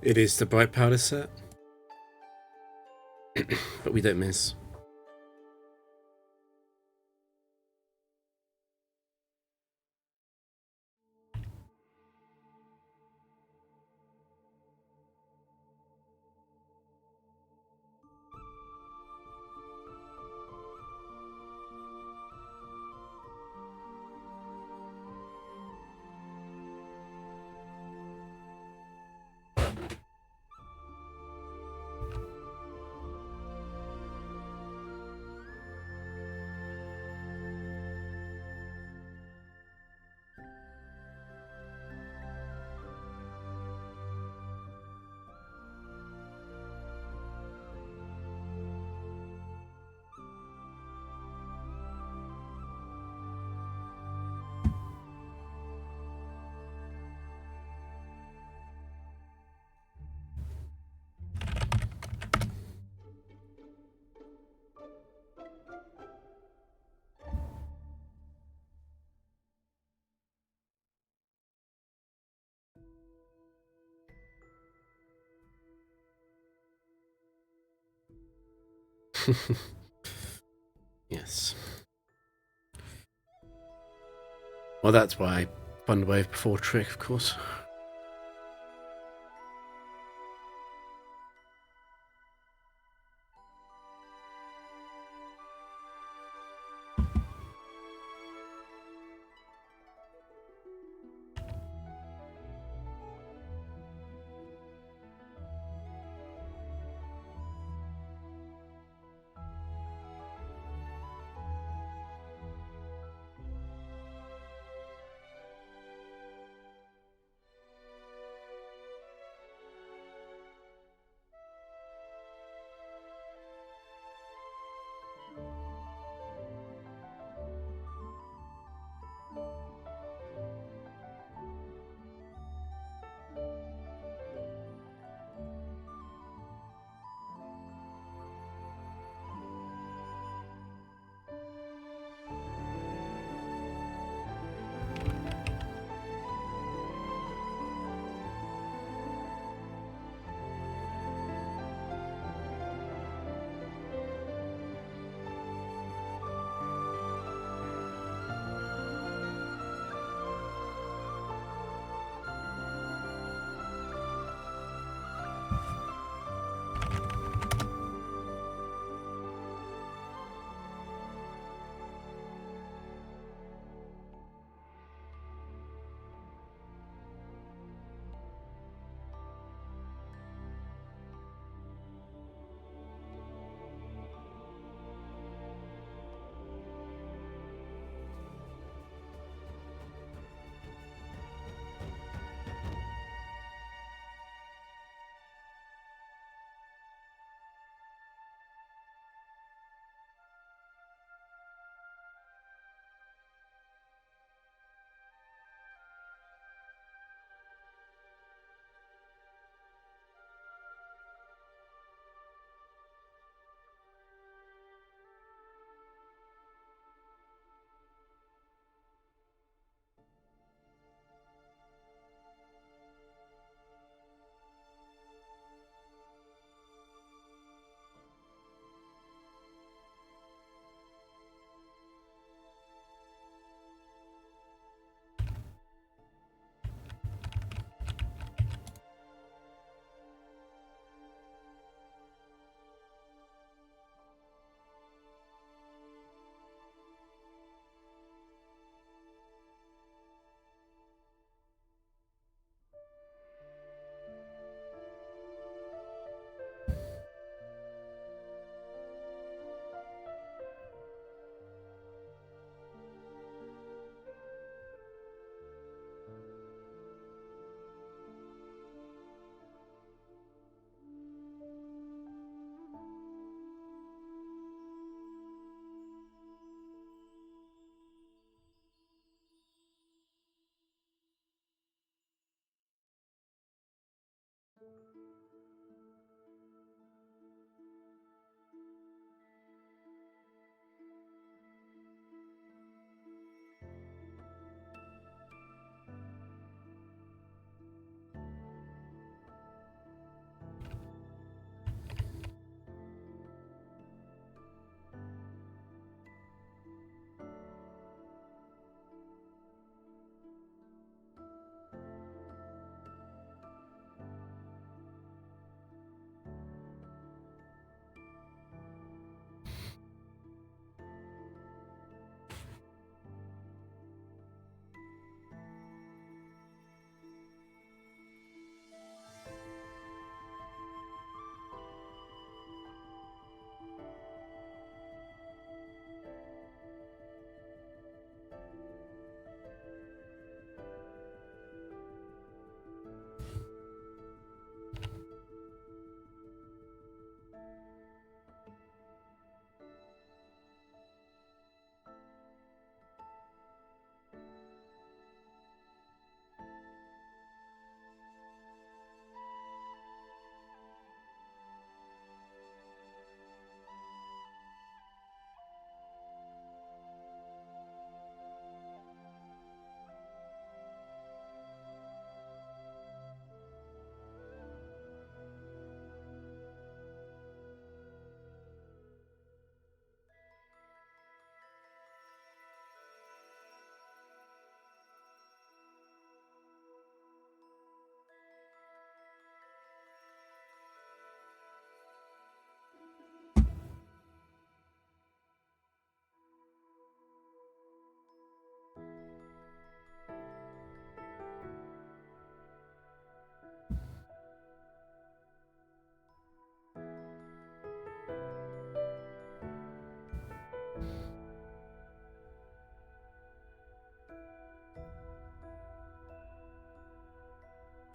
It is the bright powder set, but we don't miss. Yes. Well, that's why I fund wave before trick, of course.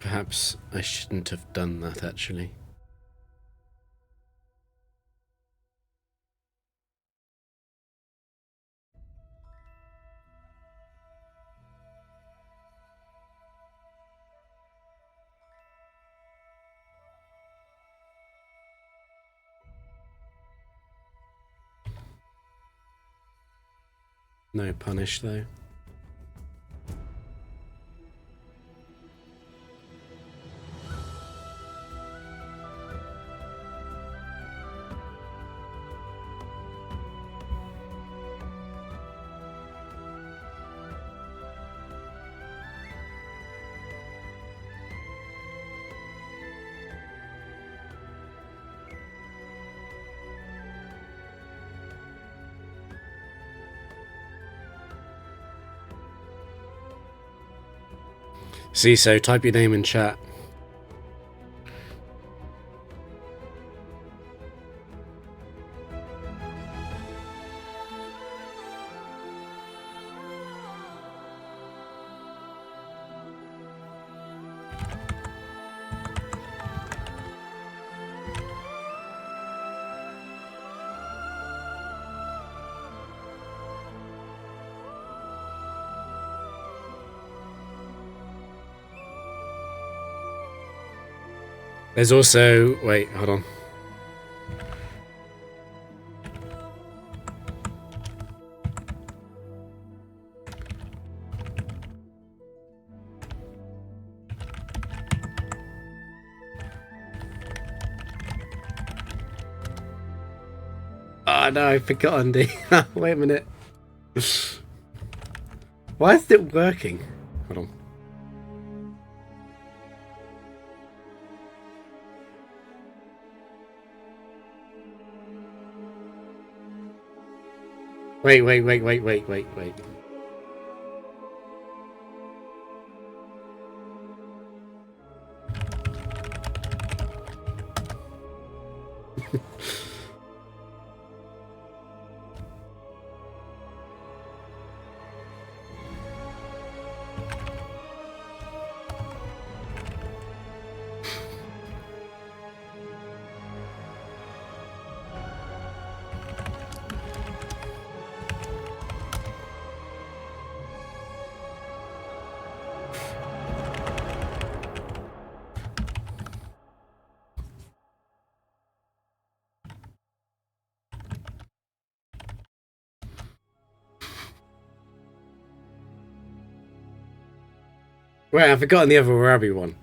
Perhaps I shouldn't have done that, actually. No punish, though. See, so type your name in chat. There's also... Wait, hold on. Oh no, I forgot Andy. Wait a minute. Why is it working? Hold on. Wait. Wait, I've forgotten the other Warabi one.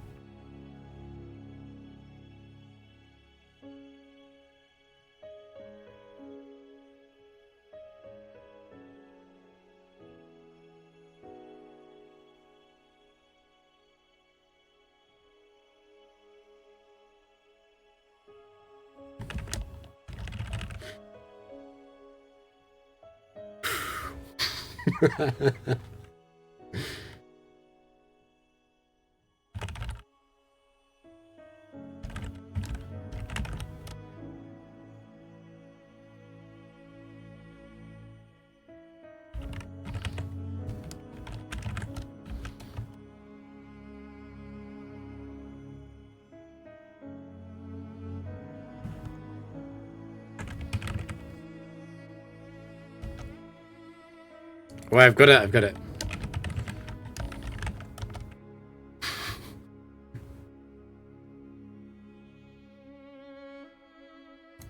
Well, I've got it.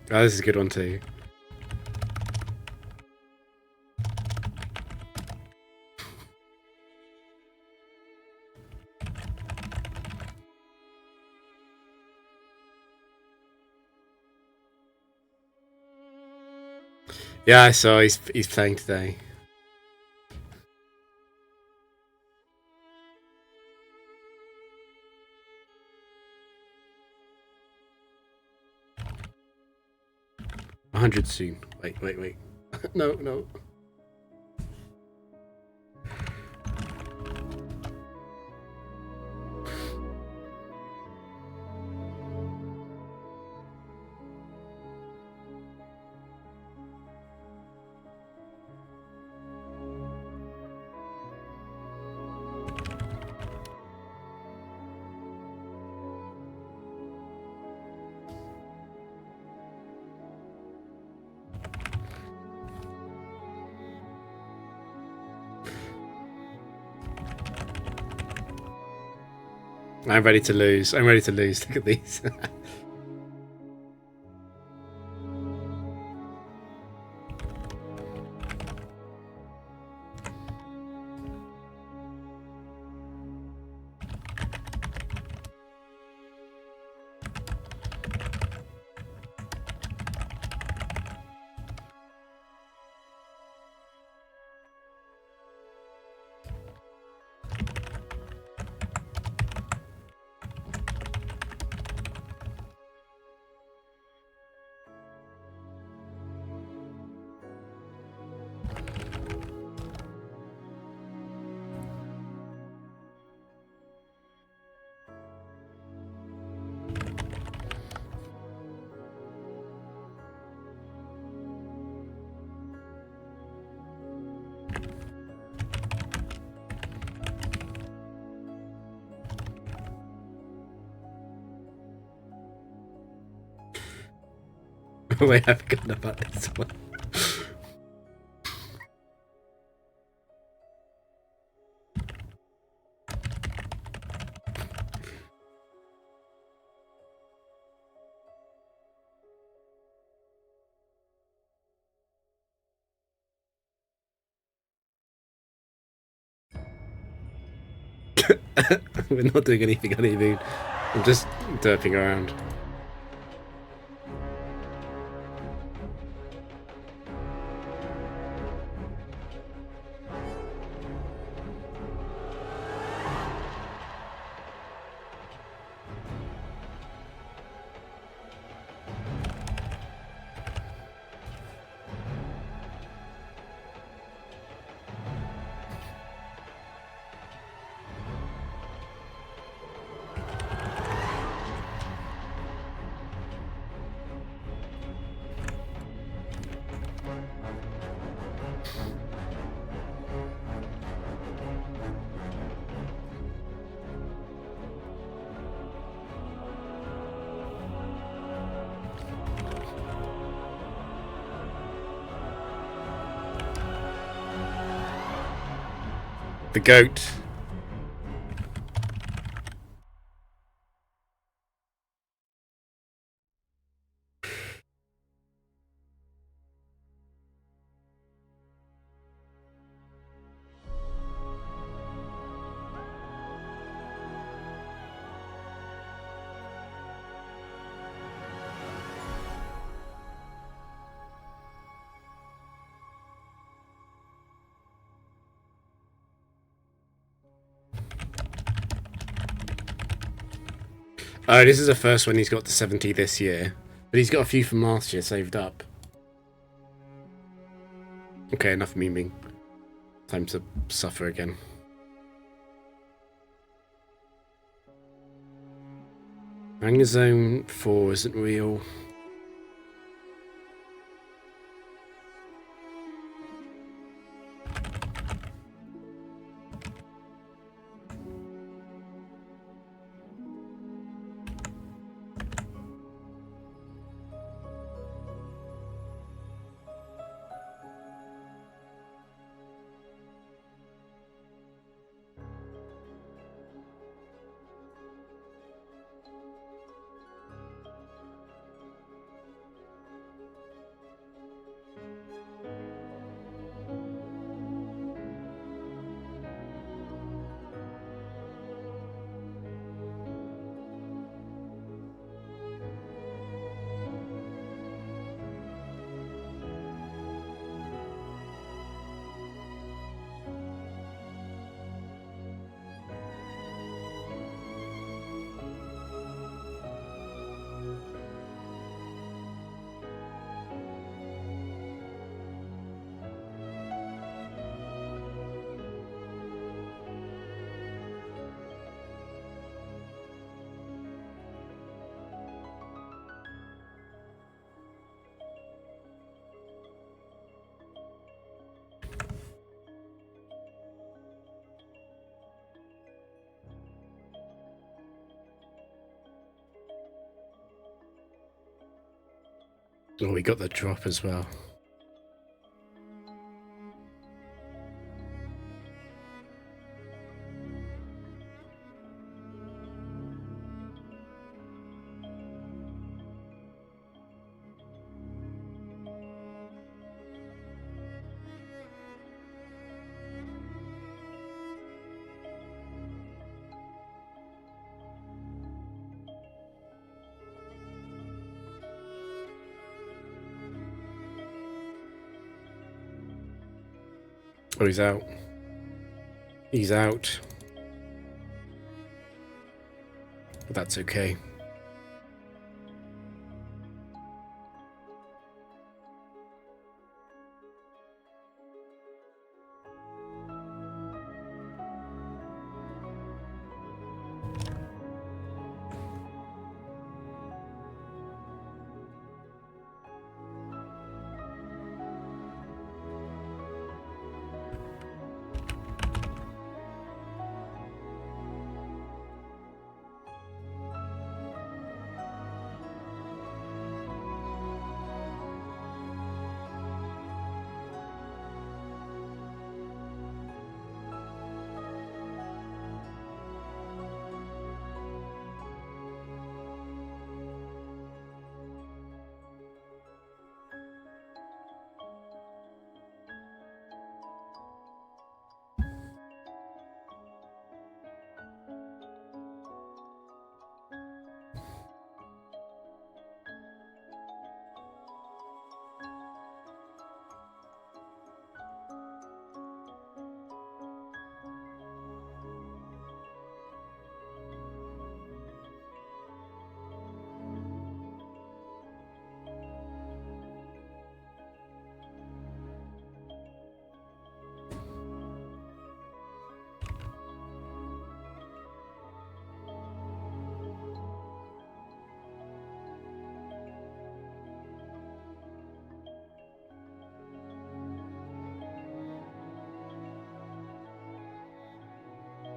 Oh, this is a good one too. Yeah, I saw he's playing today. $100 soon. Wait. No. I'm ready to lose. I'm ready to lose. Look at these. Wait, I've forgotten about this one. We're not doing anything on even. I'm just derping around. The goat. Oh, this is the first one he's got to 70 this year. But he's got a few from last year saved up. Okay, enough memeing. Time to suffer again. Anger Zone 4 isn't real. Oh, we got the drop as well. Oh, he's out. He's out. But that's okay.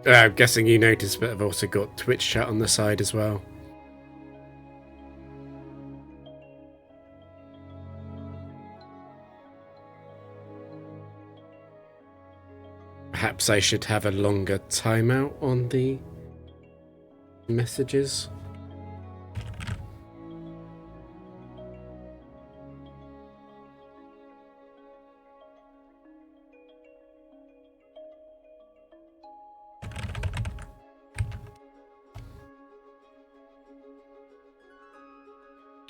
I'm guessing you noticed, but I've also got Twitch chat on the side as well. Perhaps I should have a longer timeout on the messages.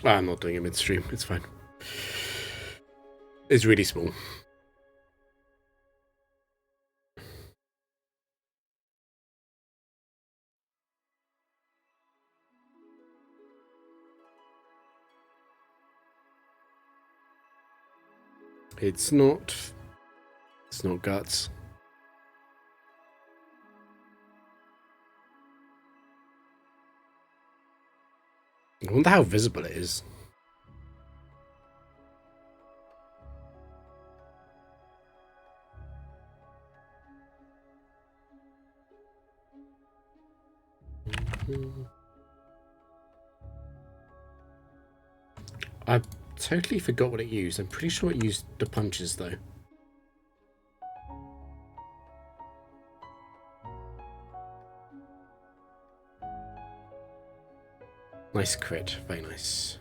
I'm not doing it midstream, it's fine. It's really small. It's not guts. I wonder how visible it is. I totally forgot what it used. I'm pretty sure it used the punches though. Nice crit, very nice.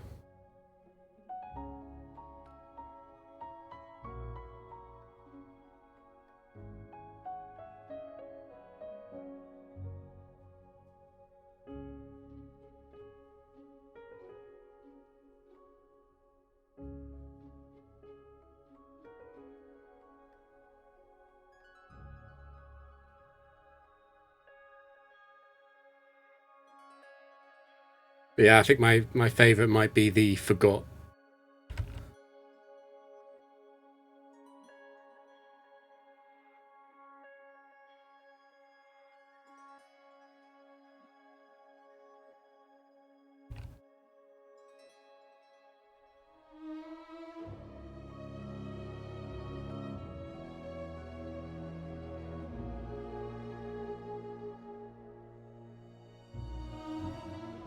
Yeah, I think my favourite might be the forgot.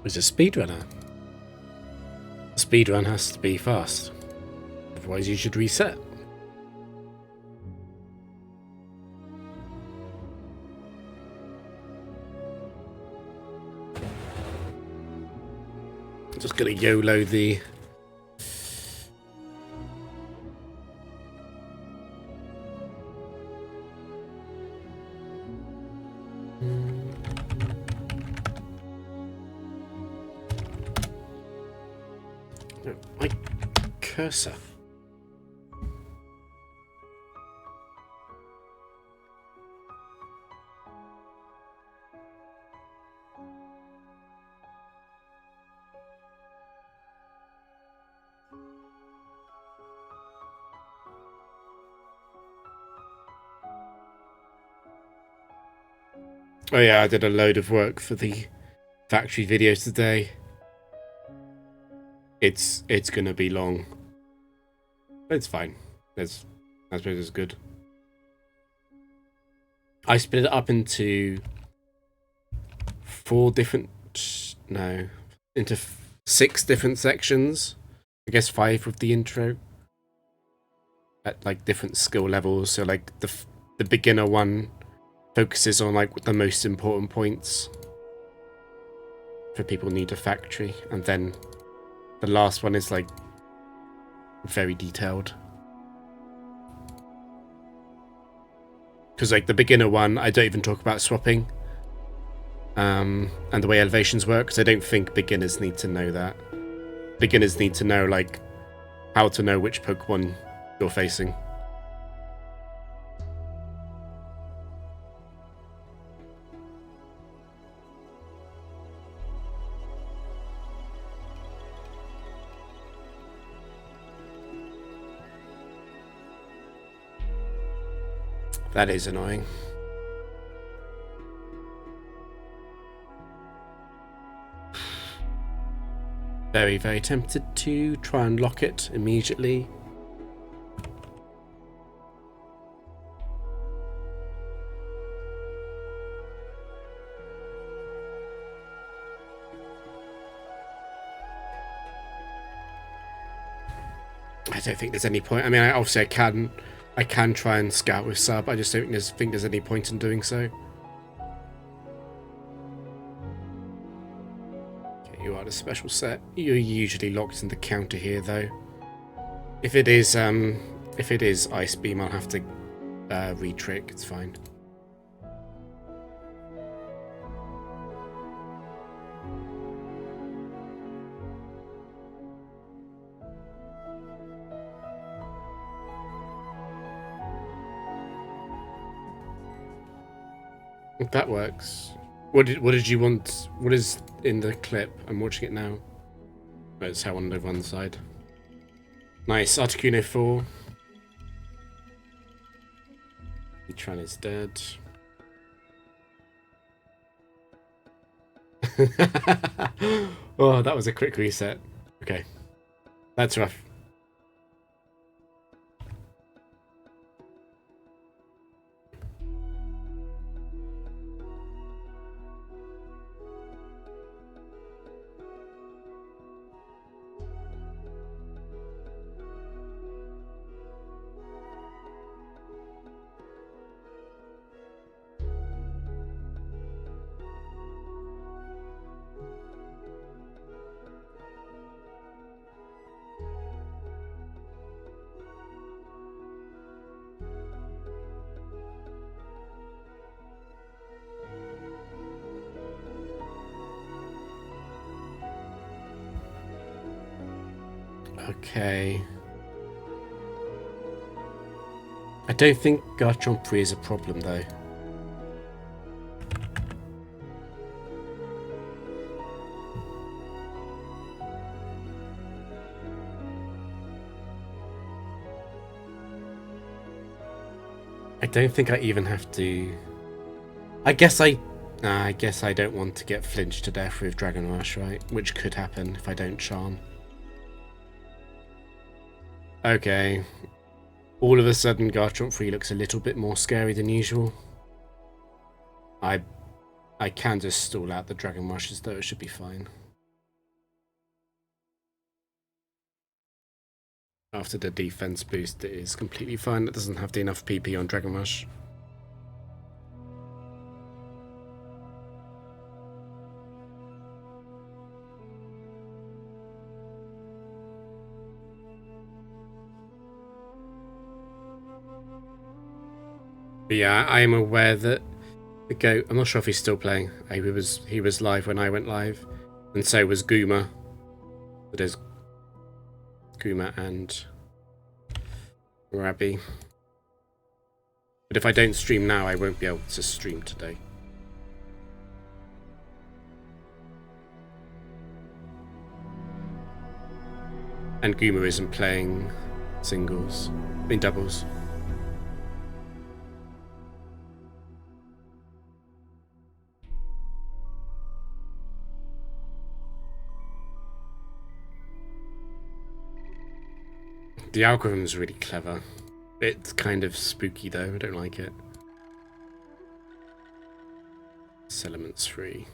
It's a speedrunner. A speedrun has to be fast. Otherwise you should reset. Just gonna YOLO the... No, my cursor. Oh yeah, I did a load of work for the factory videos today. It's gonna be long. It's fine. I suppose it's good. I split it up into into 6 different sections. I guess 5 with the intro. At like different skill levels. So like the beginner one focuses on like the most important points for people who need a factory, and then the last one is like very detailed. Because like the beginner one, I don't even talk about swapping and the way elevations work, because I don't think beginners need to know that. Beginners need to know like how to know which Pokemon you're facing. That is annoying. Very, very tempted to try and lock it immediately. I don't think there's any point. I mean, obviously I can try and scout with sub. I just don't think there's any point in doing so. Okay, you are the special set. You're usually locked in the counter here, though. If it is Ice Beam, I'll have to re-trick. It's fine. If that works. What did you want? What is in the clip? I'm watching it now. Oh, it's how on over on the side. Nice, Articuno 4. Tran is dead. Oh, that was a quick reset. Okay. That's rough. Okay. I don't think Garchomp is a problem, though. I don't think I even have to... I guess I don't want to get flinched to death with Dragon Rush, right? Which could happen if I don't Charm. Okay. All of a sudden, Garchomp 3 looks a little bit more scary than usual. I can just stall out the Dragon Rushes, though. It should be fine. After the defense boost, it is completely fine. It doesn't have enough PP on Dragon Rush. But yeah, I am aware that the goat. I'm not sure if he's still playing. He was live when I went live, and so was Guma. But there's Guma and Rabby. But if I don't stream now, I won't be able to stream today. And Guma isn't playing singles, doubles. The algorithm's really clever. It's kind of spooky though, I don't like it. Elements free.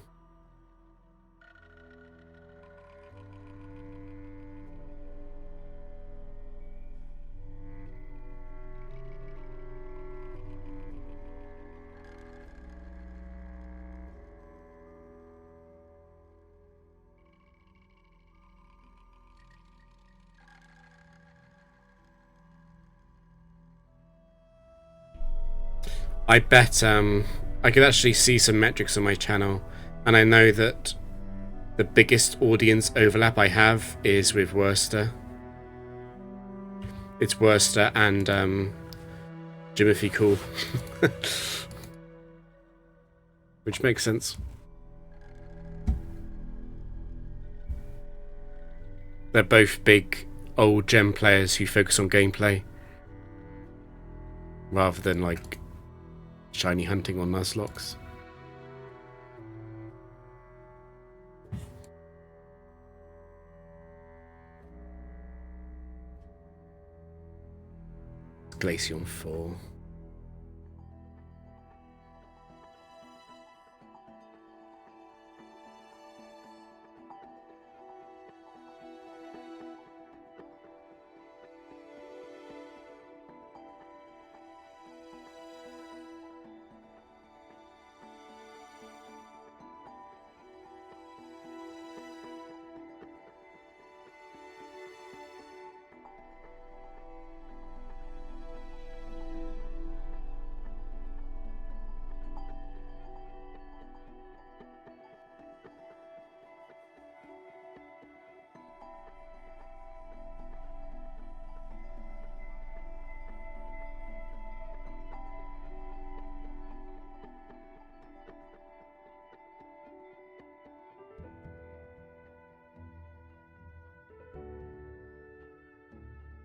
I bet I could actually see some metrics on my channel, and I know that the biggest audience overlap I have is with Worcester. It's Worcester and Jimothy Cool. Which makes sense. They're both big old gem players who focus on gameplay rather than like shiny hunting on Nuzlocke. Glaceon 4.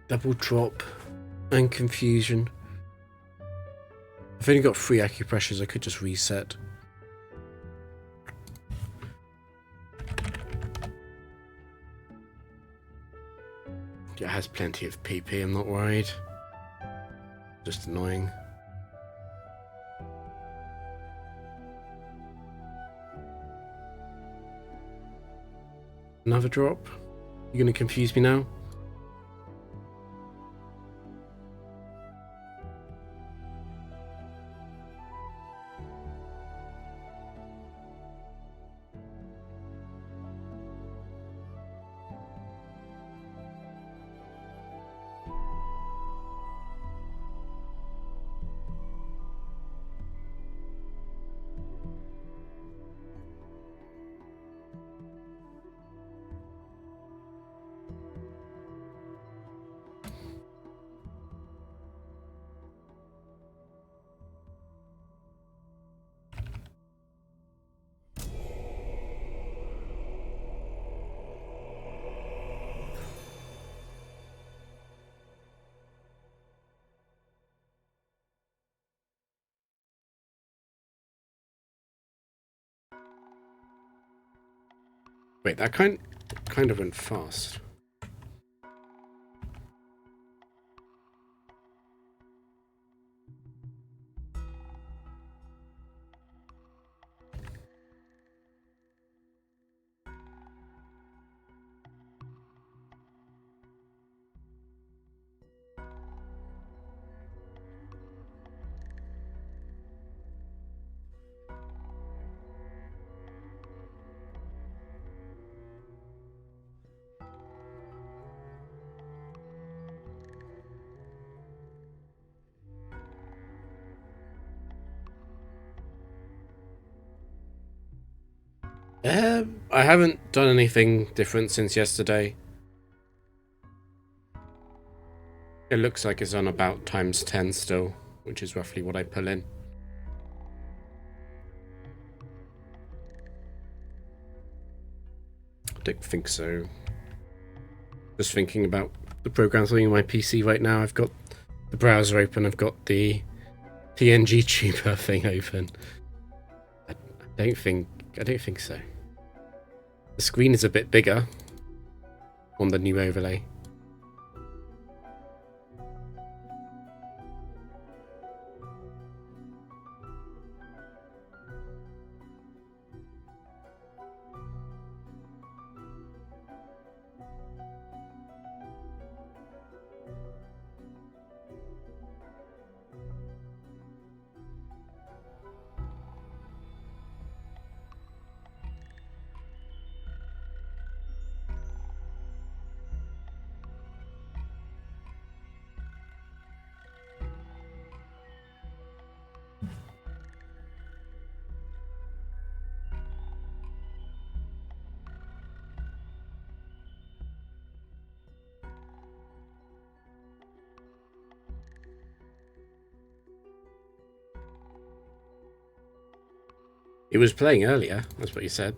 Double drop and confusion. I've only got 3 acupressures, I could just reset. It has plenty of PP, I'm not worried. Just annoying. Another drop? You gonna confuse me now? Wait, that kind of went fast. I haven't done anything different since yesterday. It looks like it's on about ×10 still, which is roughly what I pull in. I don't think so. Just thinking about the programs running on my PC right now. I've got the browser open, I've got the PNG tuber thing open. I don't think so. The screen is a bit bigger on the new overlay. It was playing earlier, that's what you said.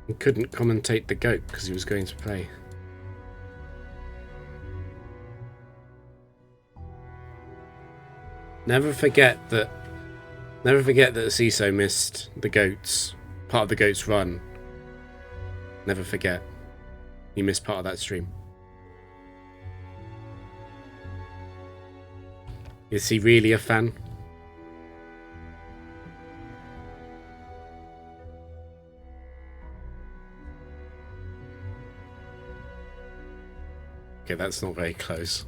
He couldn't commentate the goat because he was going to play. Never forget that CISO missed the goats, part of the goats run. Never forget. He missed part of that stream. Is he really a fan? Okay, that's not very close.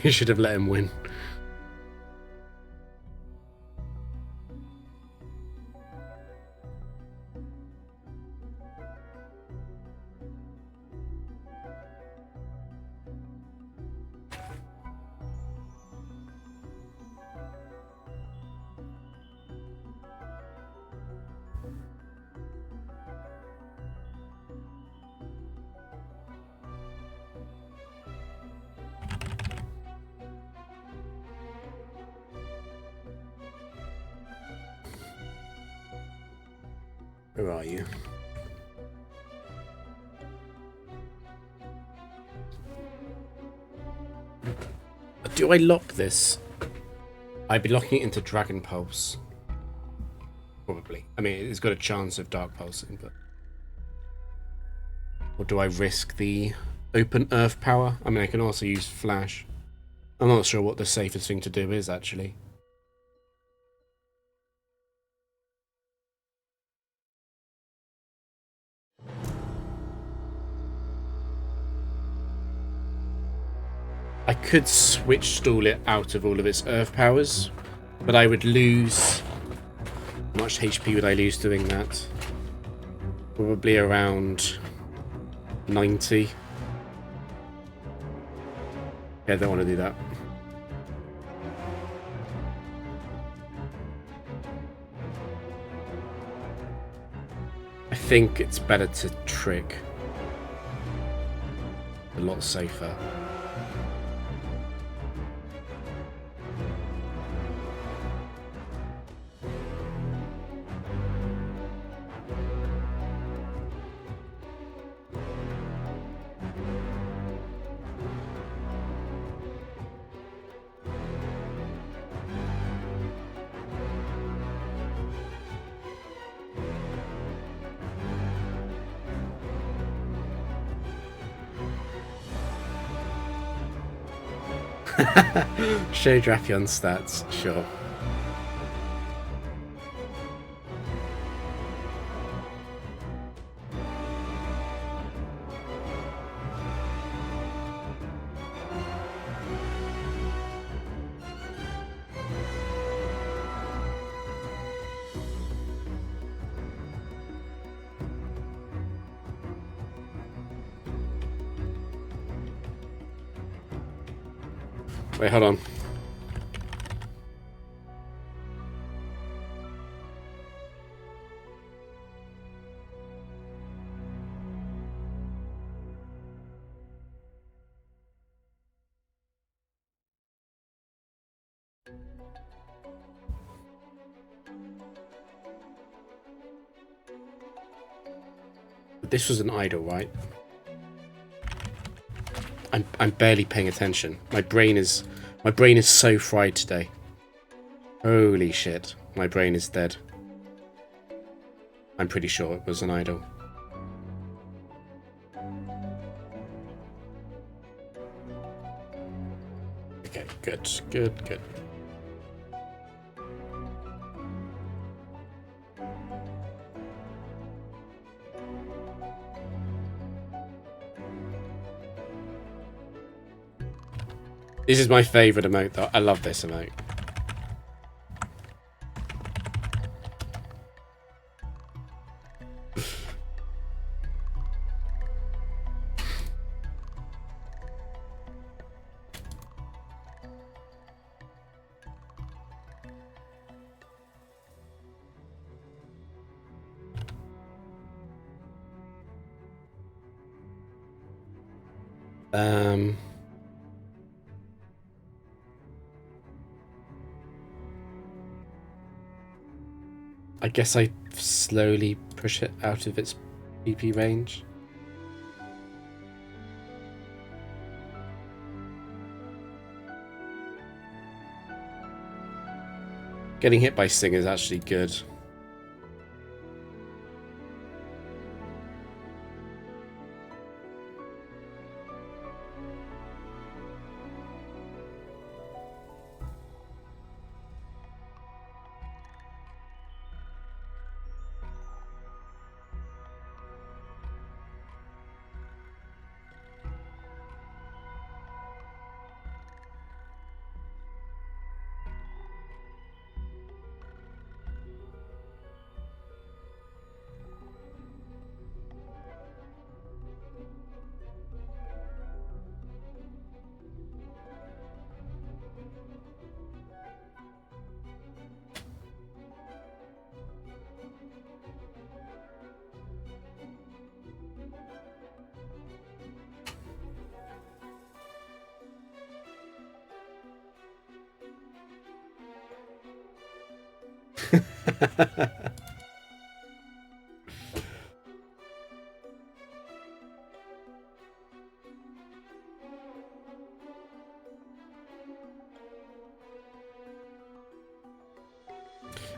You should have let him win. Where are you? Do I lock this? I'd be locking it into Dragon Pulse. Probably. I mean, it's got a chance of Dark Pulsing, but... Or do I risk the open Earth power? I mean, I can also use Flash. I'm not sure what the safest thing to do is, actually. I could switch stall it out of all of its Earth powers, but I would lose... How much HP would I lose doing that? Probably around 90. Yeah, I don't want to do that. I think it's better to trick. A lot safer. Show Drapion stats, sure. Wait, hold on. This was an idol, right? I'm barely paying attention. My brain is so fried today. Holy shit. My brain is dead. I'm pretty sure it was an idol. Okay, good, good, good. This is my favourite emote, though. I love this emote. I guess I slowly push it out of its PP range. Getting hit by Sting is actually good.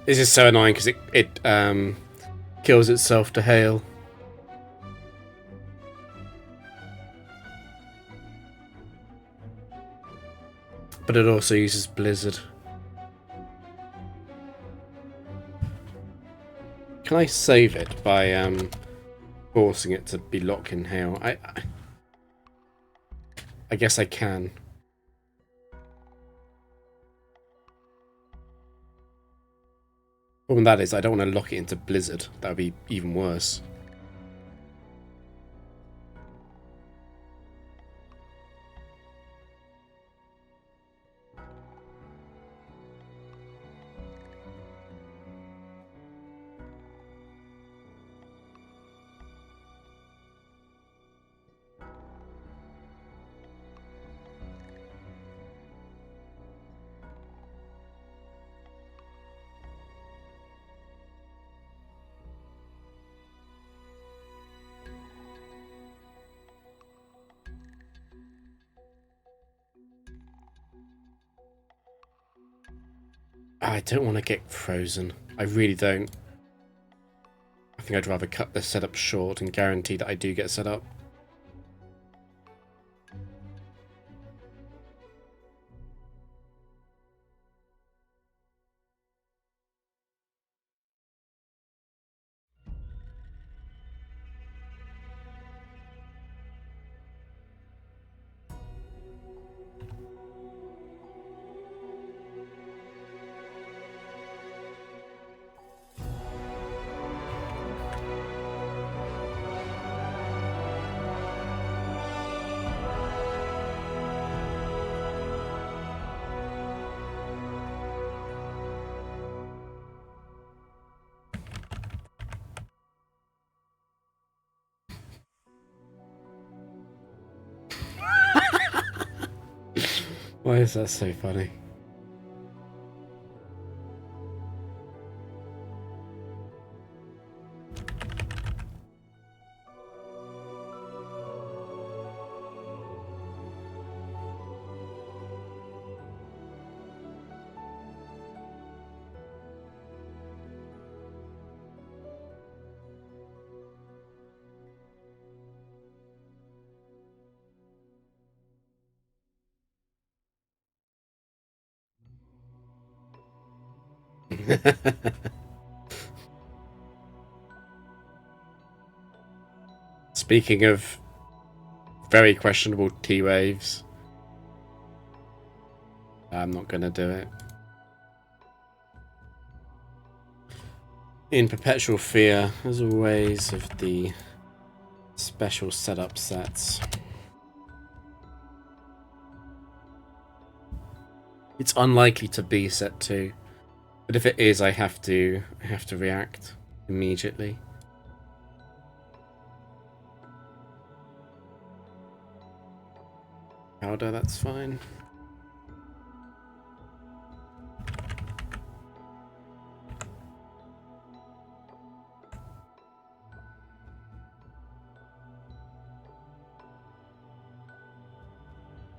This is so annoying because it kills itself to hail. But it also uses Blizzard. Can I save it by forcing it to be locked in hail? I guess I can. Problem with that is I don't want to lock it into Blizzard. That would be even worse. I don't want to get frozen. I really don't. I think I'd rather cut the setup short and guarantee that I do get set up. Why is that so funny? Speaking of very questionable T-waves, I'm not going to do it. In Perpetual Fear, as always, of the special setup sets. It's unlikely to be set 2, but if it is, I have to react immediately. Powder, that's fine.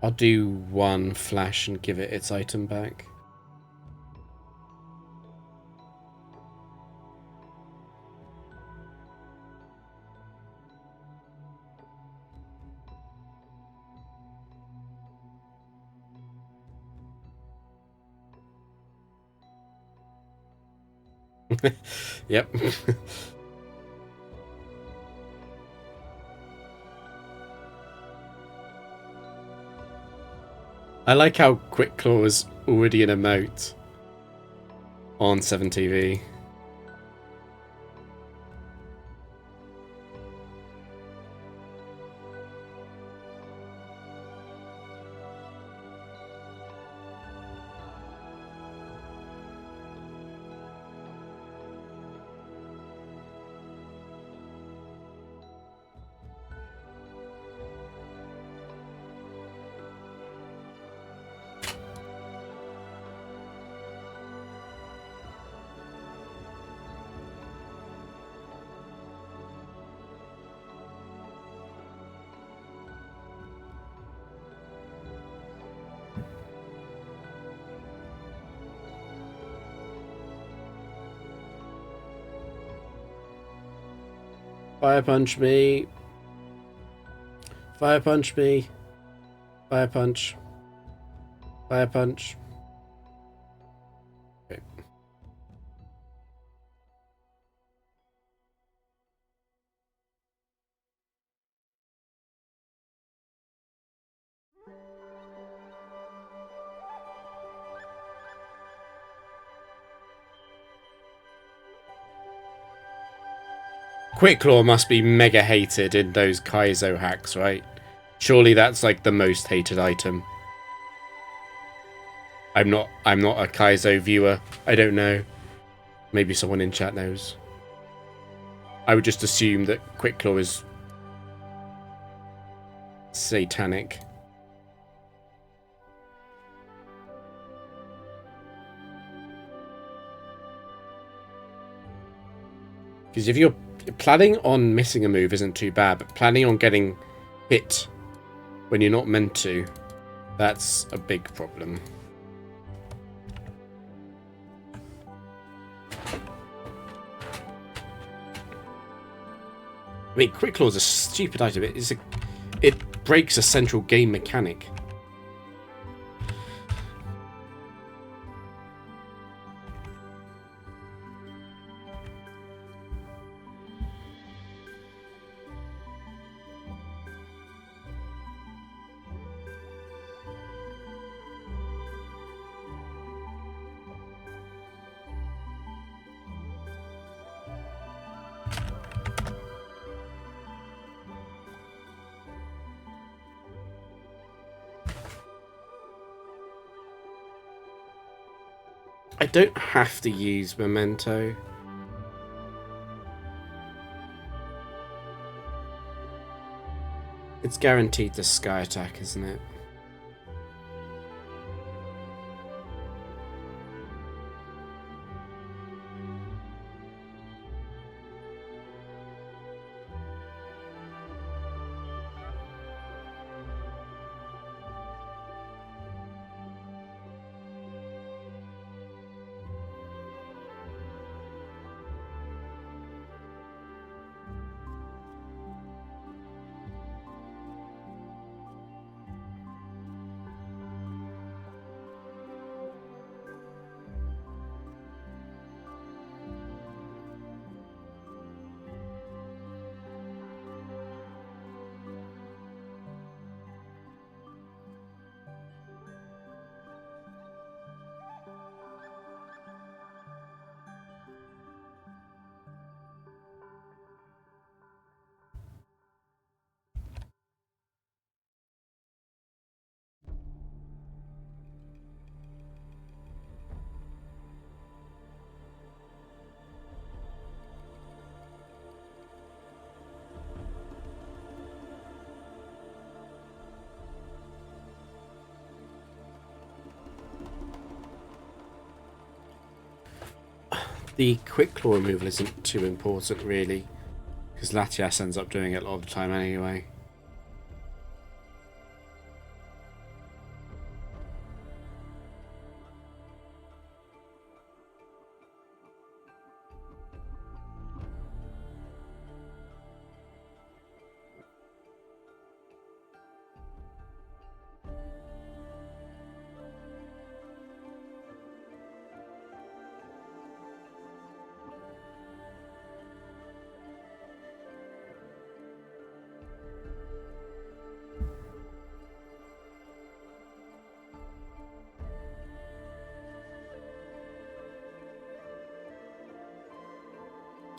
I'll do one flash and give it its item back. Yep. I like how Quick Claw is already an emote on 7TV. Fire punch me. Fire punch me. Fire punch. Fire punch. Okay. Quick Claw must be mega hated in those Kaizo hacks, right? Surely that's like the most hated item. I'm not a Kaizo viewer. I don't know. Maybe someone in chat knows. I would just assume that Quick Claw is satanic. Because if you're planning on missing a move isn't too bad, but planning on getting hit when you're not meant to, that's a big problem. I mean, Quick Claw is a stupid item. It breaks a central game mechanic. I don't have to use Memento. It's guaranteed the Sky Attack, isn't it? The Quick Claw removal isn't too important, really, because Latias ends up doing it a lot of the time anyway.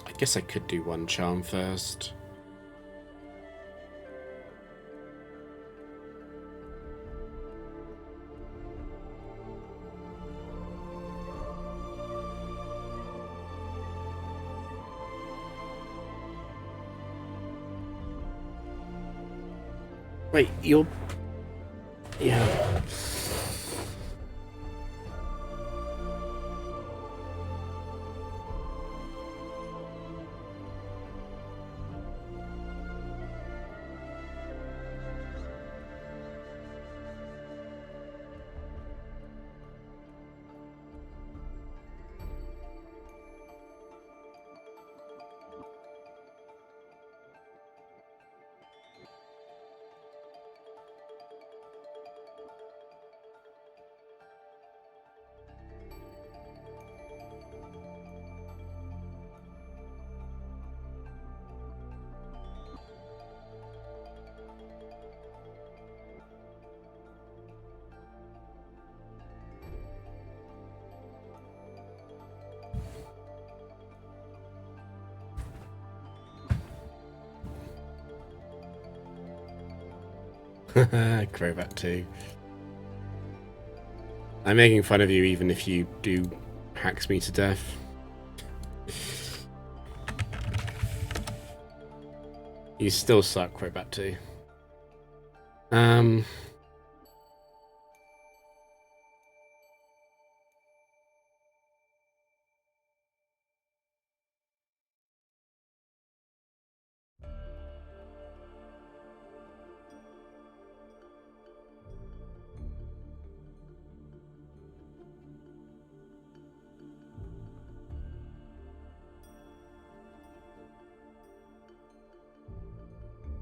I guess I could do one charm first. Wait, you're... Yeah. Crobat 2. I'm making fun of you even if you do hacks me to death. You still suck, Crobat 2.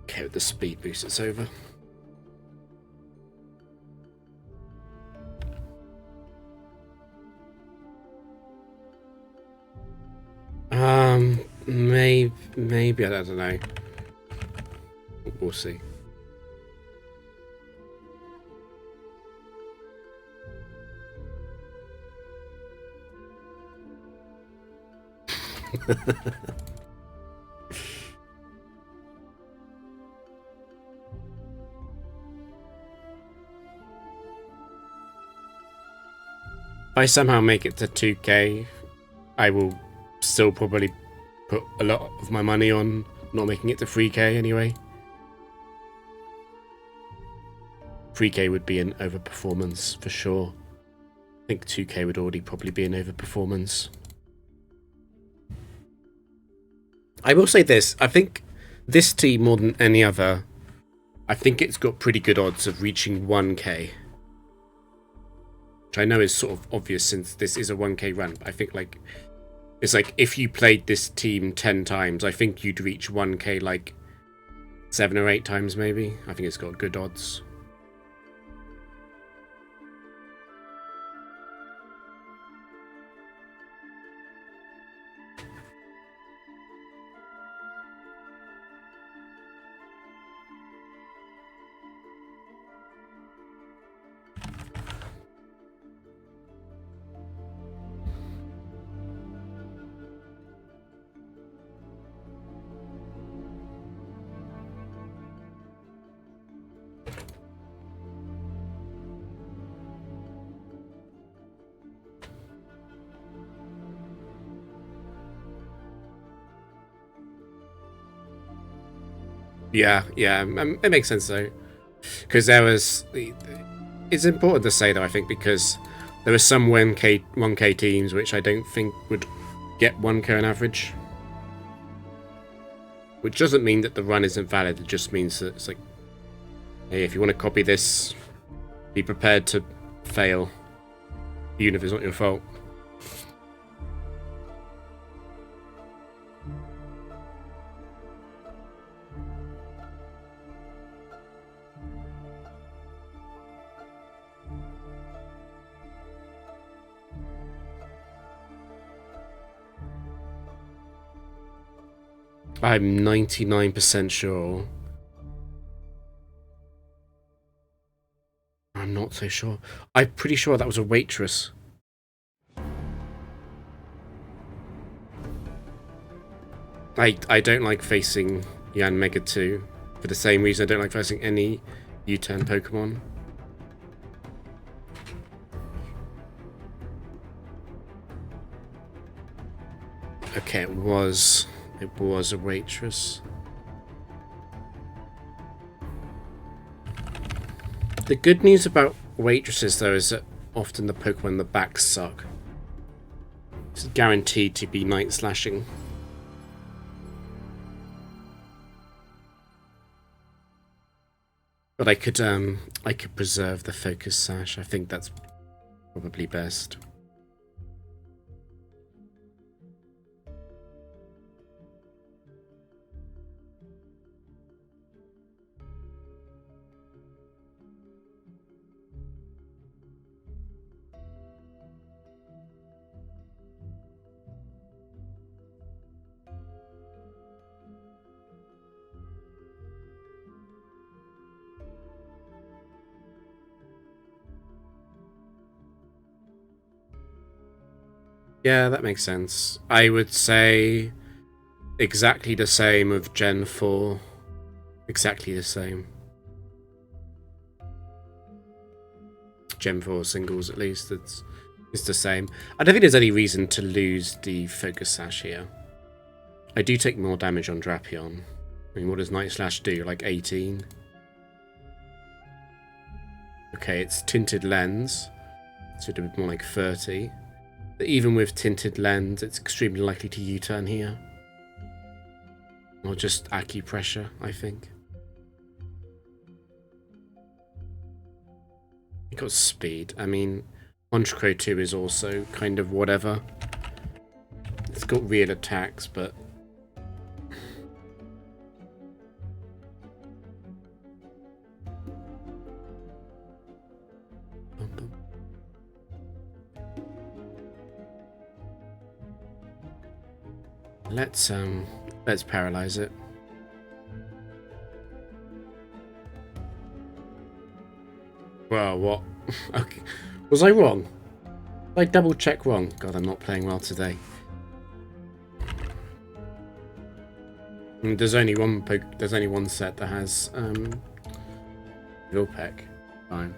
Okay, with the speed boost, it's over. Maybe I don't know. We'll see. If I somehow make it to 2k, I will still probably put a lot of my money on not making it to 3k anyway. 3k would be an overperformance for sure. I think 2k would already probably be an overperformance. I will say this, I think this team more than any other, I think it's got pretty good odds of reaching 1k. Which I know is sort of obvious since this is a 1k run, but I think like it's like if you played this team 10 times, I think you'd reach 1k like 7 or 8 times maybe. I think it's got good odds. Yeah, it makes sense though, because there was. It's important to say though, I think, because there were some 1k teams which I don't think would get 1k on average, which doesn't mean that the run isn't valid. It just means that it's like, hey, if you want to copy this, be prepared to fail, even if it's not your fault. I'm 99% sure. I'm not so sure. I'm pretty sure that was a waitress. I don't like facing Yan Mega 2 for the same reason I don't like facing any U-turn Pokemon. Okay, it was a waitress. The good news about waitresses, though, is that often the Pokemon in the back suck. It's guaranteed to be Night Slashing. But I could preserve the Focus Sash. I think that's probably best. Yeah, that makes sense. I would say exactly the same with Gen 4. Exactly the same. Gen 4 singles, at least, it's the same. I don't think there's any reason to lose the Focus Sash here. I do take more damage on Drapion. I mean, what does Night Slash do? Like 18? Okay, it's Tinted Lens, so it'd be more like 30. But even with Tinted Lens, it's extremely likely to U-turn here. Or just acupressure, I think. It got speed. I mean, Honchkrow 2 is also kind of whatever. It's got weird attacks, but... Let's paralyze it. Well, what? Okay. Was I wrong? Did I double check wrong? God, I'm not playing well today. There's only one set that has Vilpec. Fine.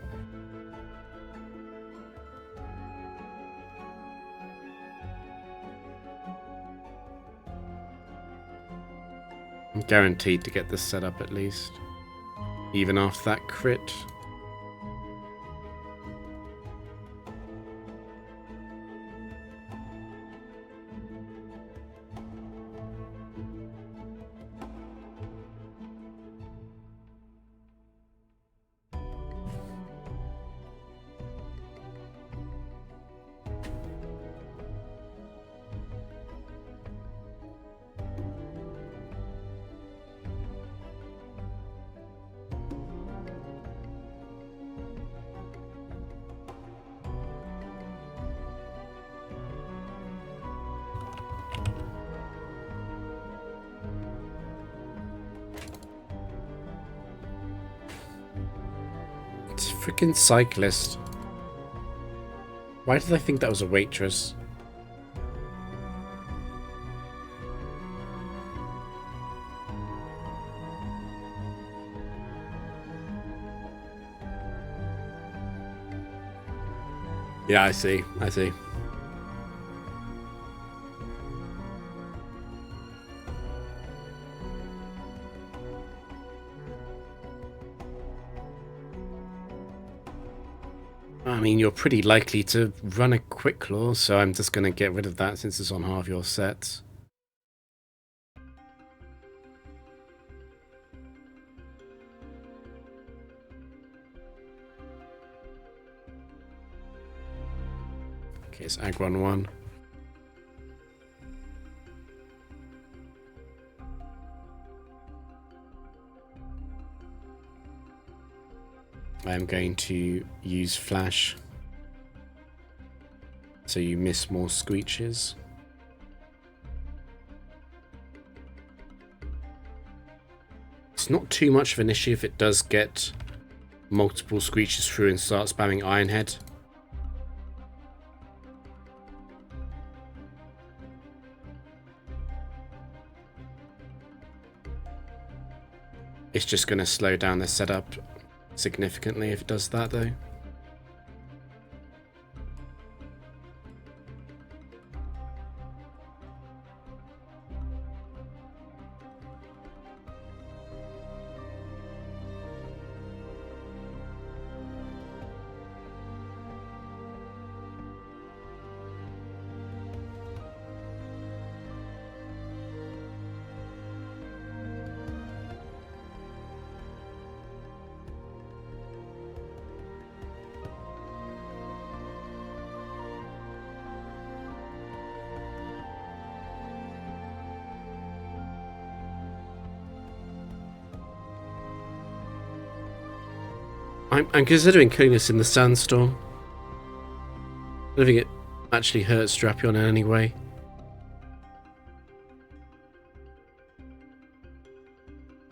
I'm guaranteed to get this set up at least. Even after that crit. Freaking cyclist. Why did I think that was a waitress? Yeah, I see. I mean, you're pretty likely to run a Quick Claw, so I'm just going to get rid of that since it's on half your sets. Okay, it's Aggron 1. I'm going to use Flash, so you miss more screeches. It's not too much of an issue if it does get multiple screeches through and start spamming Iron Head. It's just going to slow down the setup significantly if it does that, though. I'm considering killing this in the sandstorm. I don't think it actually hurts Drapion in any way.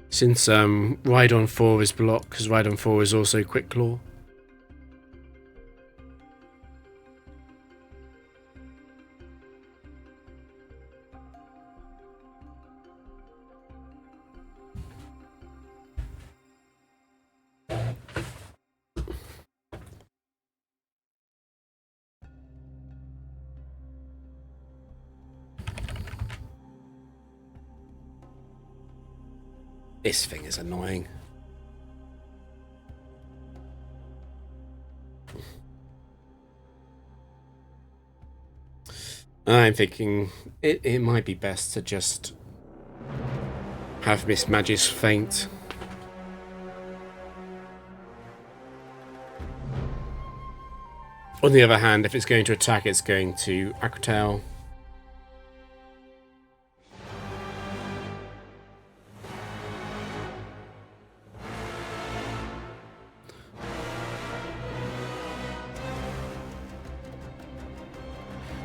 Since Rhydon 4 is blocked, because Rhydon 4 is also Quick Claw. This thing is annoying. I'm thinking it might be best to just have Miss Magis faint. On the other hand, if it's going to attack, it's going to Aquatail.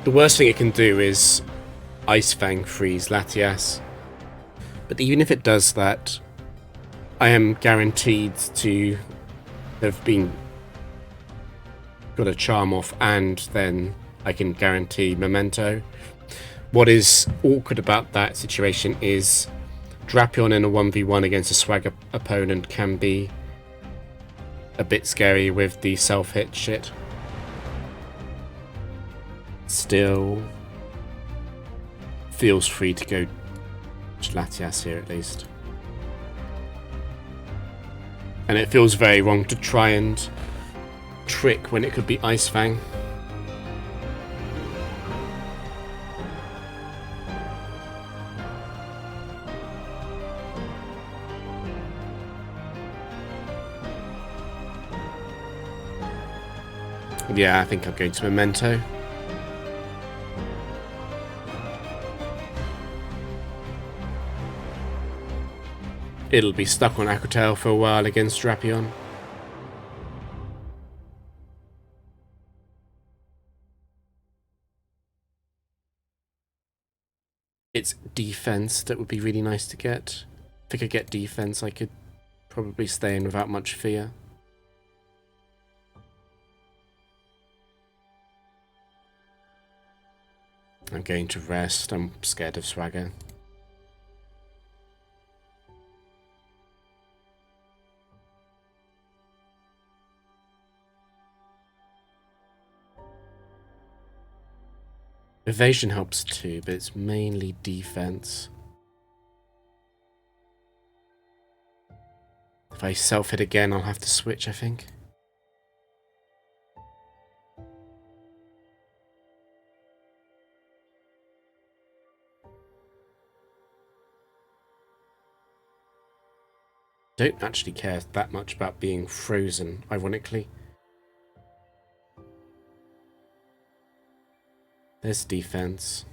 The worst thing it can do is Ice Fang freeze Latias. But even if it does that, I am guaranteed to have got a charm off, and then I can guarantee Memento. What is awkward about that situation is Drapion in a 1v1 against a swag opponent can be a bit scary with the self-hit shit. Still feels free to go Latias here at least. And it feels very wrong to try and trick when it could be Ice Fang. Yeah, I think I'm going to Memento. It'll be stuck on Aquatail for a while against Drapion. It's defense that would be really nice to get. If I could get defense, I could probably stay in without much fear. I'm going to rest. I'm scared of Swagger. Evasion helps too, but it's mainly defense. If I self-hit again, I'll have to switch, I think. Don't actually care that much about being frozen, ironically. There's defense.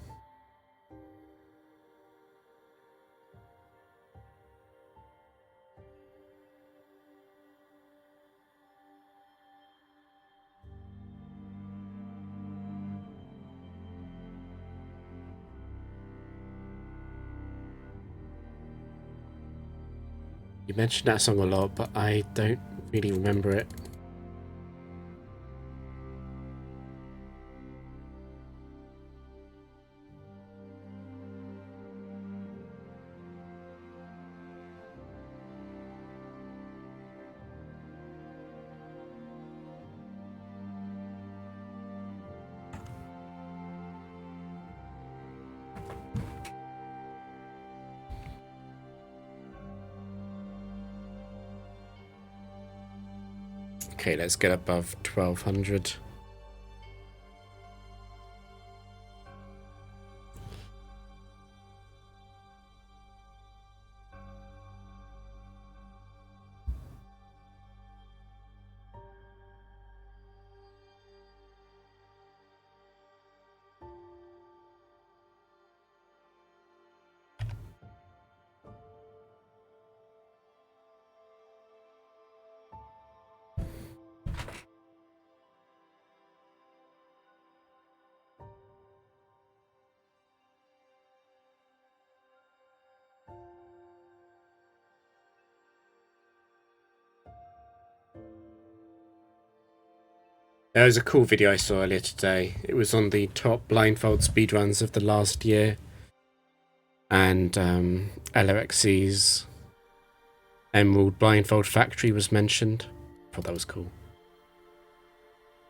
You mentioned that song a lot, but I don't really remember it. Okay, let's get above 1200. There was a cool video I saw earlier today. It was on the top blindfold speedruns of the last year. And LOXC's Emerald Blindfold Factory was mentioned. I thought that was cool.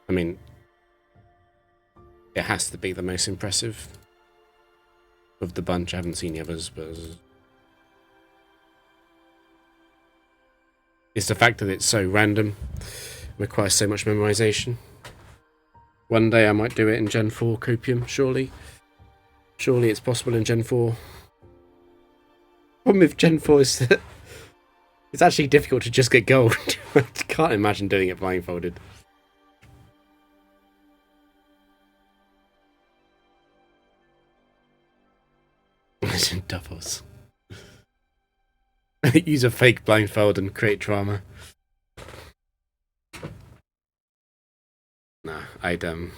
I mean, it has to be the most impressive of the bunch. I haven't seen the others, but it's the fact that it's so random, requires so much memorization. One day I might do it in Gen 4 Copium, surely. Surely it's possible in Gen 4. Problem with Gen 4 is that it's actually difficult to just get gold. I can't imagine doing it blindfolded. Imagine doubles. Use a fake blindfold and create drama. Nah, I'd no.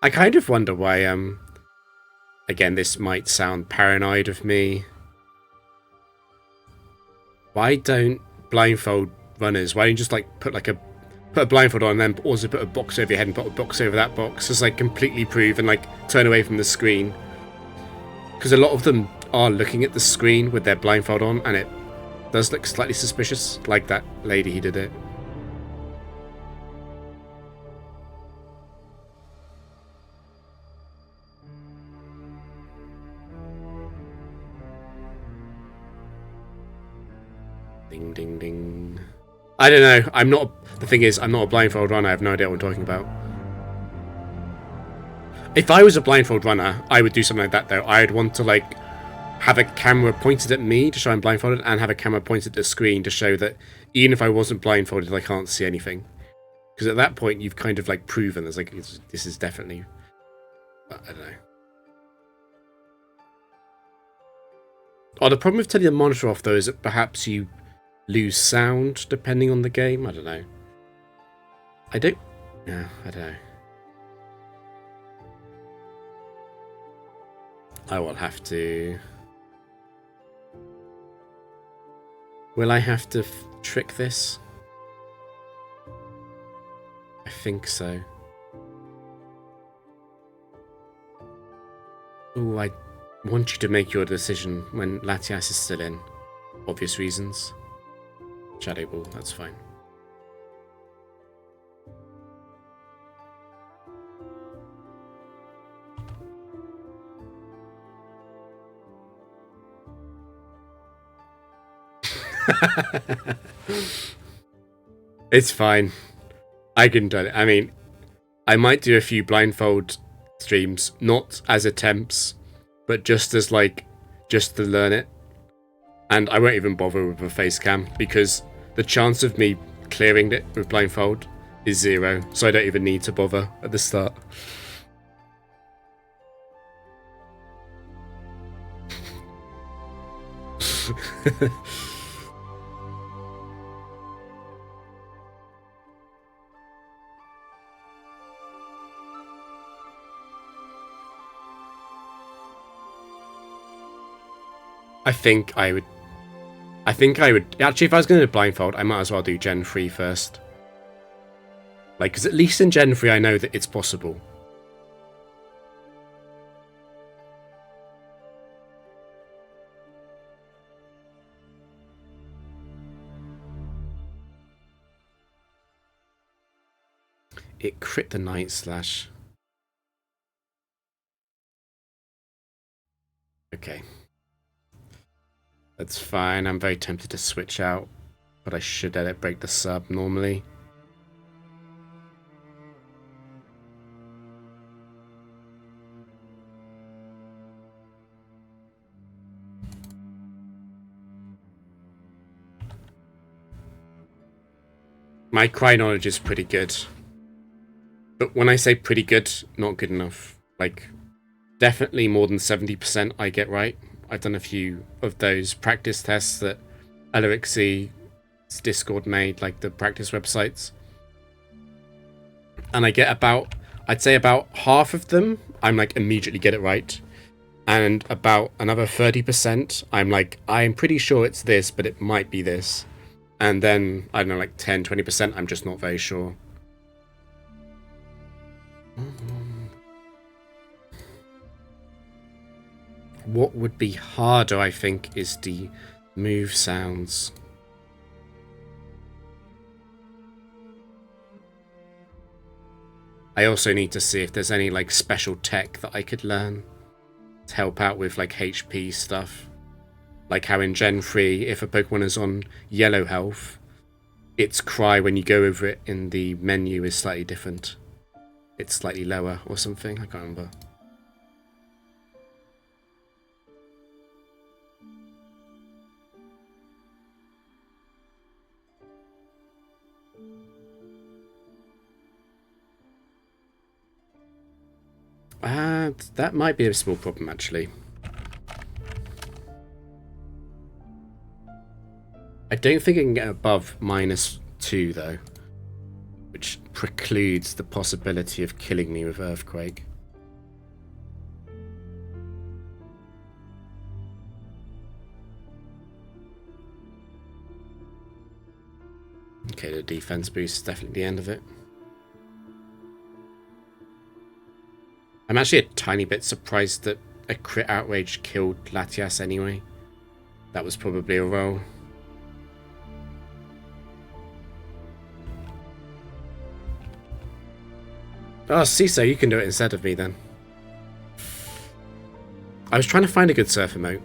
I kind of wonder why again, this might sound paranoid of me. Why don't blindfold runners? Why don't you just like put a blindfold on and then also put a box over your head and put a box over that box? Just like completely prove and like turn away from the screen. Because a lot of them are looking at the screen with their blindfold on and it does look slightly suspicious, like that lady who did it. Ding, ding, ding. I don't know. I'm not. The thing is, I'm not a blindfold runner. I have no idea what I'm talking about. If I was a blindfold runner, I would do something like that, though. I'd want to, like, have a camera pointed at me to show I'm blindfolded and have a camera pointed at the screen to show that even if I wasn't blindfolded, I can't see anything. Because at that point, you've kind of, like, proven there's, like, this is definitely... I don't know. Oh, the problem with turning the monitor off, though, is that perhaps you lose sound depending on the game. I don't know. I don't know. I will have to... Will I have to trick this? I think so. Oh, I want you to make your decision when Latias is still in. Obvious reasons. Shadow Ball, that's fine. It's fine. I can do it. I mean, I might do a few blindfold streams, not as attempts, but just as like, just to learn it. And I won't even bother with a face cam because the chance of me clearing it with blindfold is 0, so I don't even need to bother at the start. I think I would... Actually, if I was going to blindfold, I might as well do Gen 3 first. Like, because at least in Gen 3 I know that it's possible. It crit the Night Slash. Okay. That's fine. I'm very tempted to switch out, but I should let it break the sub normally. My cry knowledge is pretty good. But when I say pretty good, not good enough. Like, definitely more than 70% I get right. I've done a few of those practice tests that Elrix's Discord made, like the practice websites. And I get about, I'd say about half of them, I'm like immediately get it right. And about another 30%, I'm like, I'm pretty sure it's this, but it might be this. And then, I don't know, like 10, 20%, I'm just not very sure. What would be harder, I think, is the move sounds. I also need to see if there's any like special tech that I could learn to help out with like HP stuff. Like how in Gen 3, if a Pokemon is on yellow health, its cry when you go over it in the menu is slightly different. It's slightly lower or something, I can't remember. That might be a small problem actually. I don't think it can get above -2 though, which precludes the possibility of killing me with Earthquake. Okay, the defense boost is definitely the end of it. I'm actually a tiny bit surprised that a crit outrage killed Latias anyway. That was probably a roll. Oh, Ciso, you can do it instead of me then. I was trying to find a good surf emote.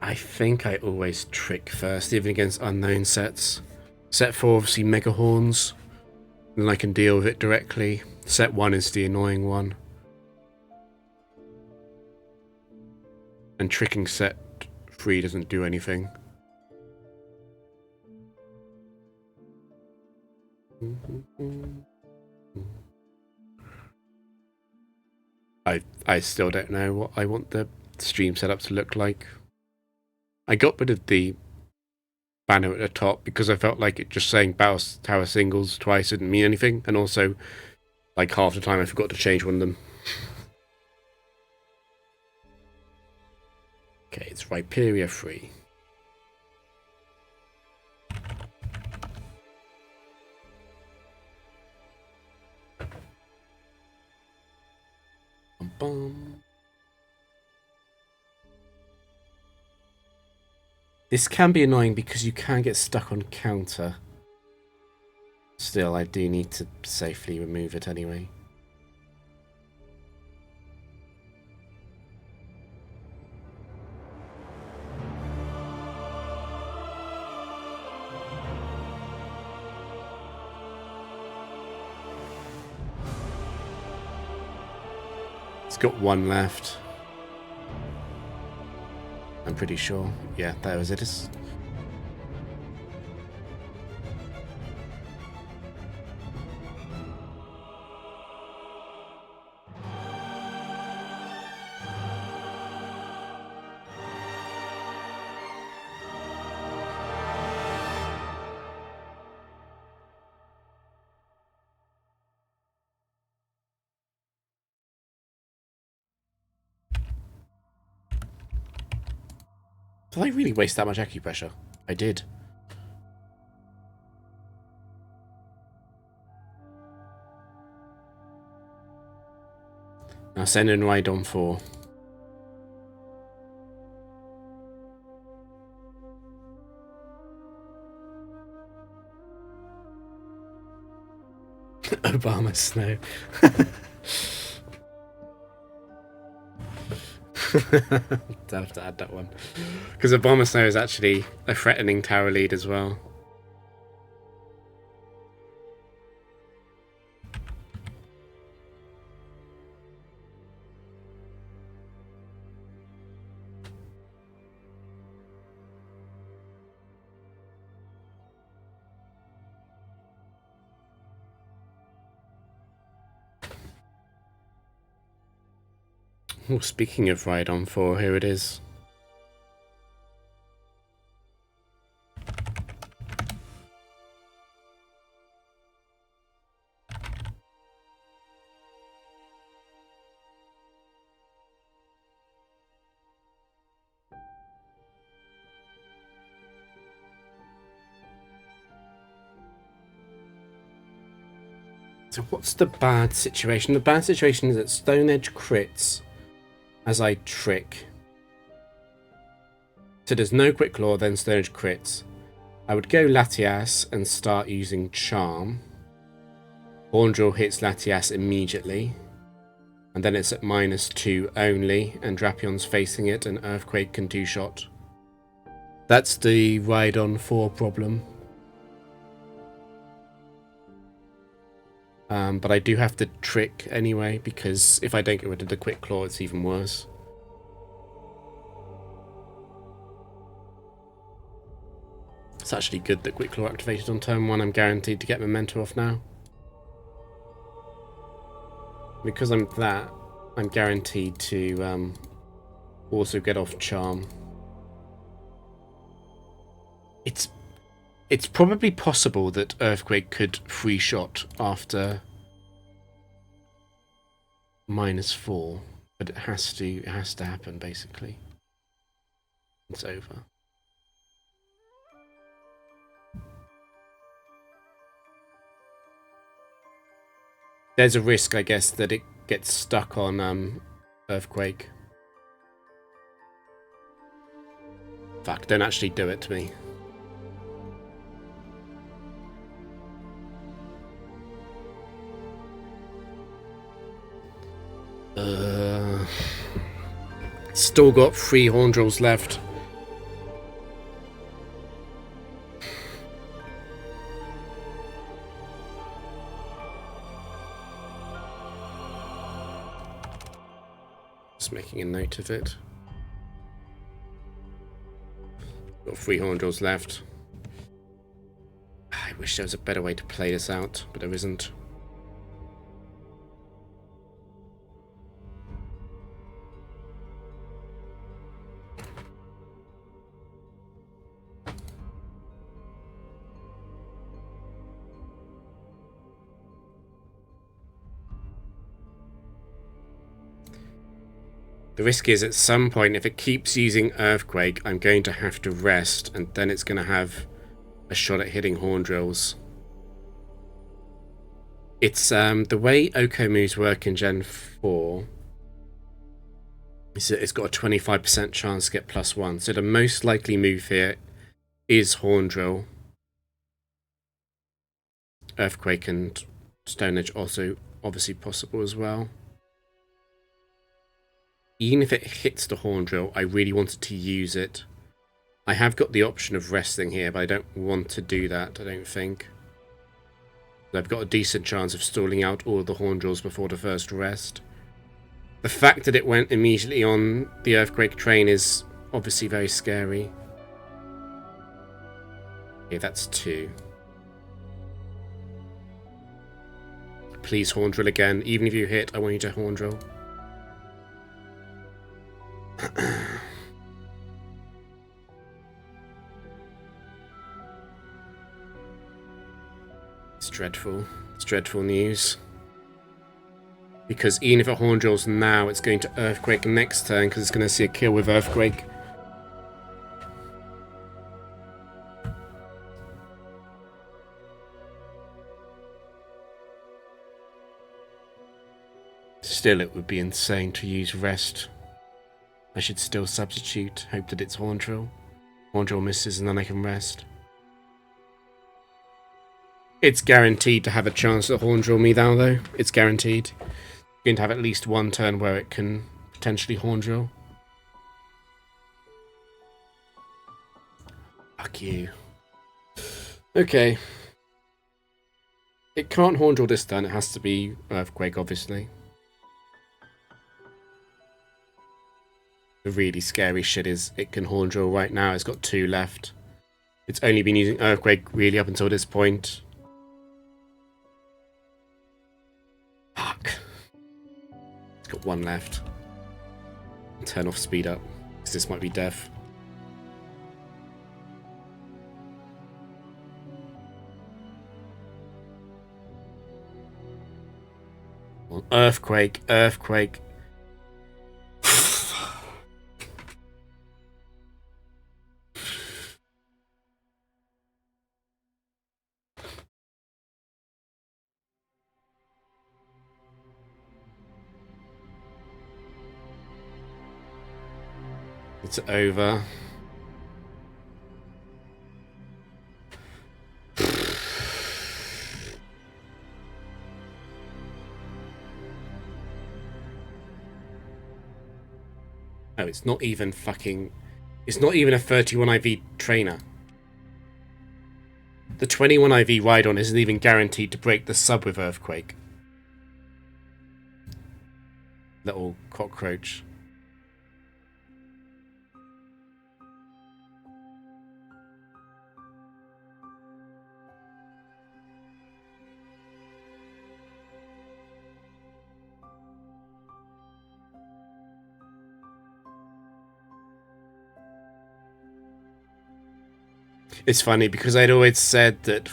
I think I always trick first, even against unknown sets. Set 4, obviously, Mega Horns. Then I can deal with it directly. Set 1 is the annoying one. And tricking set 3 doesn't do anything. I still don't know what I want the stream setup to look like. I got rid of the banner at the top because I felt like it just saying Battle Tower singles twice didn't mean anything, and also like half the time I forgot to change one of them. Okay, it's Rhyperia 3. Bum, bum. This can be annoying because you can get stuck on counter. Still, I do need to safely remove it anyway. It's got one left. I'm pretty sure. Yeah, that was it. Did I really waste that much acupressure? I did. Now send in Ride on 4. Obama snow. I'll have to add that one. Because Obama snow is actually a threatening tower lead as well. Oh, speaking of Ride on 4, here it is. So what's the bad situation? The bad situation is that Stone Edge crits as I trick. So there's no Quick Claw, then Stone Edge crits. I would go Latias and start using Charm. Horndrill hits Latias immediately. And then it's at -2 only, and Drapion's facing it, and Earthquake can 2-shot. That's the Ride on 4 problem. But I do have to trick anyway, because if I don't get rid of the Quick Claw, it's even worse. It's actually good that Quick Claw activated on turn 1. I'm guaranteed to get Memento off now. Because I'm that, I'm guaranteed to also get off Charm. It's probably possible that Earthquake could free shot after -4, but it has to happen basically. It's over. There's a risk, I guess, that it gets stuck on Earthquake. Fuck, don't actually do it to me. Still got 3 Horndrills left. Just making a note of it. Got 3 Horndrills left. I wish there was a better way to play this out, but there isn't. The risk is at some point, if it keeps using Earthquake, I'm going to have to rest, and then it's going to have a shot at hitting Horndrills. It's the way Oko moves work in Gen 4 is that it's got a 25% chance to get +1. So the most likely move here is Horndrill. Earthquake and Stone Edge also obviously possible as well. Even if it hits the Horndrill, I really wanted to use it. I have got the option of resting here, but I don't want to do that, I don't think. I've got a decent chance of stalling out all of the Horndrills before the first rest. The fact that it went immediately on the Earthquake train is obviously very scary. Okay, that's 2. Please Horndrill again. Even if you hit, I want you to Horndrill. It's dreadful. It's dreadful news. Because even if it Horndrills now, it's going to Earthquake next turn because it's going to see a kill with Earthquake. Still, it would be insane to use rest. I should still substitute, hope that it's horn drill. Horn drill misses and then I can rest. It's guaranteed to have a chance to horn drill me now, though. It's guaranteed. You're going to have at least one turn where it can potentially horn drill. Fuck you. Okay. It can't horn drill this turn. It has to be Earthquake, obviously. The really scary shit is it can horn drill right now. It's got 2 left. It's only been using Earthquake really up until this point. Fuck. It's got 1 left. Turn off speed up, because this might be death. Earthquake, Earthquake. It's over. Oh, it's not even fucking... It's not even a 31 IV trainer. The 21 IV ride-on isn't even guaranteed to break the sub with Earthquake. Little cockroach. It's funny because I'd always said that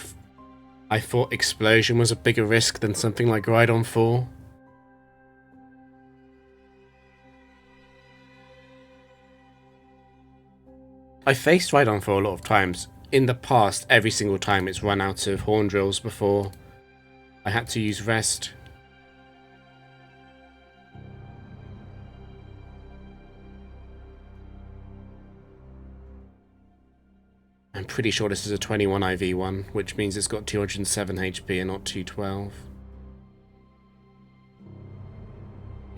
I thought Explosion was a bigger risk than something like Ride-on 4. I faced Ride-on 4 a lot of times. In the past, every single time it's run out of horn drills before I had to use rest. I'm pretty sure this is a 21 IV one, which means it's got 207 HP and not 212.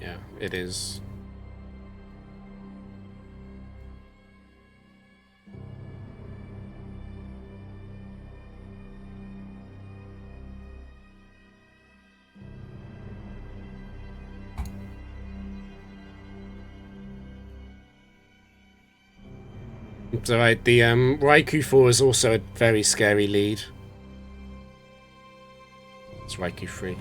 Yeah, it is. It's alright, the Raikou 4 is also a very scary lead. It's Raikou 3.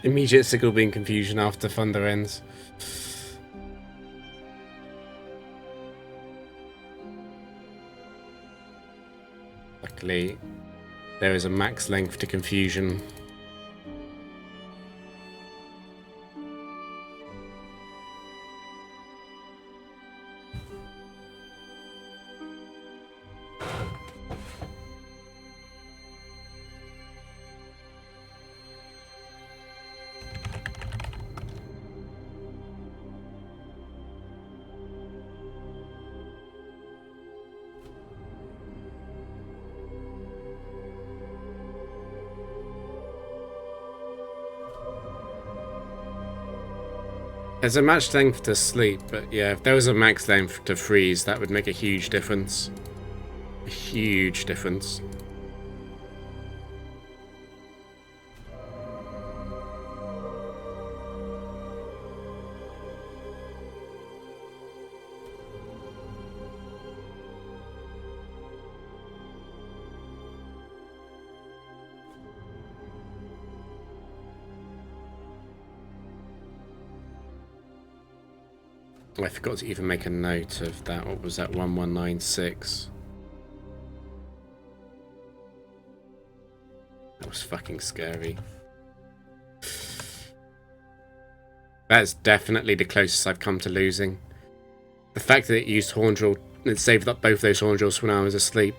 Immediate signal being confusion after thunder ends. Luckily, there is a max length to confusion. There's a max length to sleep, but yeah, if there was a max length to freeze, that would make a huge difference. A huge difference. I forgot to even make a note of that. What was that? 1196. That was fucking scary. That's definitely the closest I've come to losing. The fact that it used horn drill, it saved up both those horn drills when I was asleep.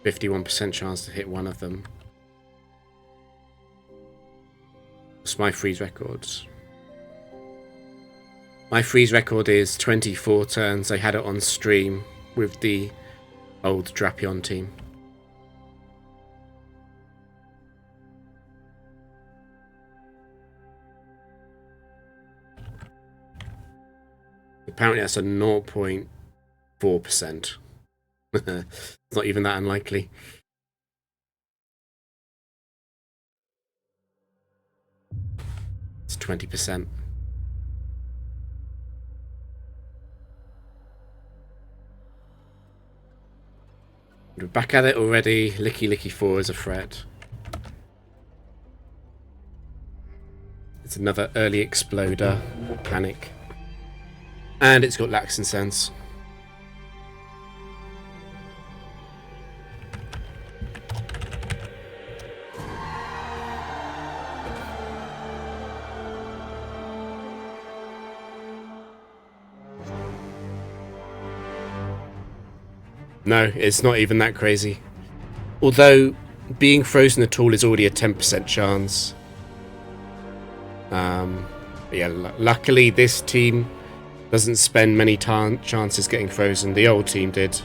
51% chance to hit one of them. What's my freeze records? My freeze record is 24 turns. I had it on stream with the old Drapion team. Apparently that's a 0.4%. It's not even that unlikely. It's 20%. We're back at it already. Licky Licky 4 is a threat. It's another early exploder or panic. And it's got Lax and Sense. No, it's not even that crazy. Although, being frozen at all is already a 10% chance. Yeah, luckily this team doesn't spend many chances getting frozen. The old team did.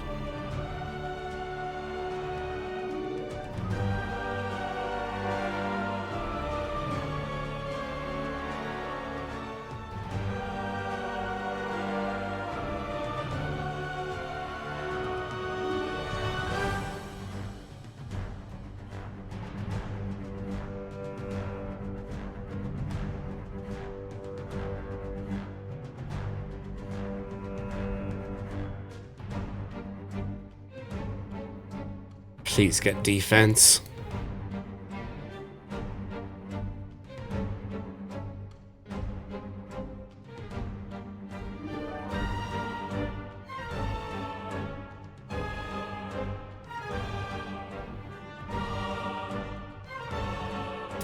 Please get defense.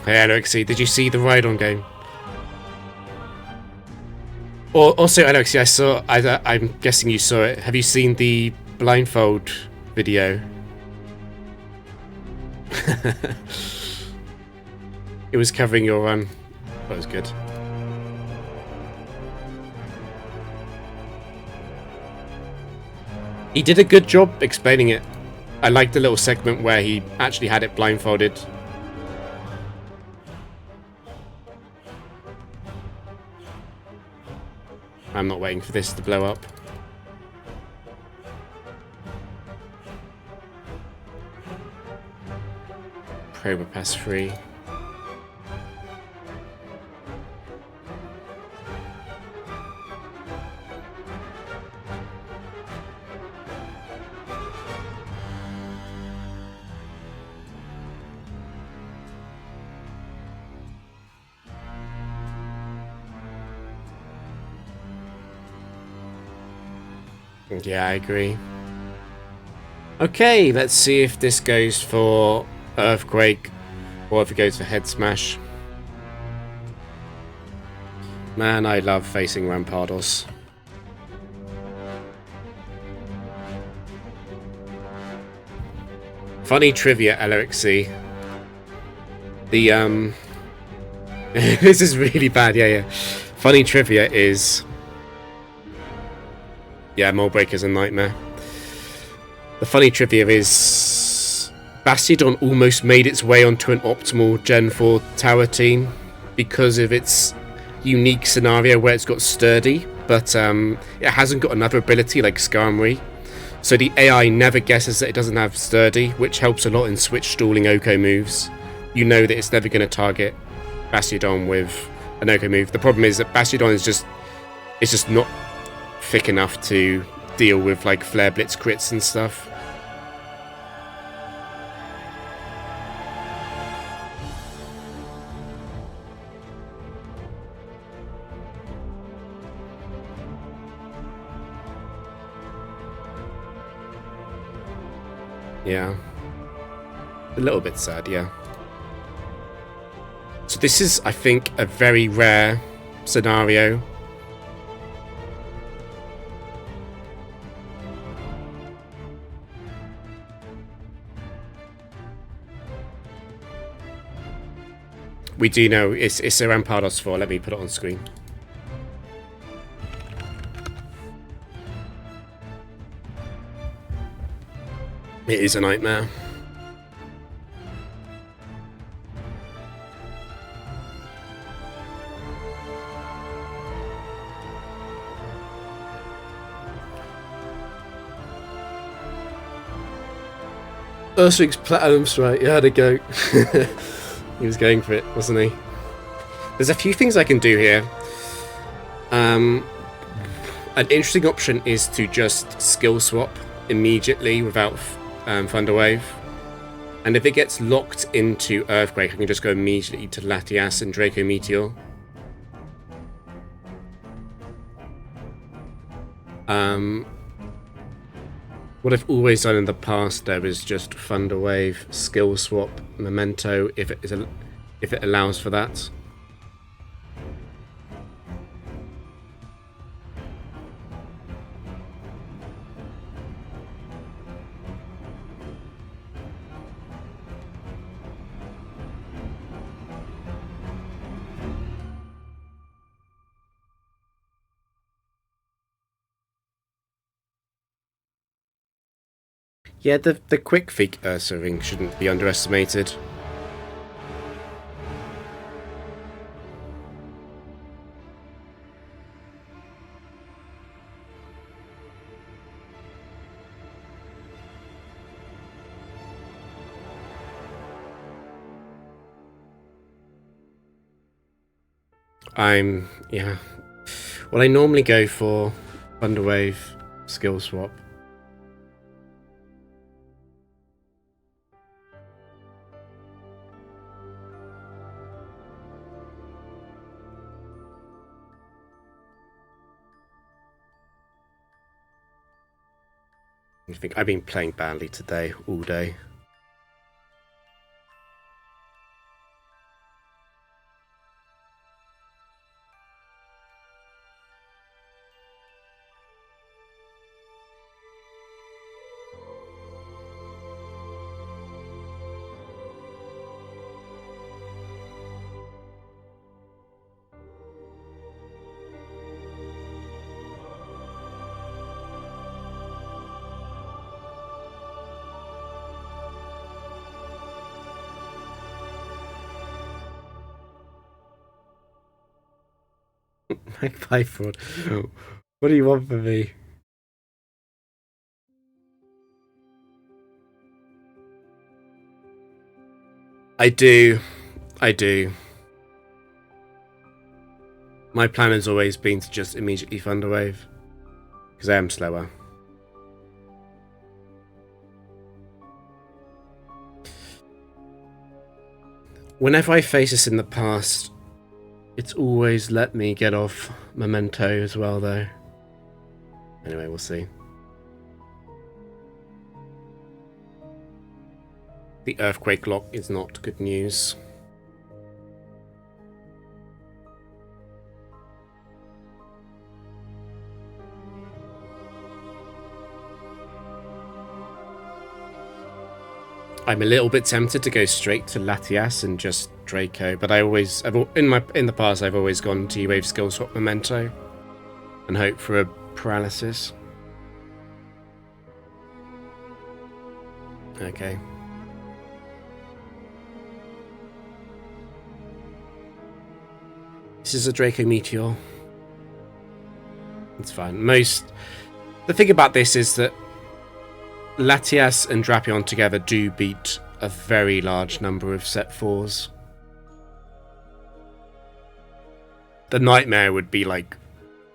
Hey Alexi, did you see the ride-on game? Also, Alexi, I'm guessing you saw it. Have you seen the blindfold video? It was covering your run. That was good. He did a good job explaining it. I liked the little segment where he actually had it blindfolded. I'm not waiting for this to blow up. Prober pass 3. Yeah, I agree. Okay, let's see if this goes for Earthquake or if it goes for Head Smash. Man, I love facing Rampardos. Funny trivia, LRXC. The this is really bad, yeah. Funny trivia is, yeah, Mold Breaker's a nightmare. The funny trivia is Bastiodon almost made its way onto an optimal Gen 4 tower team because of its unique scenario where it's got Sturdy, but it hasn't got another ability like Skarmory. So the AI never guesses that it doesn't have Sturdy, which helps a lot in switch stalling Oko moves. You know that it's never going to target Bastiodon with an Oko move. The problem is that Bastiodon is just not thick enough to deal with like Flare Blitz crits and stuff. Yeah. A little bit sad, yeah. So this is, I think, a very rare scenario. We do know it's a Rampardos 4. Let me put it on screen. It is a nightmare. Urshrink's Platinum Strike, you had to go. He was going for it, wasn't he? There's a few things I can do here. An interesting option is to just skill swap immediately without Thunder Wave. And if it gets locked into Earthquake, I can just go immediately to Latias and Draco Meteor. What I've always done in the past, though, is just Thunder Wave, skill swap, Memento, if it allows for that. Yeah, the quick feat Ursa ring shouldn't be underestimated. Yeah. Well, I normally go for Thunder Wave, skill swap. I think I've been playing badly today, all day. Magpie fraud. What do you want from me? I do. My plan has always been to just immediately Thunder Wave, because I am slower. Whenever I face this in the past, it's always let me get off Memento as well, though. Anyway, we'll see. The Earthquake lock is not good news. I'm a little bit tempted to go straight to Latias and just Draco, but in the past I've always gone T-Wave skill swap Memento and hope for a paralysis. Okay. This is a Draco Meteor. It's fine. The thing about this is that Latias and Drapion together do beat a very large number of set 4s. The nightmare would be like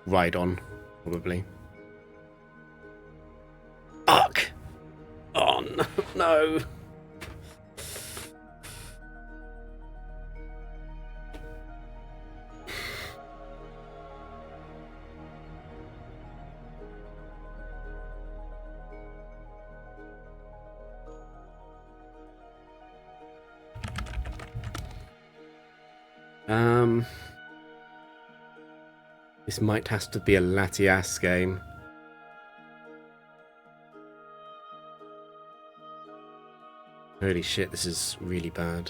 Rhydon, probably. Fuck! Oh no. This might have to be a Latias game. Holy shit, this is really bad.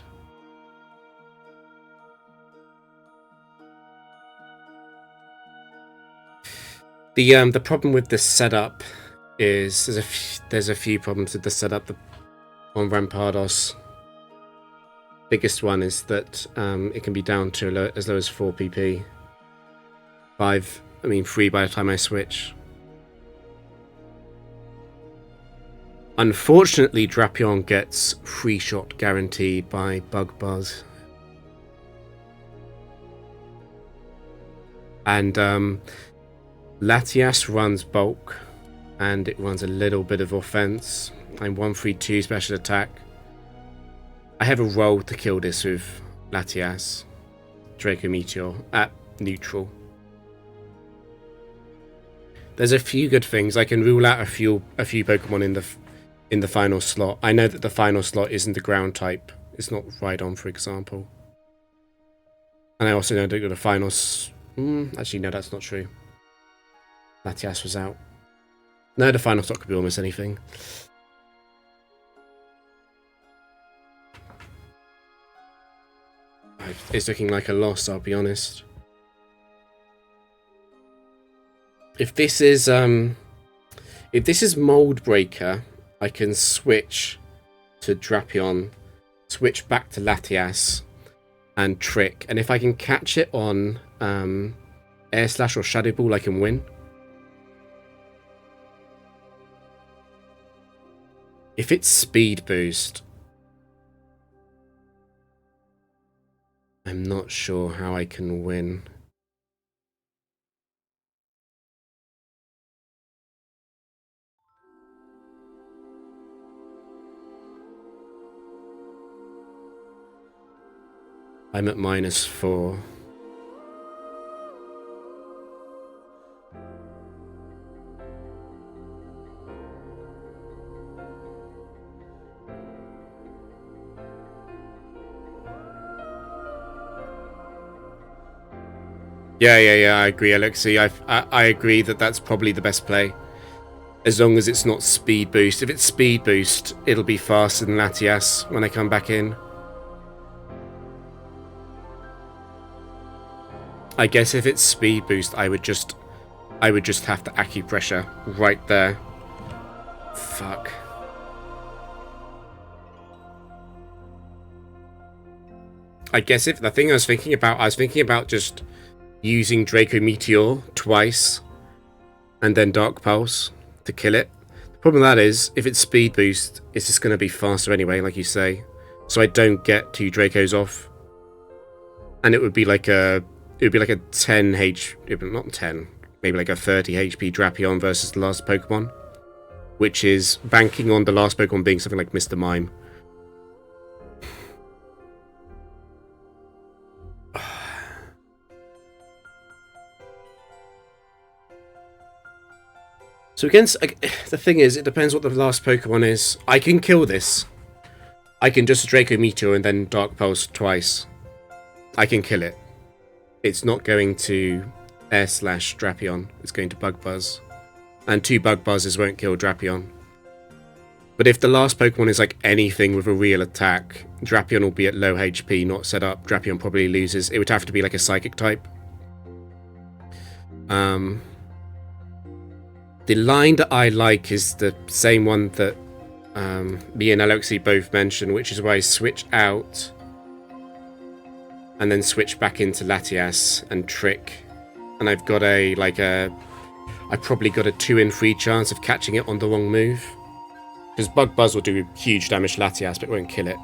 The problem with this setup is there's a few problems with the setup on Rampardos. Biggest one is that it can be down to as low as 4 PP. 3 by the time I switch. Unfortunately, Drapion gets free shot guaranteed by Bug Buzz. And Latias runs bulk, and it runs a little bit of offense. I'm 132 special attack. I have a roll to kill this with Latias. Draco Meteor at neutral. There's a few good things. I can rule out a few Pokemon in the final slot. I know that the final slot isn't the ground type. It's not Rhydon, for example. And I also know that the finals. Actually, no, that's not true. Latias was out. No, the final slot could be almost anything. It's looking like a loss, I'll be honest. If this is Mold Breaker, I can switch to Drapion, switch back to Latias, and Trick. And if I can catch it on Air Slash or Shadow Ball, I can win. If it's Speed Boost, I'm not sure how I can win. I'm at -4. Yeah, I agree, Alexi. I agree that that's probably the best play. As long as it's not Speed Boost. If it's Speed Boost, it'll be faster than Latias when I come back in. I guess if it's Speed Boost, I would just have to acupressure right there. Fuck. I guess if the thing I was thinking about just using Draco Meteor twice and then Dark Pulse to kill it. The problem with that is if it's Speed Boost, it's just going to be faster anyway, like you say. So I don't get 2 Dracos off. And it would be like a 10 not 10, maybe like a 30 HP Drapion versus the last Pokemon, which is banking on the last Pokemon being something like Mr. Mime. So against the thing is, it depends what the last Pokemon is. I can kill this. I can just Draco Meteor and then Dark Pulse twice. I can kill it. It's not going to Air Slash Drapion. It's going to Bug Buzz. And 2 Bug Buzzes won't kill Drapion. But if the last Pokemon is like anything with a real attack, Drapion will be at low HP, not set up. Drapion probably loses. It would have to be like a Psychic type. The line that I like is the same one that me and Alexi both mentioned, which is where I switch out and then switch back into Latias and Trick. And I've got a I probably got a 2 in 3 chance of catching it on the wrong move. Because Bug Buzz will do huge damage to Latias, but it won't kill it.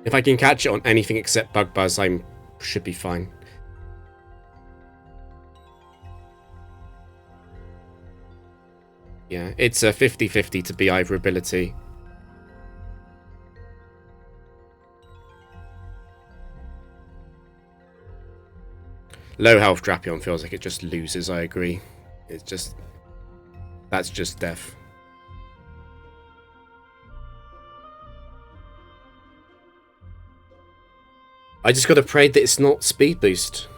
If I can catch it on anything except Bug Buzz, I should be fine. Yeah, it's a 50-50 to be either ability. Low health Drapion feels like it just loses, I agree. It's just... that's just death. I just gotta pray that it's not speed boost.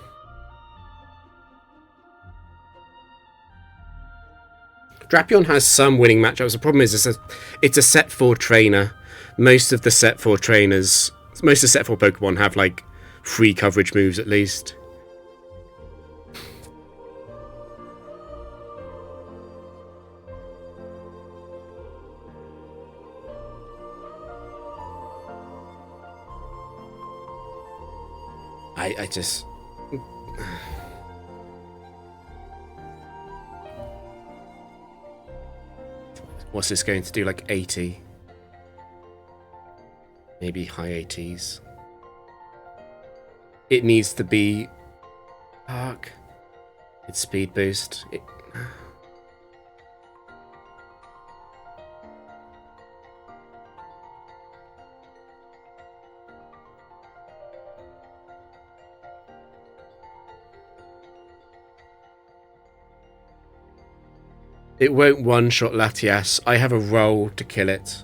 Drapion has some winning matchups. The problem is it's a set 4 trainer. Most of the set 4 trainers... most of the set 4 Pokemon have, like, 3 coverage moves at least. I just... what's this going to do? Like 80? Maybe high 80s. It needs to be... arc. It's speed boost. It won't one-shot Latias. I have a roll to kill it.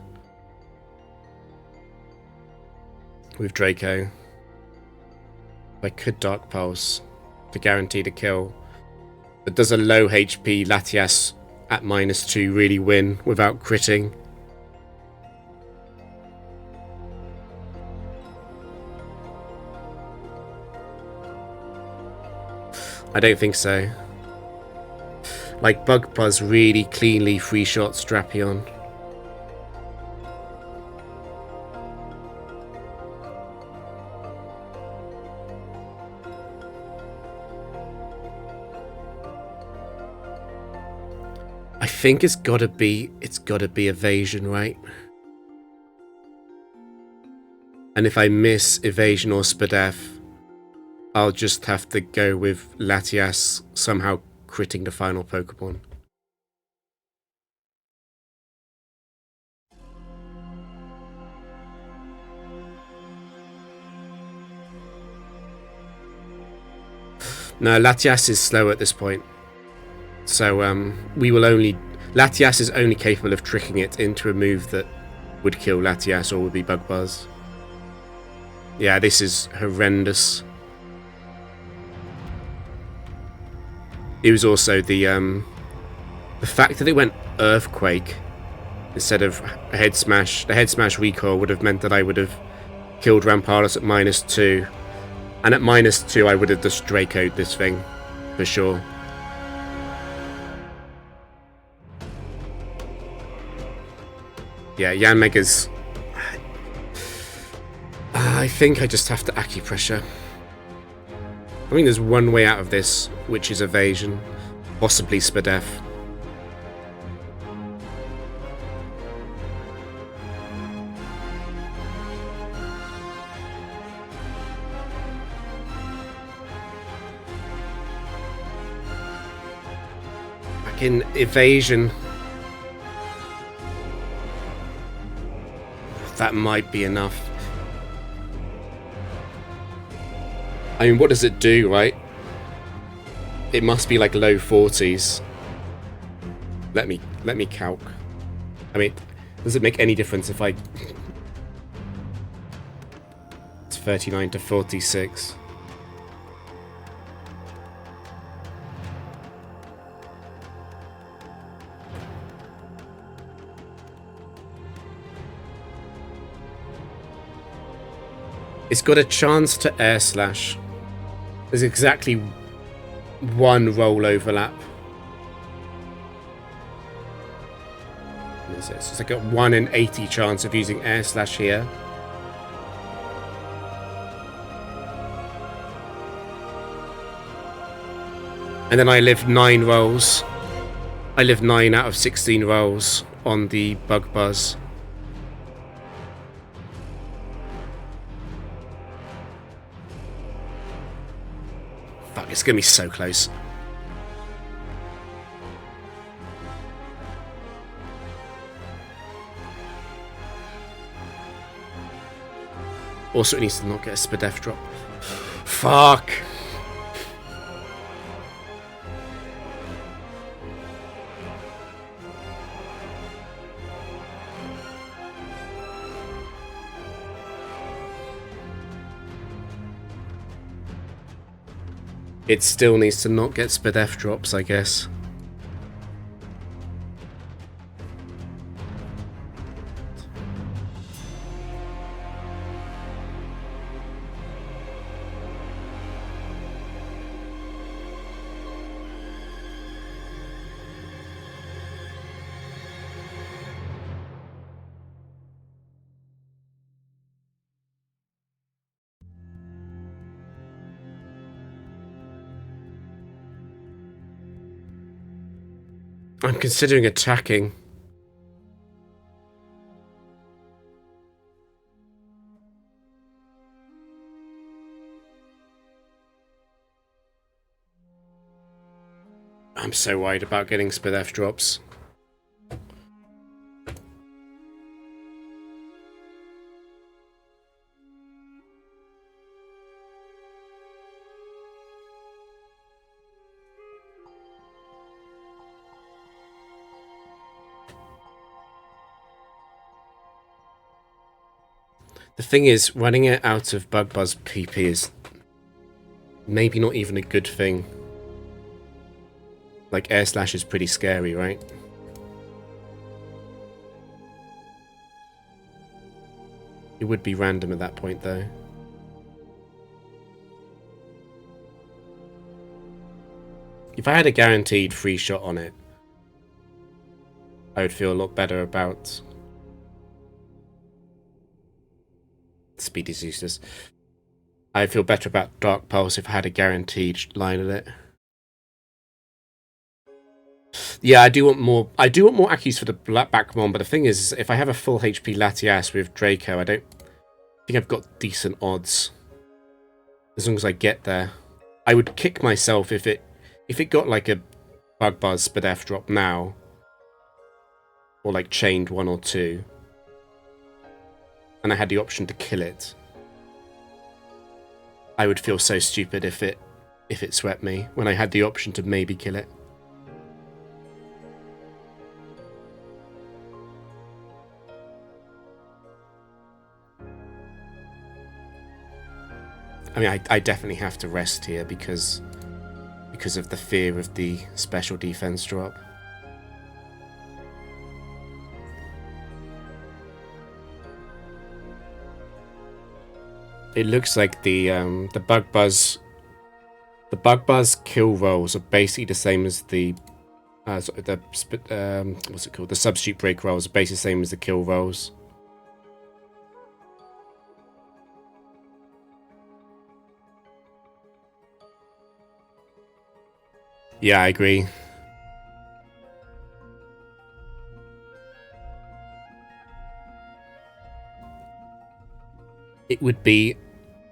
With Draco. I could Dark Pulse to guarantee the kill. But does a low HP Latias at -2 really win without critting? I don't think so. Like, Bug Buzz really cleanly 3-shots Drapion. I think it's gotta be evasion, right? And if I miss evasion or Spadef, I'll just have to go with Latias somehow critting the final Pokemon. No, Latias is slow at this point. So, we will only... Latias is only capable of tricking it into a move that would kill Latias or would be Bug Buzz. Yeah, this is horrendous. It was also the fact that it went Earthquake instead of a Head Smash. The Head Smash recoil would have meant that I would have killed Rampardos at -2. And at -2 I would have just Draco'd this thing, for sure. Yeah, Yanmega's... I think I just have to Acupressure. I think there's one way out of this, which is evasion. Possibly Spadef. Back in evasion. That might be enough. I mean, what does it do, right? It must be like low 40s. Let me calc. I mean, does it make any difference if I... It's 39 to 46. It's got a chance to Air Slash. There's exactly one roll overlap. What is it? So it's like a 1 in 80 chance of using Air Slash here. And then I live 9 rolls. I live 9 out of 16 rolls on the bug buzz. Fuck, it's gonna be so close. Also, it needs to not get a Spadef drop. Fuck. It still needs to not get Spadef drops, I guess. I'm considering attacking. I'm so worried about getting Spadef drops. The thing is, running it out of Bug Buzz PP is maybe not even a good thing. Like, Air Slash is pretty scary, right? It would be random at that point, though. If I had a guaranteed free shot on it, I would feel a lot better about... Speed is useless. I'd feel better about Dark Pulse if I had a guaranteed line of it. Yeah, I do want more Accus for the Backmon, but the thing is, if I have a full HP Latias with Draco, I don't think I've got decent odds. As long as I get there. I would kick myself if it got like a Bug Buzz Spadef drop now. Or like chained 1 or 2. And I had the option to kill it. I would feel so stupid if it swept me when I had the option to maybe kill it. I mean, I definitely have to rest here because of the fear of the special defense drop. It looks like the Bug Buzz kill rolls are basically the same as the what's it called? The substitute break rolls are basically the same as the kill rolls. Yeah, I agree. It would be,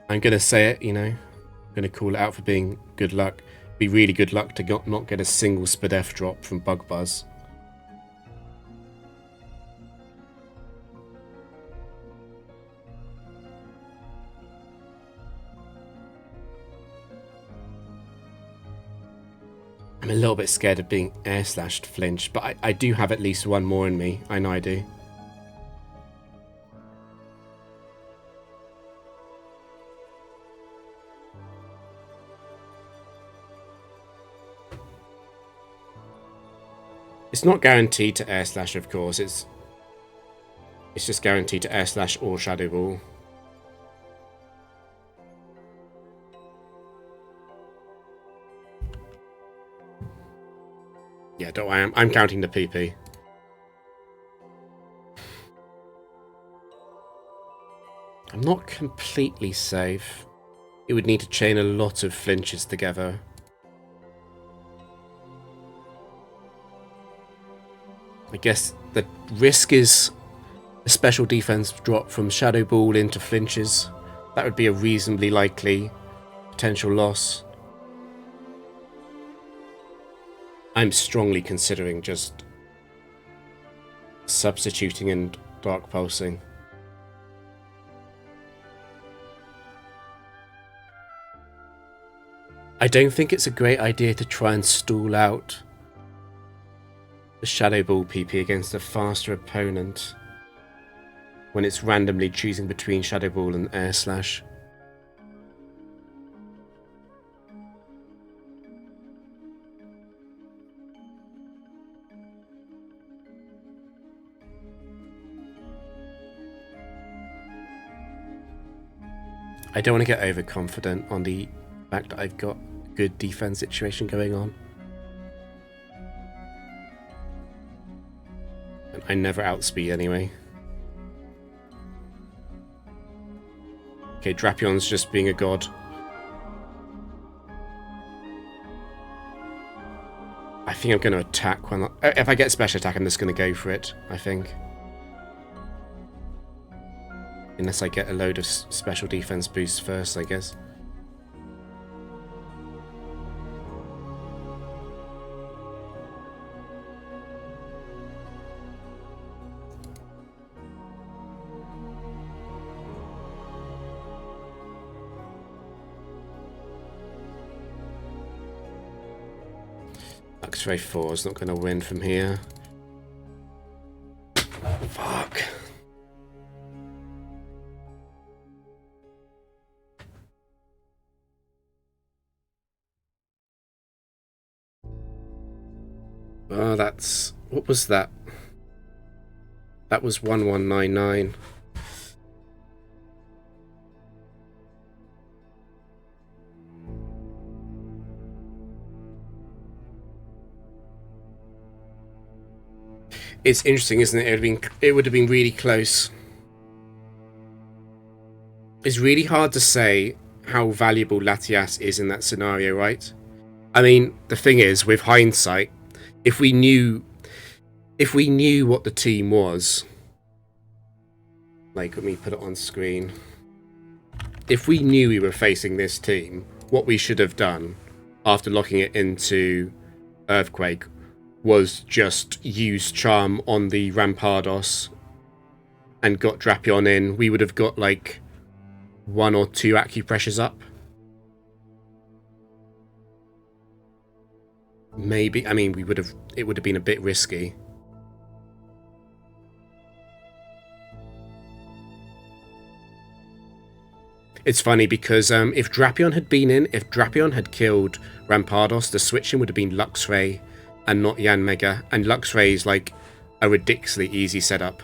I'm going to say it, you know, I'm going to call it out for being good luck. Be really good luck to not get a single Spadef drop from Bug Buzz. I'm a little bit scared of being air slashed flinch, but I do have at least one more in me. I know I do. It's not guaranteed to air slash, of course. It's just guaranteed to air slash or shadow ball. Yeah, don't worry, I'm counting the PP. I'm not completely safe. It would need to chain a lot of flinches together. I guess the risk is a special defense drop from Shadow Ball into flinches. That would be a reasonably likely potential loss. I'm strongly considering just substituting and Dark Pulsing. I don't think it's a great idea to try and stall out the Shadow Ball PP against a faster opponent when it's randomly choosing between Shadow Ball and Air Slash. I don't want to get overconfident on the fact that I've got a good defense situation going on. And I never outspeed anyway. Okay, Drapion's just being a god. I think I'm going to attack when... If I get special attack, I'm just going to go for it, I think. Unless I get a load of special defense boosts first, I guess. Luxray 4 is not going to win from here. Fuck. Oh, that's... What was that? That was 1199. It's interesting, isn't it? It would have been really close. It's really hard to say how valuable Latias is in that scenario, right? I mean, the thing is, with hindsight, if we knew what the team was, like, let me put it on screen. If we knew we were facing this team, what we should have done after locking it into Earthquake was just use Charm on the Rampardos and got Drapion in. We would have got like 1 or 2 acupressures up. Maybe, I mean, it would have been a bit risky. It's funny because if Drapion had been in, if Drapion had killed Rampardos, the switching would have been Luxray and not Yanmega, and Luxray is like a ridiculously easy setup.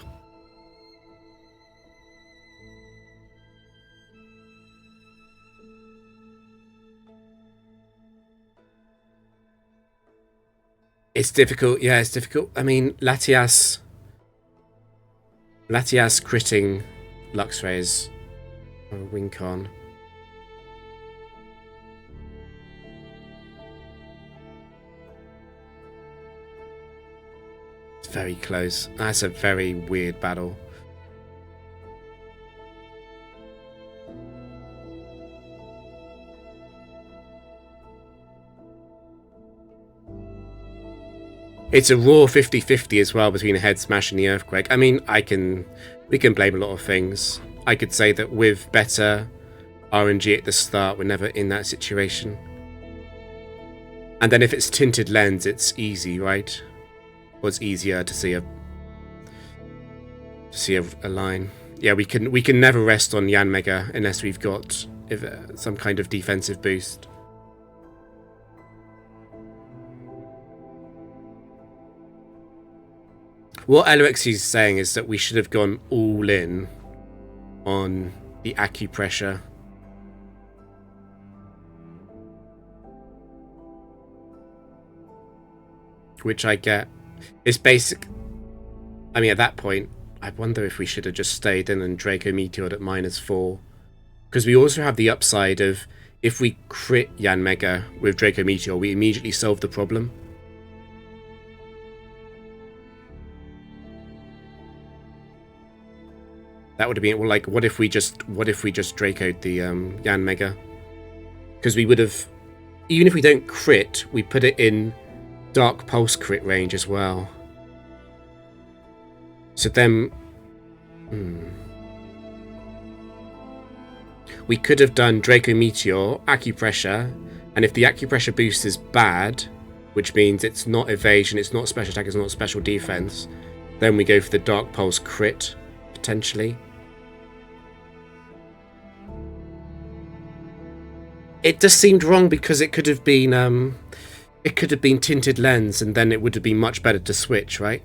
It's difficult, yeah, it's difficult. I mean, Latias critting Luxray is a wink on. It's very close. That's a very weird battle. It's a raw 50-50 as well between a head smash and the Earthquake. I mean, we can blame a lot of things. I could say that with better RNG at the start, we're never in that situation. And then if it's tinted lens, it's easy, right? Or it's easier to see a line. Yeah, we can never rest on Yanmega unless we've got some kind of defensive boost. What Aloexi is saying is that we should have gone all in on the acupressure. Which I get. It's basic. I mean, at that point, I wonder if we should have just stayed in and Draco Meteored at -4. Because we also have the upside of, if we crit Yanmega with Draco Meteor, we immediately solve the problem. That would have been, well, like, what if we just Draco'd the Yan Mega? Because we would have, even if we don't crit, we put it in Dark Pulse crit range as well. So then, we could have done Draco Meteor, Acupressure, and if the Acupressure boost is bad, which means it's not evasion, it's not special attack, it's not special defense, then we go for the Dark Pulse crit, potentially. It just seemed wrong because it could have been Tinted Lens, and then it would have been much better to switch, right?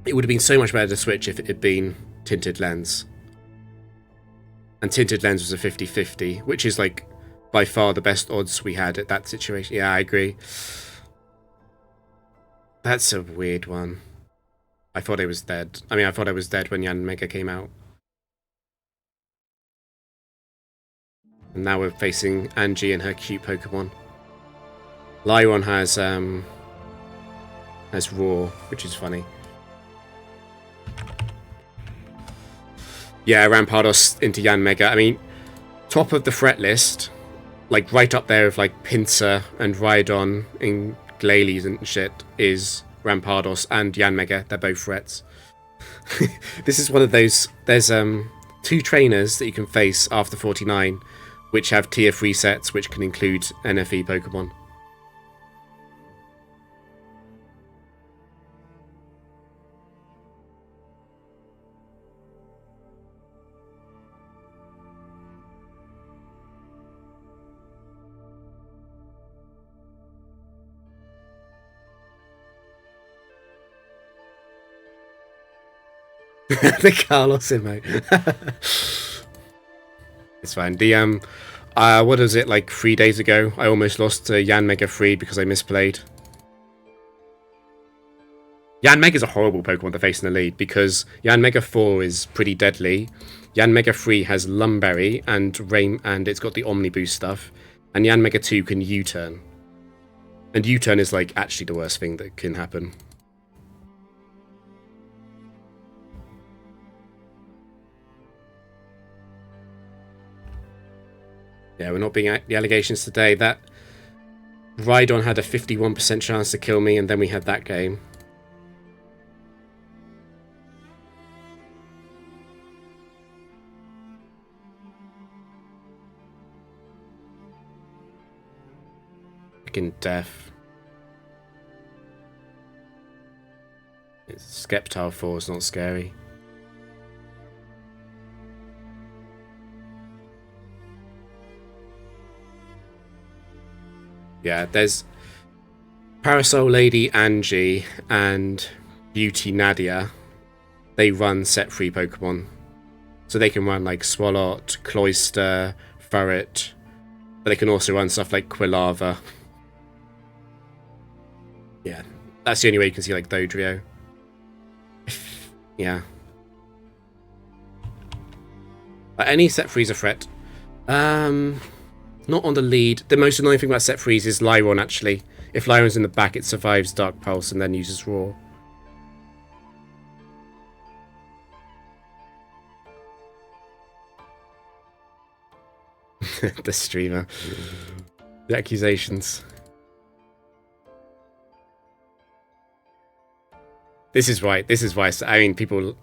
It would have been so much better to switch if it had been Tinted Lens. And Tinted Lens was a 50-50, which is like by far the best odds we had at that situation. Yeah, I agree. That's a weird one. I thought I was dead. I mean, I thought I was dead when Yan Mega came out. And now we're facing Angie and her cute Pokemon. Lyron has Roar, which is funny. Yeah, Rampardos into Yan Mega. I mean, top of the threat list, like right up there with like Pinsir and Rhydon in Glalie and shit, is Rampardos and Yan Mega. They're both threats. This is one of those. There's 2 trainers that you can face after 49, which have tier 3 sets, which can include NFE Pokemon. The Carlos emote. It's fine. The what was it, like 3 days ago? I almost lost to Yan Mega 3 because I misplayed. Yan Mega is a horrible Pokemon to face in the lead because Yan Mega 4 is pretty deadly. Yan Mega 3 has Lumberry and Rain, and it's got the Omni Boost stuff. And Yan Mega 2 can U-turn. And U-turn is like actually the worst thing that can happen. Yeah, we're not being the allegations today. That Rhydon had a 51% chance to kill me, and then we had that game. Fucking death. It's Skeptile 4 is not scary. Yeah, there's Parasol Lady Angie and Beauty Nadia. They run set 3 Pokemon. So they can run like Swalot, Cloyster, Furret. But they can also run stuff like Quilava. Yeah, that's the only way you can see like Dodrio. Yeah. Any set 3's a threat. Not on the lead. The most annoying thing about set 3's is Lyron, actually. If Lyron's in the back, it survives Dark Pulse and then uses Roar. The streamer. The accusations. This is why. I mean, people...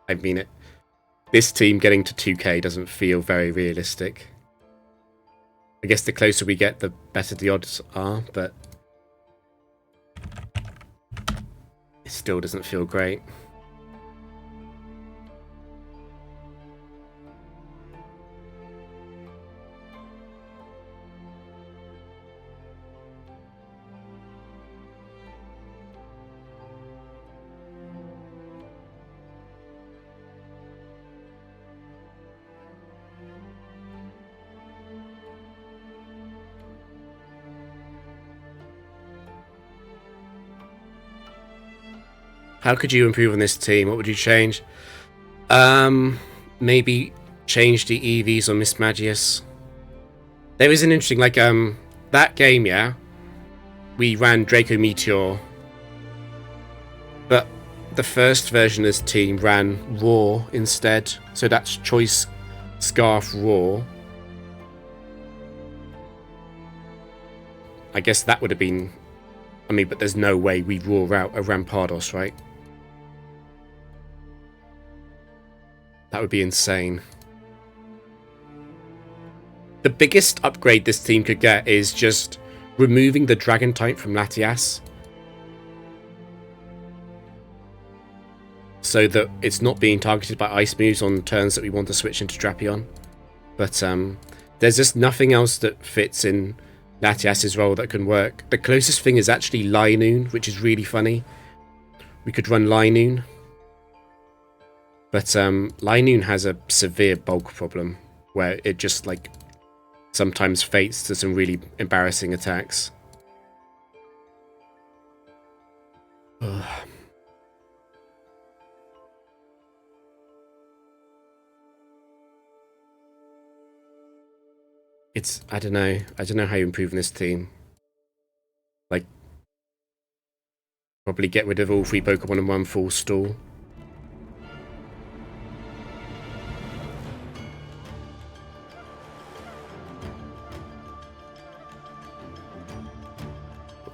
I mean it. This team getting to 2k doesn't feel very realistic. I guess the closer we get, the better the odds are, but it still doesn't feel great. How could you improve on this team? What would you change? Maybe change the EVs on Mismagius. There is an interesting, like, that game, yeah? We ran Draco Meteor. But the first version of this team ran Raw instead. So that's Choice Scarf Raw. I guess that would have been... I mean, but there's no way we'd Raw out a Rampardos, right? That would be insane. The biggest upgrade this team could get is just removing the Dragon type from Latias, so that it's not being targeted by ice moves on turns that we want to switch into Drapion. But there's just nothing else that fits in Latias's role that can work. The closest thing is actually Linoon, which is really funny. We could run Linoon. But Linoon has a severe bulk problem, where it just, like, sometimes fates to some really embarrassing attacks. Ugh. I don't know how you improve in this team. Like, probably get rid of all 3 Pokemon in one full stall.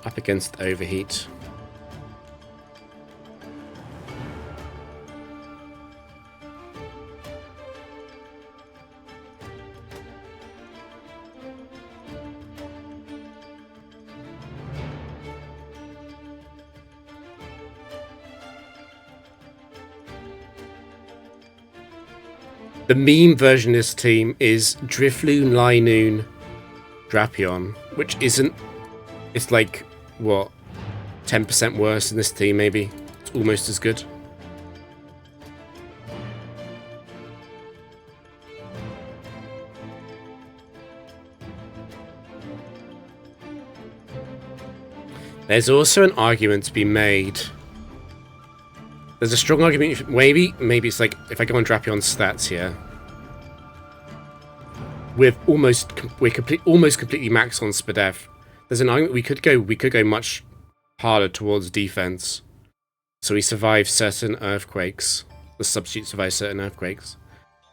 Up against Overheat. The meme version of this team is Drifloon, Linoon, Drapion, which isn't... It's like, what, 10% worse than this team, maybe? It's almost as good. There's also an argument to be made. There's a strong argument, maybe it's like, if I go on Drapion's stats here, we're almost completely maxed on Spadef. There's an argument we could go much harder towards defense, so we survive certain earthquakes. The substitute survives certain earthquakes.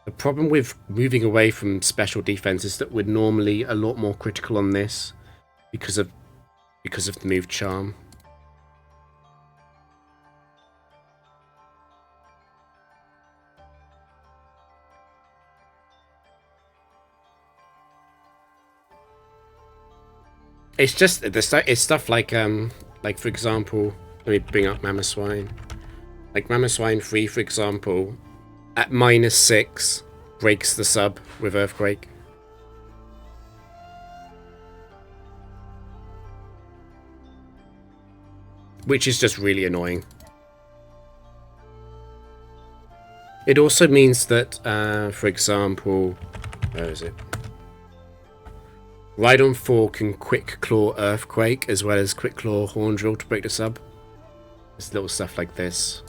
The problem with moving away from special defense is that we're normally a lot more critical on this because of the move charm. It's just it's stuff like for example, let me bring up Mamoswine. Like Mamoswine 3, for example, at -6 breaks the sub with Earthquake. Which is just really annoying. It also means that, for example, where is it? Rhydon 4 can Quick Claw Earthquake as well as Quick Claw Horn Drill to break the sub. Just little stuff like this.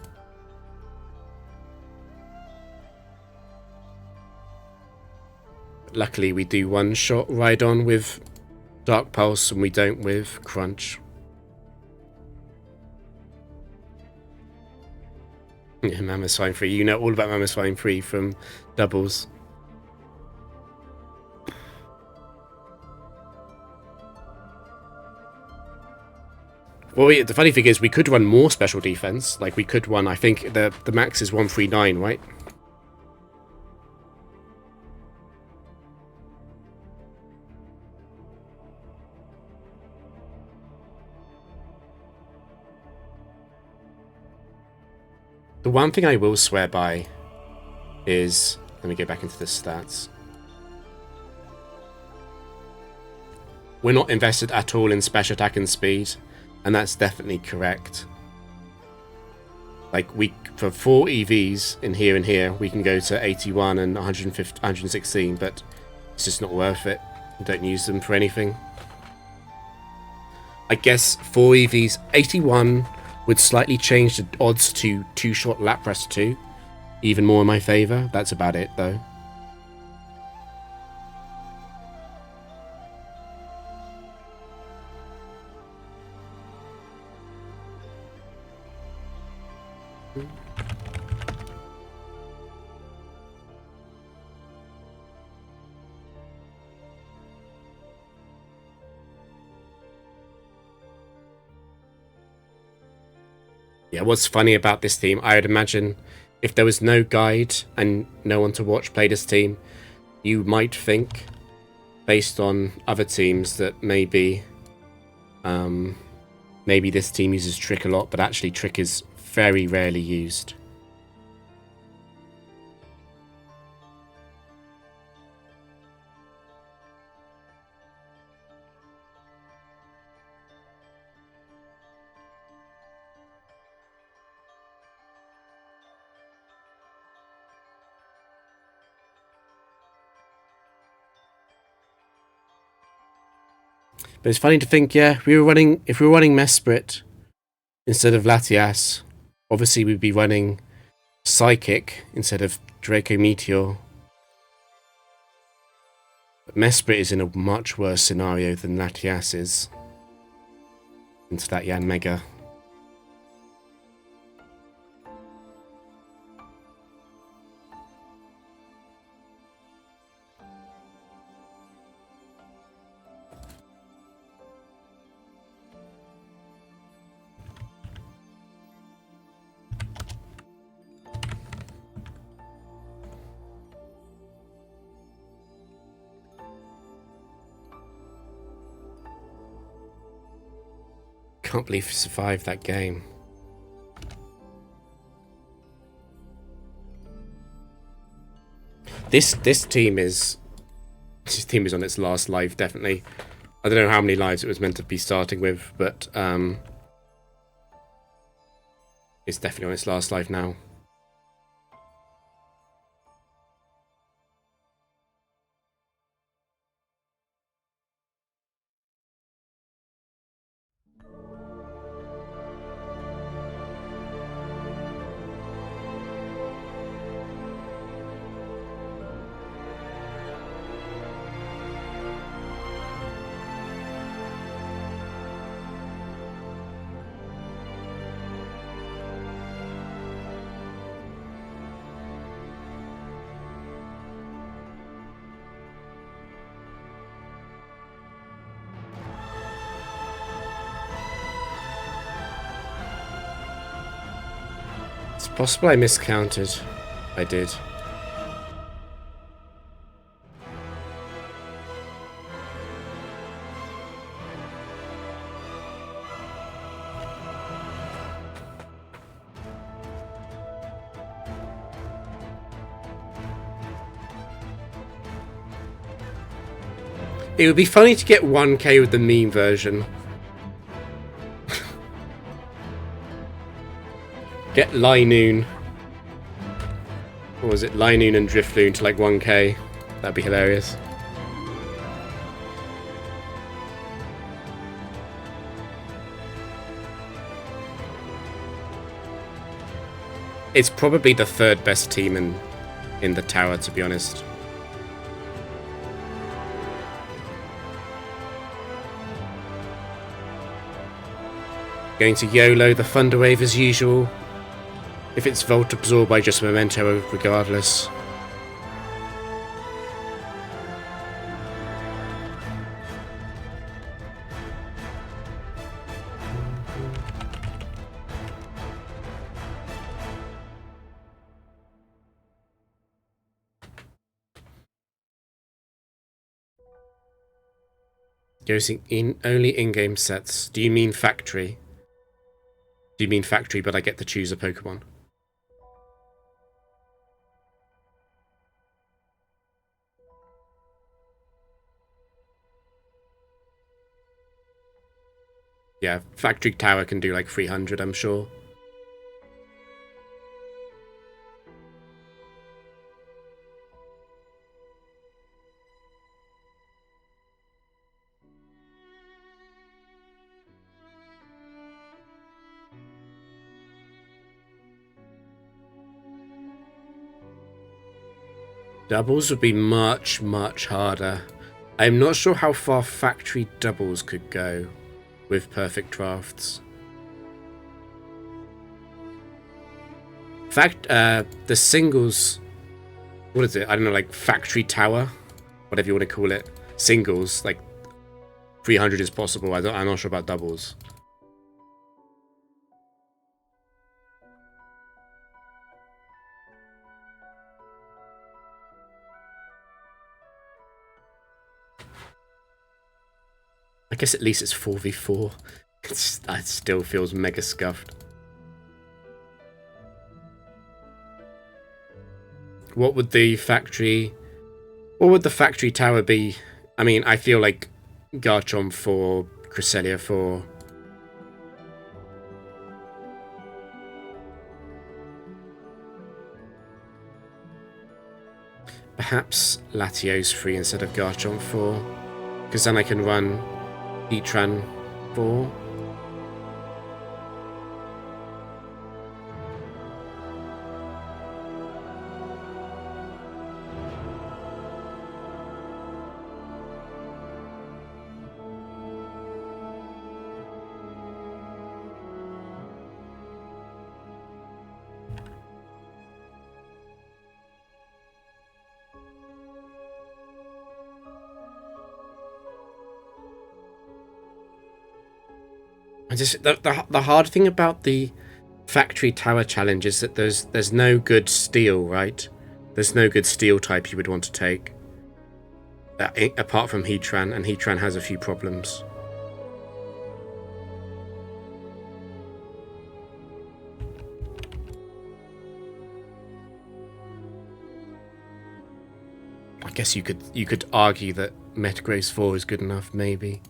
Luckily we do one-shot Rhydon with Dark Pulse and we don't with Crunch. Yeah, Mamoswine 3. You know all about Mamoswine 3 from doubles. Well, the funny thing is, we could run more special defense. Like, we could run, I think, the max is 139, right? The one thing I will swear by is... Let me go back into the stats. We're not invested at all in special attack and speed. And that's definitely correct. Like, for 4 EVs in here and here, we can go to 81 and 116, but it's just not worth it. We don't use them for anything. I guess 4 EVs, 81 would slightly change the odds to 2-shot lap press 2. Even more in my favour. That's about it, though. Yeah, what's funny about this team, I would imagine if there was no guide and no one to watch play this team, you might think, based on other teams, that maybe this team uses Trick a lot, but actually Trick is very rarely used. But it's funny to think, yeah, if we were running Mesprit instead of Latias, obviously we'd be running Psychic instead of Draco Meteor. But Mesprit is in a much worse scenario than Latias is. Into that Yan Mega. Can't believe he survived that game. This team is on its last life, definitely. I don't know how many lives it was meant to be starting with, but it's definitely on its last life now. It's possible I miscounted. I did. It would be funny to get 1k with the meme version. Get Linoon. Or was it Linoon and Drifloon to like 1k? That'd be hilarious. It's probably the third best team in the tower, to be honest. Going to YOLO the Thunder Wave as usual. If it's Volt Absorb, I just Memento regardless. Using only in-game sets. Do you mean factory? Do you mean factory, but I get to choose a Pokemon? Yeah, factory tower can do like 300, I'm sure. Doubles would be much, much harder. I'm not sure how far factory doubles could go with perfect drafts. The singles, what is it? I don't know, like factory tower, whatever you want to call it. Singles, like 300 is possible. I'm not sure about doubles. I guess at least it's 4v4. That still feels mega scuffed. What would the factory tower be? I mean, I feel like Garchomp for Cresselia for perhaps Latios 3 instead of Garchomp 4, because then I can run Heatran 4. The hard thing about the factory tower challenge is that there's no good steel, right? There's no good steel type you would want to take, apart from Heatran, and Heatran has a few problems. I guess you could argue that Metagross 4 is good enough, maybe.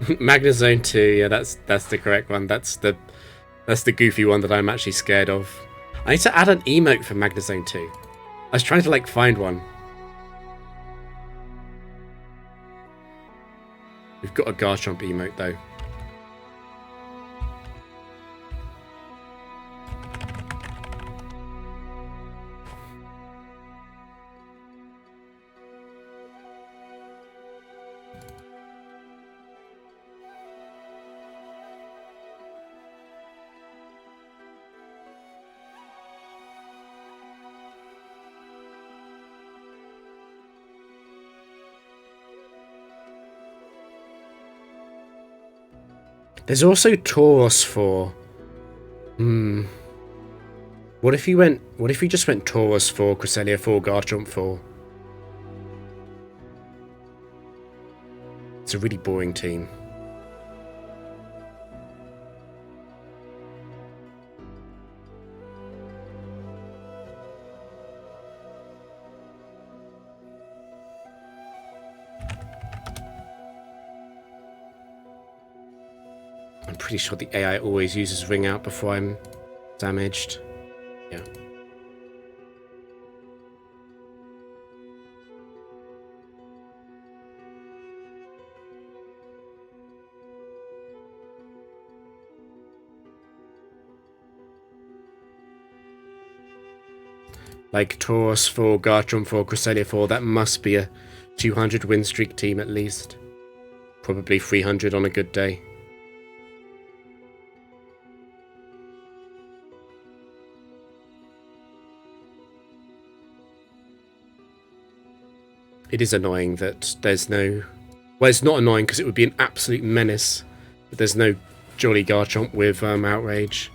Magnezone 2, yeah, that's the correct one. That's the goofy one that I'm actually scared of. I need to add an emote for Magnezone 2. I was trying to like find one. We've got a Garchomp emote though. There's also Tauros for... What if you just went Tauros for, Cresselia 4, Garchomp 4? It's a really boring team. I'm pretty sure the AI always uses Ring Out before I'm damaged. Yeah. Like Tauros 4, Garchomp 4, Cresselia 4, that must be a 200 win streak team at least. Probably 300 on a good day. It is annoying that there's no... Well, it's not annoying because it would be an absolute menace, but there's no Jolly Garchomp with Outrage.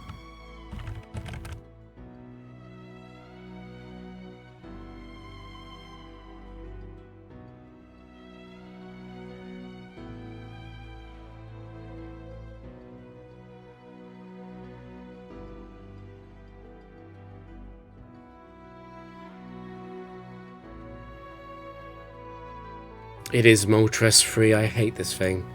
It is Moltres free. I hate this thing.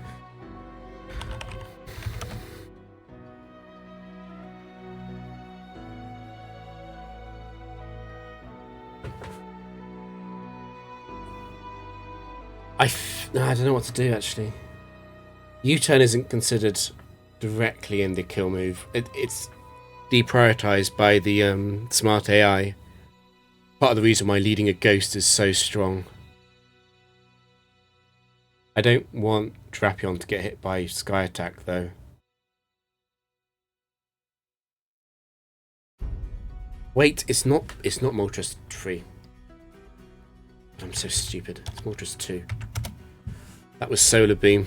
No, I don't know what to do actually. U-turn isn't considered directly in the kill move. It's deprioritized by the smart AI. Part of the reason why leading a ghost is so strong. I don't want Drapion to get hit by Sky Attack though. Wait, it's not Moltres 3. I'm so stupid. It's Moltres 2. That was Solar Beam.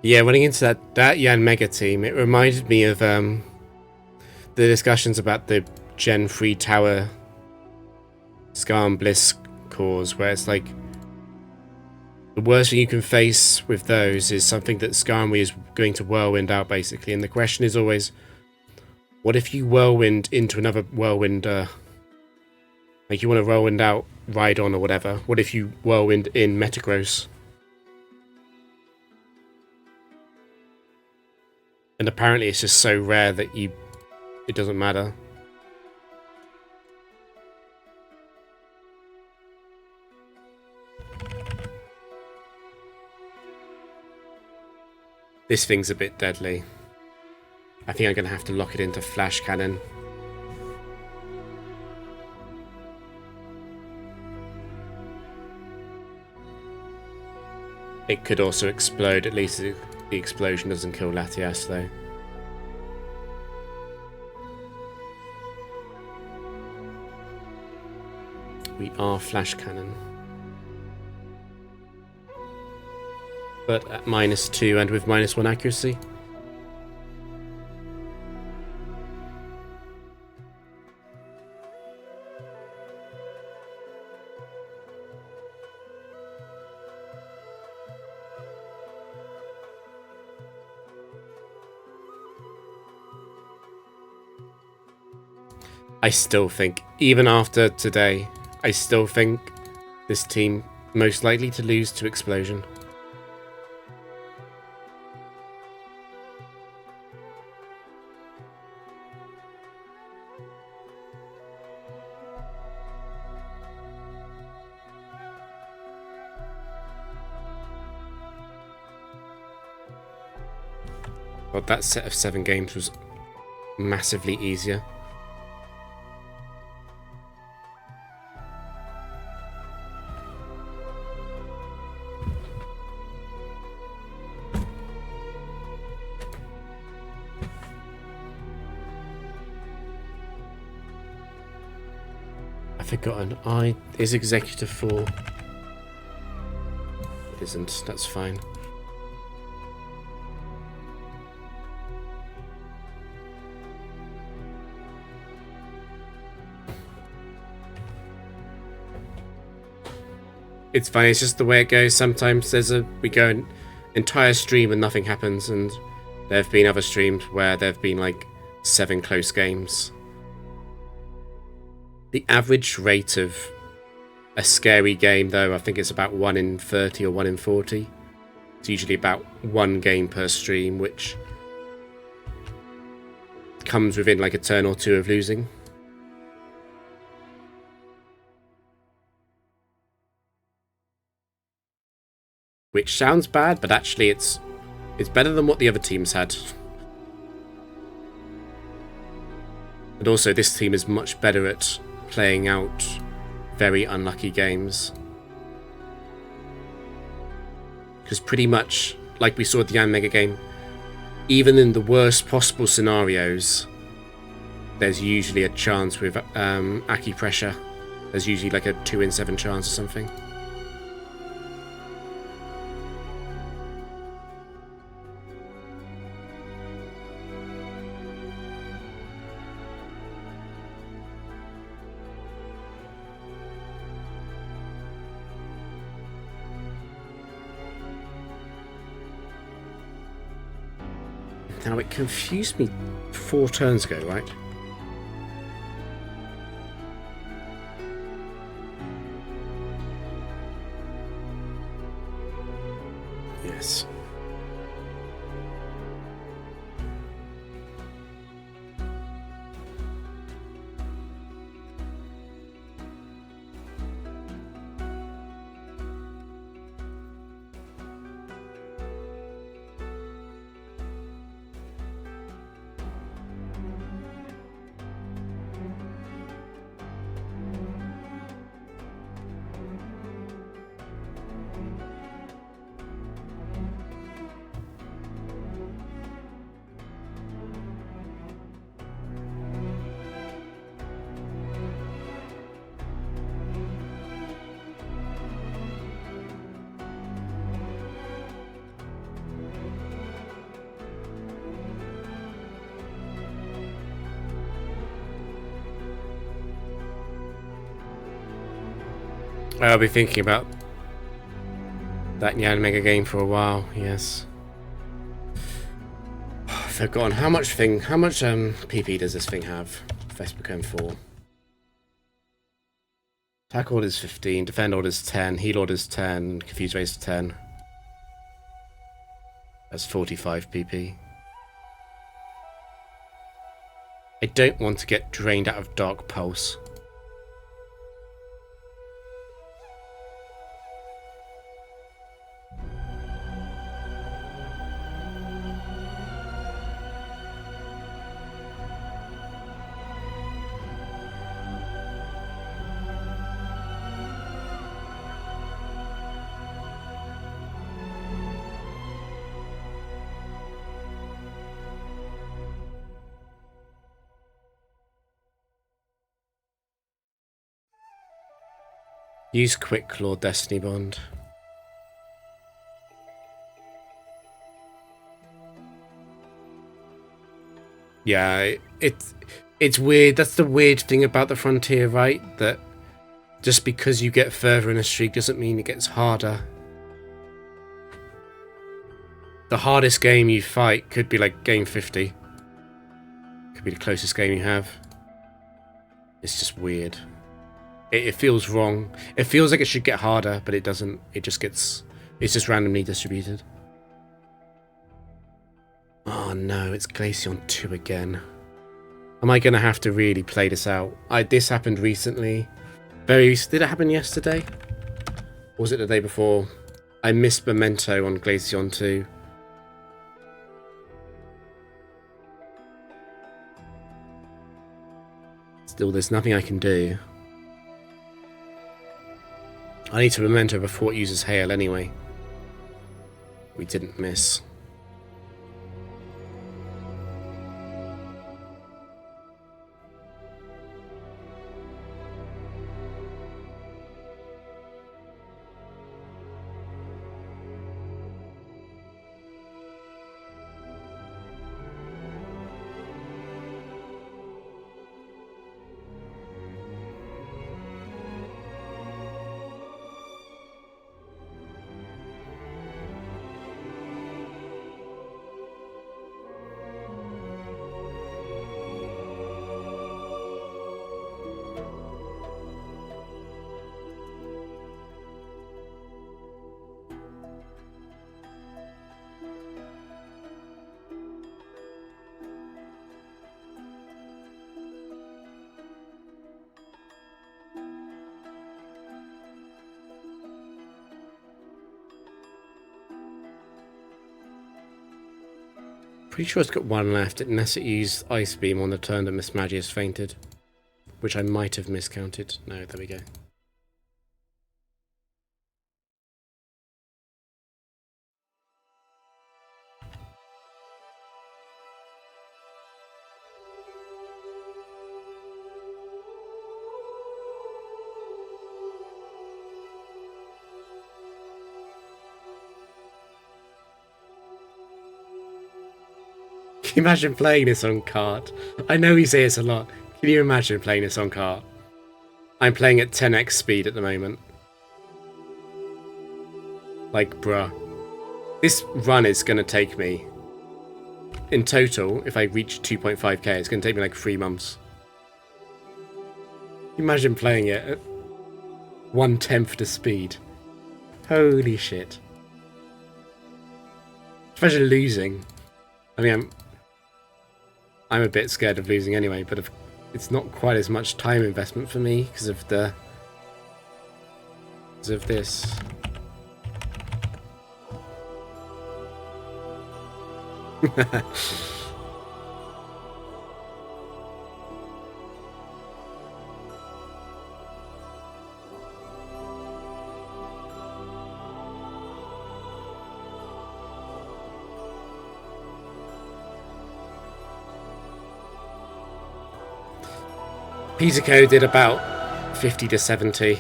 Yeah, running into that Yan Mega team, it reminded me of the discussions about the Gen 3 Tower Scar and Bliss cores, where it's like the worst thing you can face with those is something that Skarmory is going to whirlwind out, basically. And the question is always, what if you whirlwind into another whirlwind, like you want to whirlwind out Rhydon or whatever? What if you whirlwind in Metagross? And apparently it's just so rare that it doesn't matter. This thing's a bit deadly. I think I'm going to have to lock it into Flash Cannon. It could also explode, at least the explosion doesn't kill Latias though. We are Flash Cannon. But at -2 and with -1 accuracy. I still think, even after today, I still think this team most likely to lose to Explosion. But that set of 7 games was massively easier. I've forgotten. Is Executive 4? It isn't. That's fine. It's funny, it's just the way it goes. Sometimes we go an entire stream and nothing happens, and there have been other streams where there have been like 7 close games. The average rate of a scary game, though, I think it's about 1 in 30 or 1 in 40. It's usually about 1 game per stream, which comes within like a turn or 2 of losing. Which sounds bad, but actually it's better than what the other teams had. And also this team is much better at playing out very unlucky games. Because pretty much, like we saw at the Yan Mega game, even in the worst possible scenarios, there's usually a chance with acupressure. There's usually like a 2 in 7 chance or something. Now, it confused me 4 turns ago, right? Yes. I'll be thinking about that Yan Mega game for a while, yes. I've forgotten how much PP does this thing have? Facebook M4. Attack order's 15, defend order's 10, heal order's 10, confuse rate's 10. That's 45 PP. I don't want to get drained out of Dark Pulse. Use Quick Claw Destiny Bond. Yeah, it's weird. That's the weird thing about the Frontier, right? That just because you get further in a streak doesn't mean it gets harder. The hardest game you fight could be like game 50. Could be the closest game you have. It's just weird. It feels wrong. It feels like it should get harder, but it doesn't. It just gets... It's just randomly distributed. Oh no, it's Glaceon 2 again. Am I going to have to really play this out? This happened recently. Did it happen yesterday? Or was it the day before? I missed Memento on Glaceon 2. Still, there's nothing I can do. I need to Memento before it uses Hail anyway. We didn't miss. Pretty sure it's got one left, unless it used Ice Beam on the turn that Miss Magius fainted. Which I might have miscounted. No, there we go. you imagine playing this on cart? I know we say this a lot. Can you imagine playing this on cart? I'm playing at 10x speed at the moment. Like, bruh. This run is going to take me... In total, if I reach 2.5k, it's going to take me like 3 months. Imagine playing it at 1/10 the speed. Holy shit. Imagine losing. I mean, I'm a bit scared of losing anyway, but it's not quite as much time investment for me because of this. Pizzico did about 50 to 70,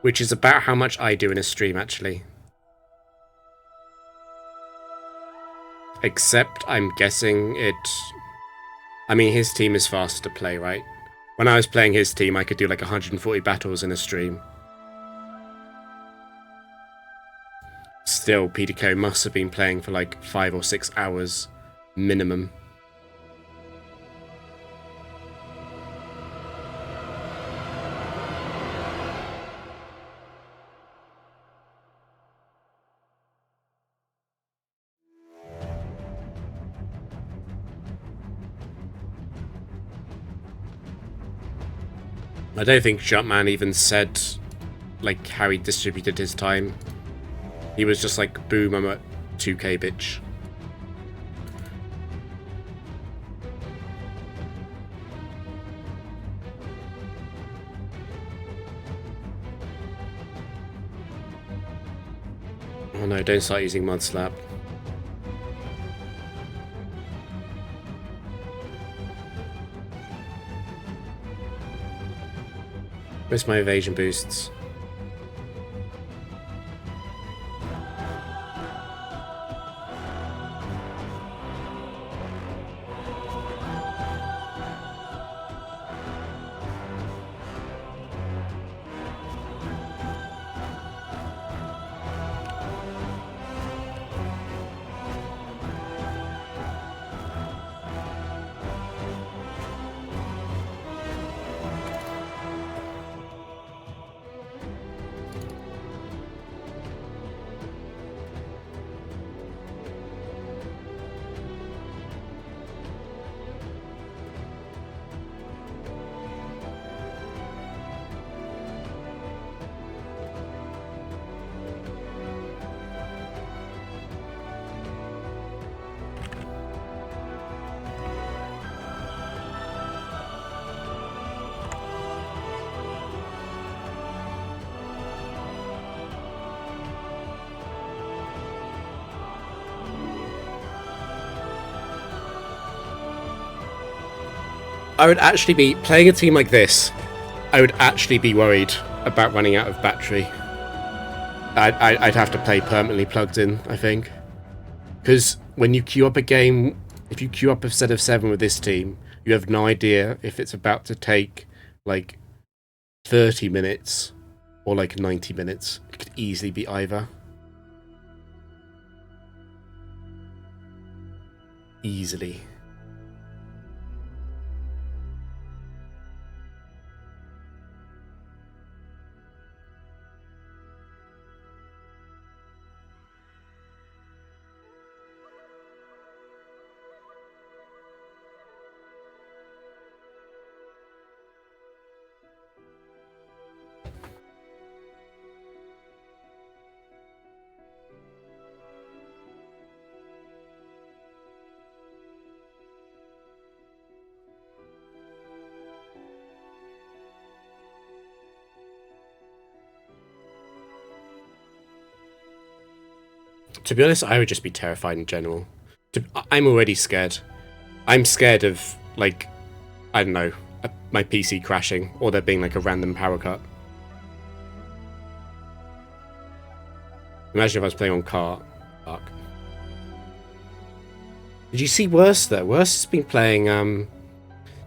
which is about how much I do in a stream, actually. Except, I'm guessing it... I mean, his team is faster to play, right? When I was playing his team, I could do like 140 battles in a stream. Still, Pizzico must have been playing for like 5 or 6 hours minimum. I don't think Jumpman even said, like, how he distributed his time. He was just like, boom, I'm at 2k, bitch. Oh no, don't start using Mud Slap. Where's my evasion boosts? I would actually be playing a team like this. I would actually be worried about running out of battery. I'd have to play permanently plugged in, I think, because when you queue up a game, if you queue up a set of 7 with this team, you have no idea if it's about to take like 30 minutes or like 90 minutes. It could easily be either. Easily. To be honest, I would just be terrified in general. I'm already scared. I'm scared of, like, I don't know, my PC crashing or there being like a random power cut. Imagine if I was playing on cart. Fuck. Did you see Worst though? Worst has been playing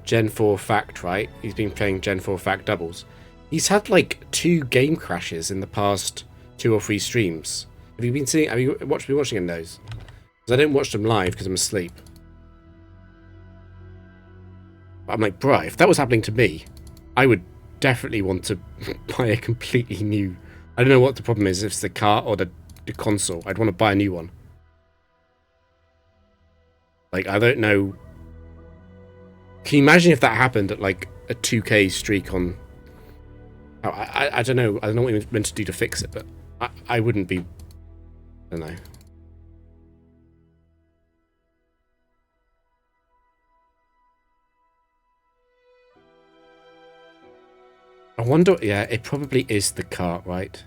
Gen 4 Fact, right? He's been playing Gen 4 Fact doubles. He's had like 2 game crashes in the past 2 or 3 streams. Have you been seeing? Have you been watching in those? Because I didn't watch them live because I'm asleep. But I'm like, bruh, if that was happening to me, I would definitely want to buy a completely new. I don't know what the problem is. If it's the cart or the console, I'd want to buy a new one. Like, I don't know. Can you imagine if that happened at like a 2K streak on? Oh, I don't know. I don't know what you're meant to do to fix it, but I wouldn't be. I don't know. I wonder. Yeah, it probably is the cart, right?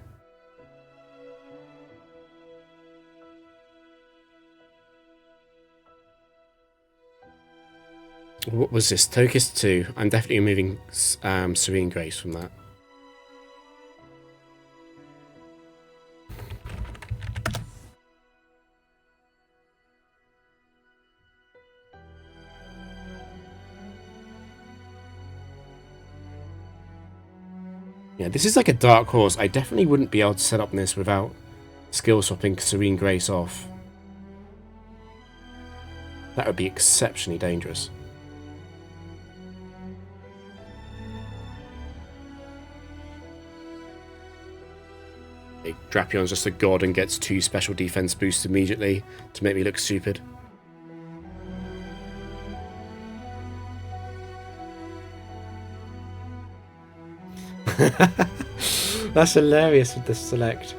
What was this? Tokis 2. I'm definitely removing Serene Grace from that. Yeah, this is like a dark horse. I definitely wouldn't be able to set up this without skill swapping Serene Grace off. That would be exceptionally dangerous. Drapion's just a god and gets 2 special defense boosts immediately to make me look stupid. That's hilarious with the select.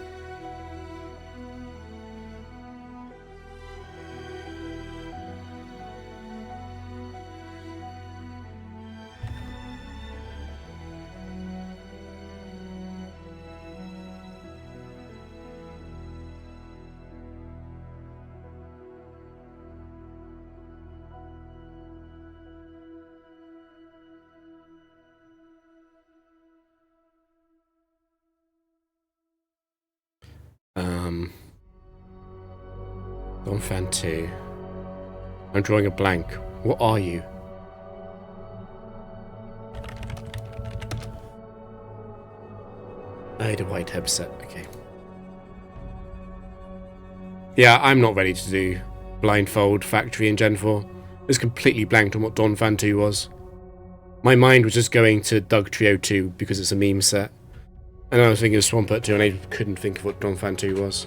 Don Fan 2. I'm drawing a blank. What are you? Oh, the white headset. Okay. Yeah, I'm not ready to do Blindfold Factory in Gen 4. I was completely blanked on what Don Fan 2 was. My mind was just going to Doug Trio 2 because it's a meme set. And I was thinking of Swampert 2 and I couldn't think of what Don Fan 2 was.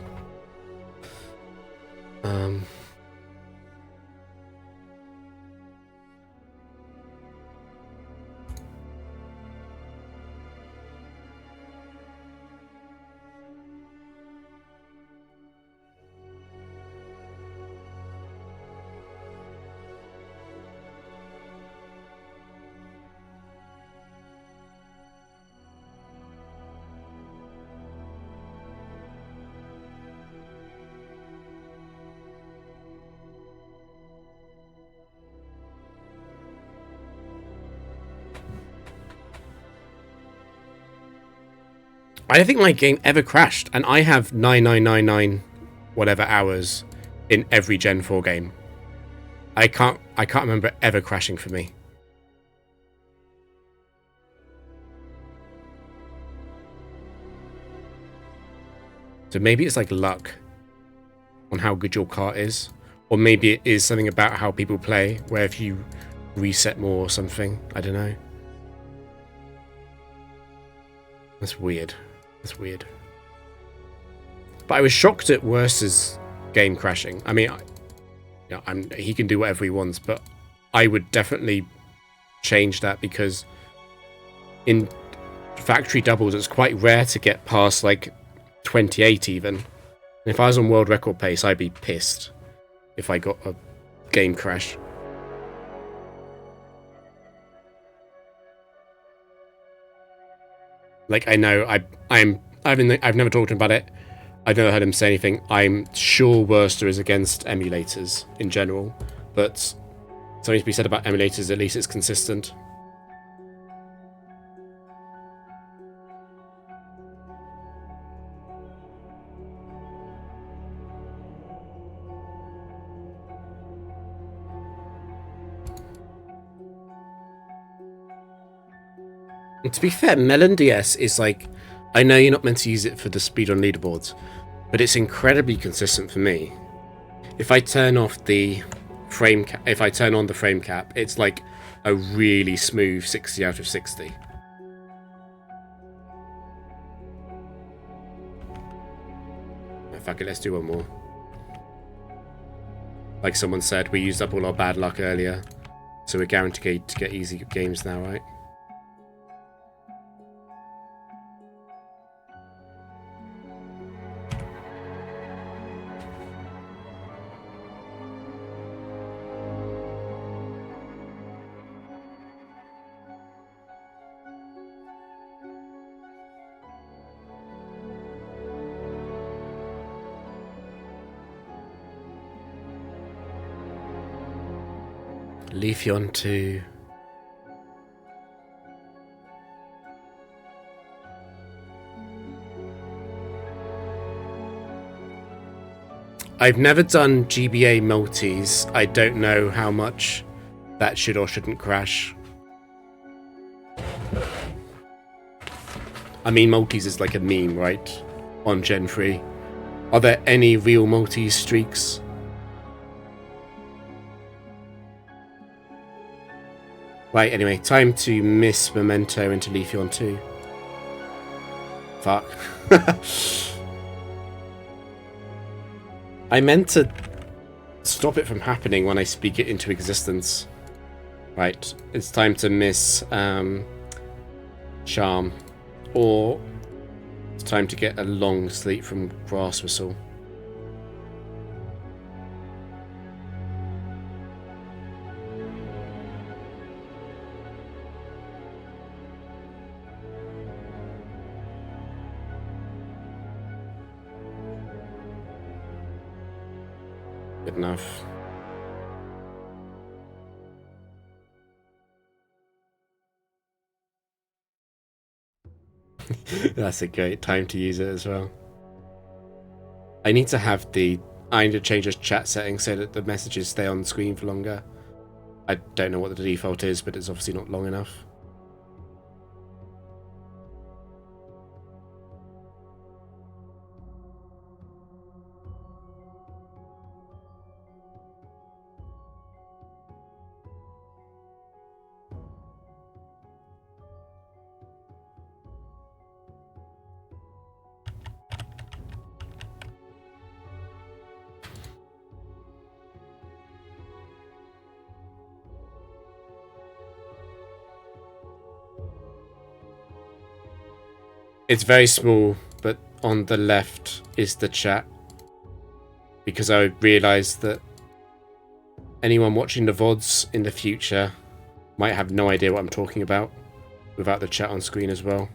I don't think my game ever crashed, and I have 9999 whatever hours in every Gen 4 game. I can't remember it ever crashing for me. So maybe it's like luck on how good your cart is, or maybe it is something about how people play, where if you reset more or something, I don't know. That's weird. That's weird. But I was shocked at Worst's game crashing. I mean, he can do whatever he wants, but I would definitely change that because in factory doubles, it's quite rare to get past like 28 even. And if I was on world record pace, I'd be pissed if I got a game crash. Like, I know I've never talked to him about it. I've never heard him say anything. I'm sure Worster is against emulators in general, but something to be said about emulators, at least it's consistent. And to be fair, Melon DS is like, I know you're not meant to use it for the speed on leaderboards, but it's incredibly consistent for me. If I turn off the if I turn on the frame cap, it's like a really smooth 60 out of 60. Oh, fuck it, let's do one more. Like someone said, we used up all our bad luck earlier, so we're guaranteed to get easy games now, right? Leafeon 2. I've never done GBA multis. I don't know how much that should or shouldn't crash. I mean, multis is like a meme, right? On Gen 3. Are there any real multi streaks? Right, anyway, time to miss Memento into Leafeon 2. Fuck. I meant to stop it from happening when I speak it into existence. Right, it's time to miss Charm. Or it's time to get a long sleep from Grass Whistle. Good enough. That's a great time to use it as well. I need to change the chat settings so that the messages stay on the screen for longer. I don't know what the default is, but it's obviously not long enough. It's very small, but on the left is the chat. Because I realised that anyone watching the VODs in the future might have no idea what I'm talking about without the chat on screen as well.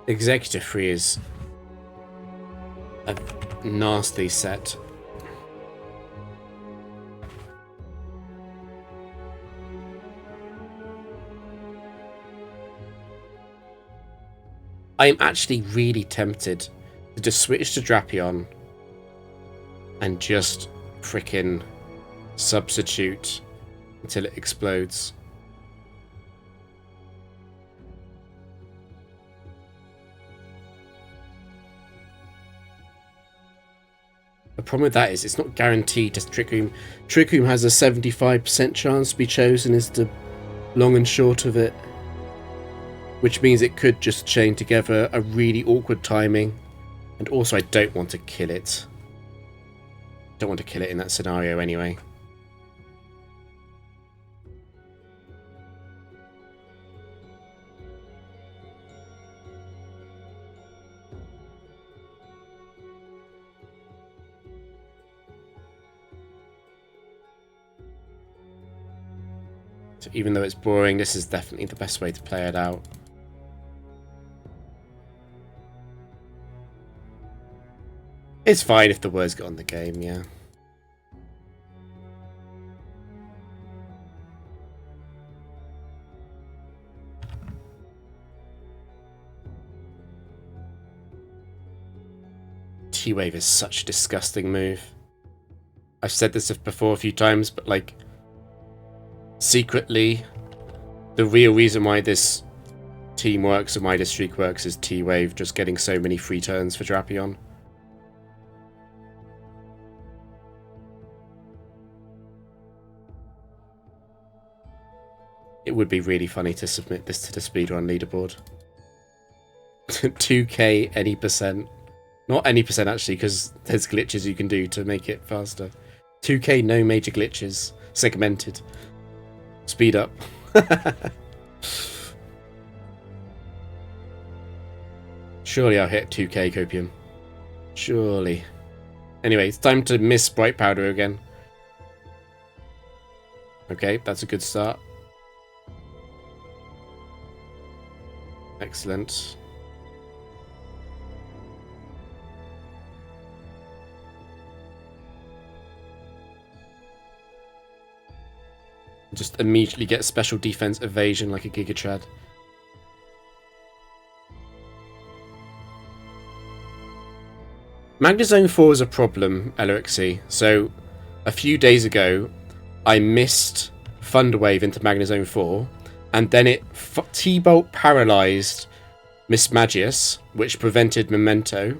Executive 3 is a nasty set. I'm actually really tempted to just switch to Drapion and just frickin' substitute until it explodes. The problem with that is it's not guaranteed to Trick Room. Trick Room has a 75% chance to be chosen is the long and short of it. Which means it could just chain together a really awkward timing. And also I don't want to kill it. Don't want to kill it in that scenario anyway. So even though it's boring, this is definitely the best way to play it out. It's fine if the words get on the game, yeah. T-Wave is such a disgusting move. I've said this before a few times, but like, secretly, the real reason why this team works and why this streak works is T-Wave just getting so many free turns for Drapion. It would be really funny to submit this to the speedrun leaderboard. 2k any percent. Not any percent actually, because there's glitches you can do to make it faster. 2k no major glitches. Segmented. Speed up. Surely I'll hit 2k copium. Surely. Anyway, it's time to miss Bright Powder again. Okay, that's a good start. Excellent. Just immediately get special defense evasion like a Gigatrad. Magnezone 4 is a problem, Elrixie. So, a few days ago, I missed Thunderwave into Magnezone 4, and then it T-Bolt paralyzed Miss Magius, which prevented Memento,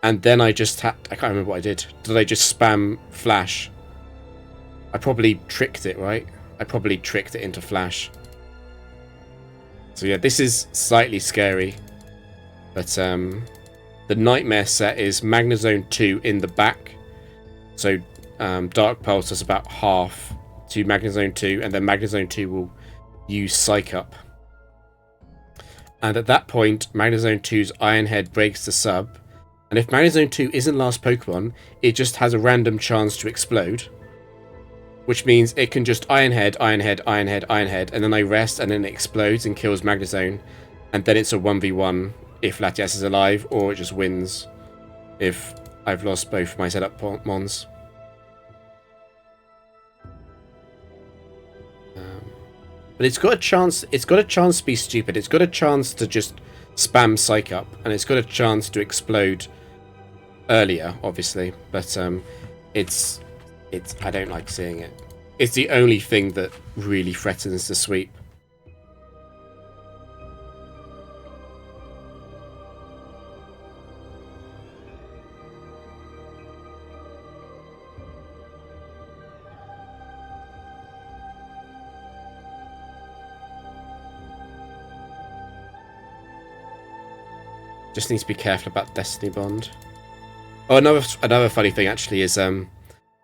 and then I just had... I can't remember what I did. Did I just spam Flash? I probably tricked it, right? I probably tricked it into Flash. So yeah, this is slightly scary. But the Nightmare set is Magnezone 2 in the back. So Dark Pulse does about half to Magnezone 2, and then Magnezone 2 will use Psych Up. And at that point, Magnezone 2's Iron Head breaks the sub. And if Magnezone 2 isn't last Pokemon, it just has a random chance to explode. Which means it can just Iron Head, Iron Head, Iron Head, Iron Head, and then I rest, and then it explodes and kills Magnezone. And then it's a 1v1 if Latias is alive, or it just wins if I've lost both my setup mons. But it's got a chance. It's got a chance to be stupid. It's got a chance to just spam Psych Up, and it's got a chance to explode earlier, obviously. But it's. I don't like seeing it. It's the only thing that really threatens the sweep. Just need to be careful about Destiny Bond. Oh, another funny thing actually is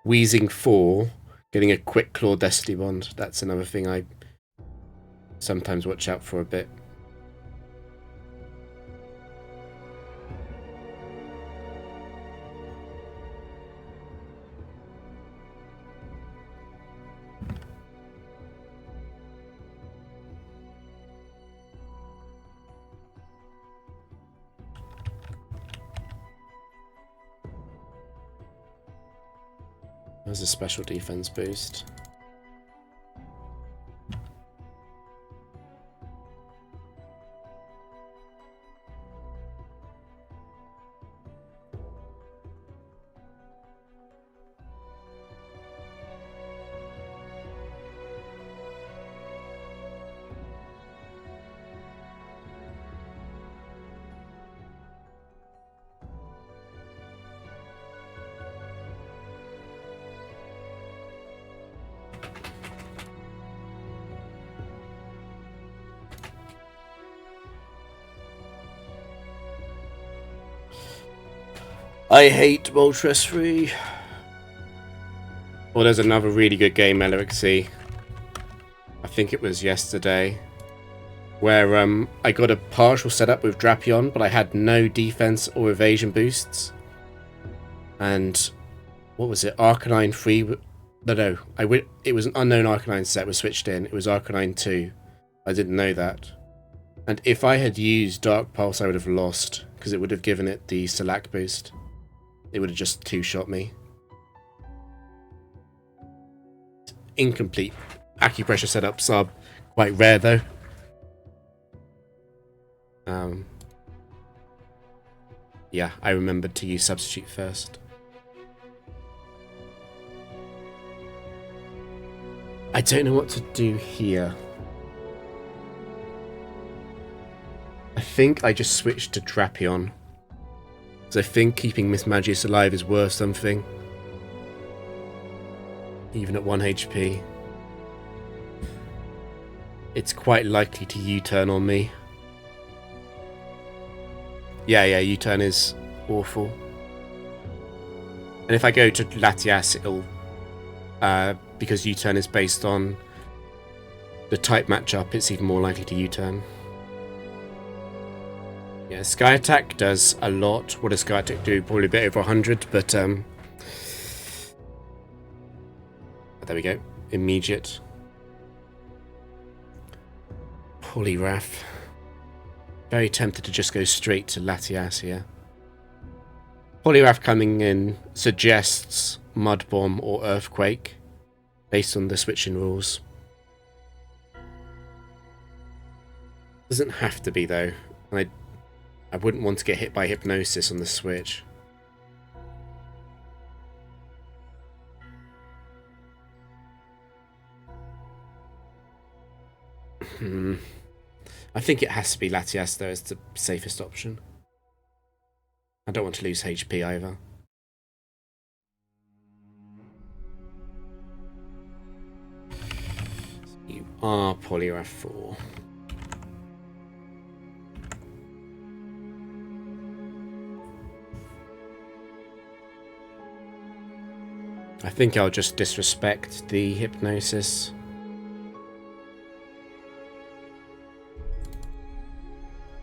Wheezing 4 getting a Quick Claw Destiny Bond. That's another thing I sometimes watch out for a bit. There's a special defense boost. I hate Moltres Free. Well, there's another really good game, Elrixie. I think it was yesterday, where I got a partial setup with Drapion, but I had no defense or evasion boosts. And what was it? Arcanine 3? No. It was an unknown Arcanine set was switched in. It was Arcanine 2. I didn't know that. And if I had used Dark Pulse, I would have lost, because it would have given it the Select boost. It would have just two-shot me. Incomplete acupressure setups are quite rare, though. Yeah, I remembered to use substitute first. I don't know what to do here. I think I just switched to Drapion. Because I think keeping Miss Magius alive is worth something. Even at 1 HP. It's quite likely to U-turn on me. Yeah, U-turn is awful. And if I go to Latias, it'll... because U-turn is based on the type matchup, it's even more likely to U-turn. Yeah, Sky Attack does a lot. What does Sky Attack do? Probably a bit over 100, but there we go. Immediate. Poliwrath. Very tempted to just go straight to Latias here. Poliwrath coming in suggests Mud Bomb or Earthquake, based on the switching rules. Doesn't have to be though. I wouldn't want to get hit by Hypnosis on the switch. I think it has to be Latias though as the safest option. I don't want to lose HP either. You are Poliwrath 4. I think I'll just disrespect the Hypnosis.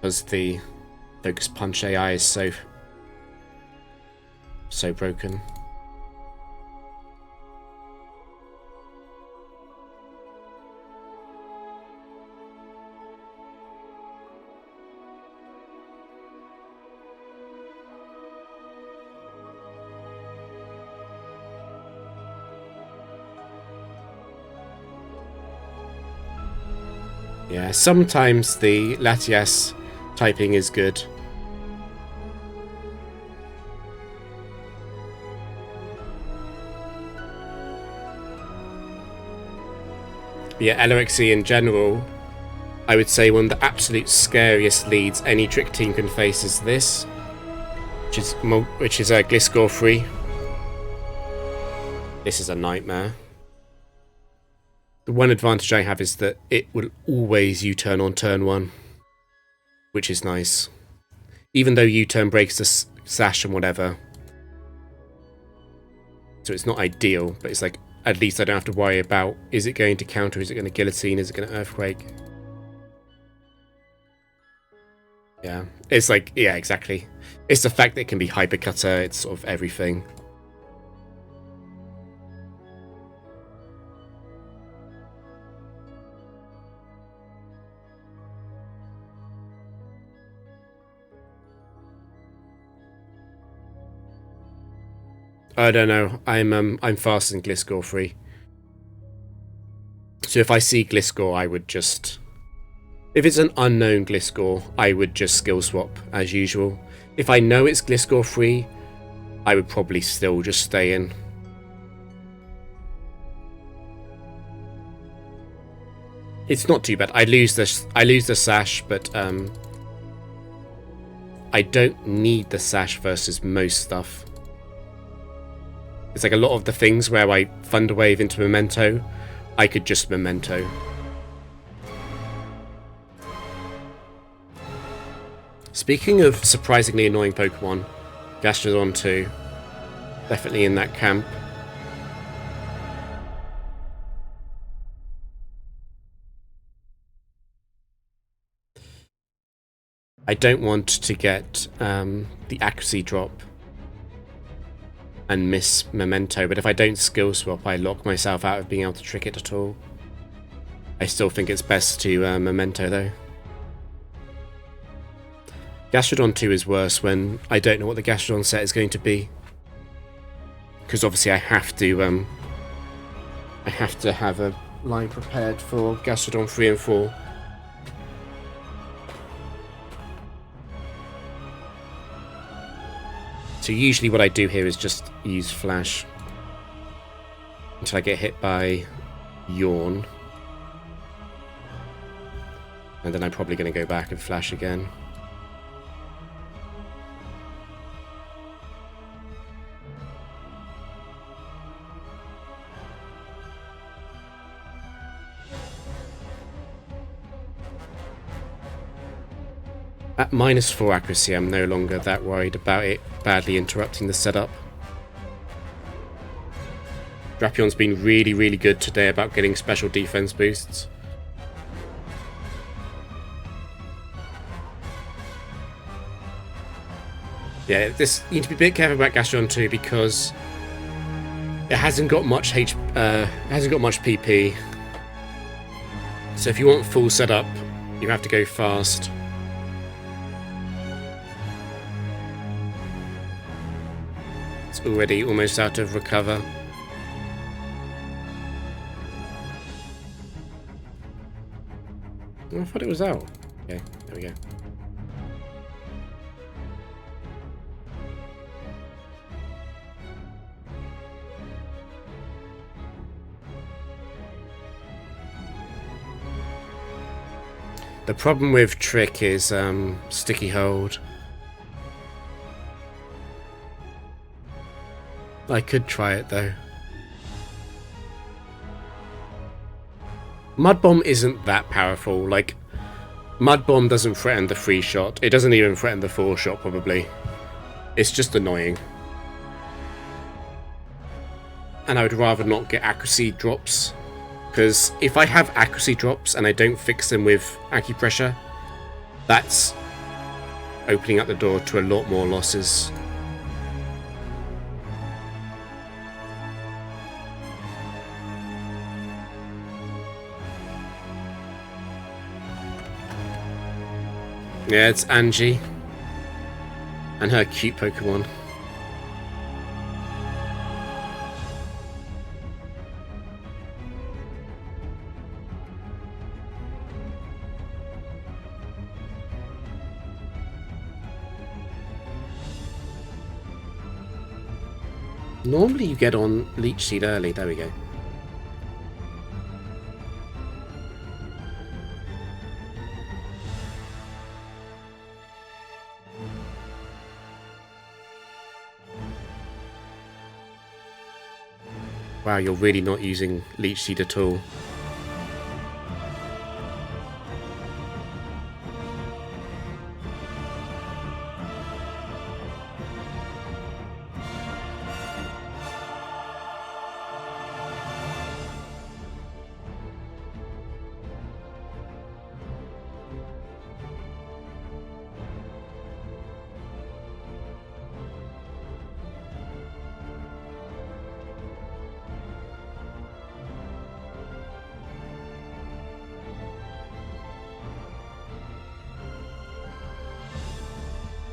Because the Focus Punch AI is so broken. Yeah, sometimes the Latias typing is good. But yeah, LRXE in general, I would say one of the absolute scariest leads any Trick team can face is this, which is a Gliscor free. This is a nightmare. The one advantage I have is that it will always U-turn on turn 1, which is nice. Even though U-turn breaks the sash and whatever. So it's not ideal, but it's like, at least I don't have to worry about, is it going to counter, is it going to guillotine, is it going to earthquake? Yeah, it's like, yeah, exactly. It's the fact that it can be hypercutter, it's sort of everything. I don't know. I'm faster than Gliscor free. So if I see Gliscor, I would just... If it's an unknown Gliscor, I would just skill swap as usual. If I know it's Gliscor free, I would probably still just stay in. It's not too bad. I lose the sash, but I don't need the sash versus most stuff. It's like a lot of the things where I Thunderwave into Memento, I could just Memento. Speaking of surprisingly annoying Pokemon, Gastrodon 2, definitely in that camp. I don't want to get the accuracy drop and miss Memento, but if I don't skill swap, I lock myself out of being able to trick it at all. I still think it's best to Memento though. Gastrodon 2 is worse when I don't know what the Gastrodon set is going to be. Because obviously I have to have a line prepared for Gastrodon 3 and 4. So usually what I do here is just use flash until I get hit by yawn. And then I'm probably going to go back and flash again. At -4 accuracy, I'm no longer that worried about it badly interrupting the setup. Drapion's been really, really good today about getting special defense boosts. Yeah, you need to be a bit careful about Gastrodon too because it hasn't got much PP. So if you want full setup, you have to go fast. It's already almost out of recover. Oh, I thought it was out. Okay, there we go. The problem with Trick is sticky hold. I could try it though. Mud Bomb isn't that powerful. Like, Mud Bomb doesn't threaten the 3-shot. It doesn't even threaten the 4-shot probably. It's just annoying. And I would rather not get accuracy drops. Because if I have accuracy drops and I don't fix them with acupressure, that's opening up the door to a lot more losses. Yeah, it's Angie and her cute Pokemon. Normally you get on Leech Seed early. There we go. Wow, you're really not using Leech Seed at all.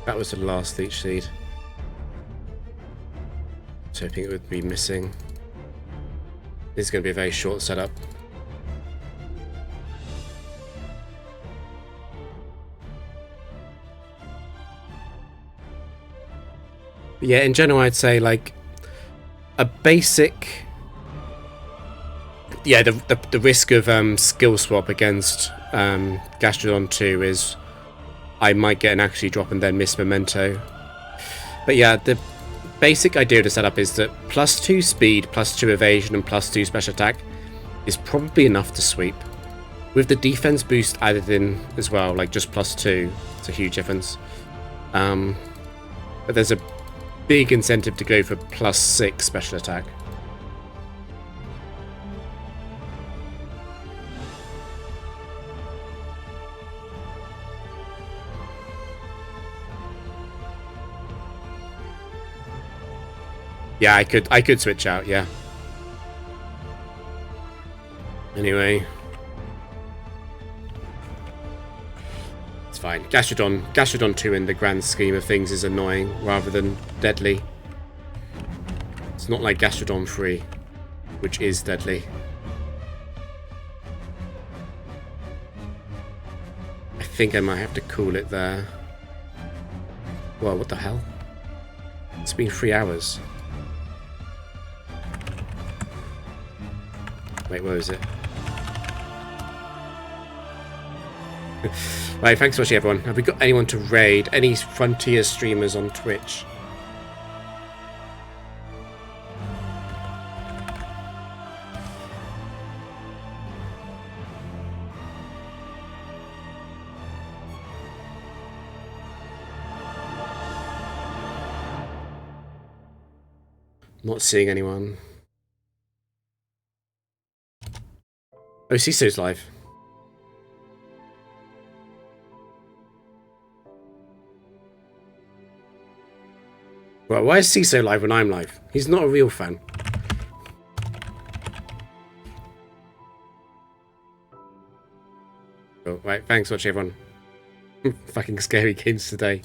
That was the last Leech Seed. I was hoping it would be missing. This is going to be a very short setup. But yeah, in general, I'd say like a basic. Yeah, the risk of skill swap against Gastrodon 2 is I might get an accuracy drop and then miss Memento. But yeah, the basic idea of the setup is that +2 speed, +2 evasion, and +2 special attack is probably enough to sweep. With the defense boost added in as well, like just +2, it's a huge difference. But there's a big incentive to go for +6 special attack. Yeah, I could switch out, yeah. Anyway. It's fine. Gastrodon 2 in the grand scheme of things is annoying rather than deadly. It's not like Gastrodon 3, which is deadly. I think I might have to cool it there. Well, what the hell? It's been 3 hours. Wait, where is it? Right, thanks for watching, everyone. Have we got anyone to raid? Any Frontier streamers on Twitch? Not seeing anyone. Oh, CISO's live. Well, why is CISO live when I'm live? He's not a real fan. Oh, right, thanks for watching, everyone. Fucking scary games today.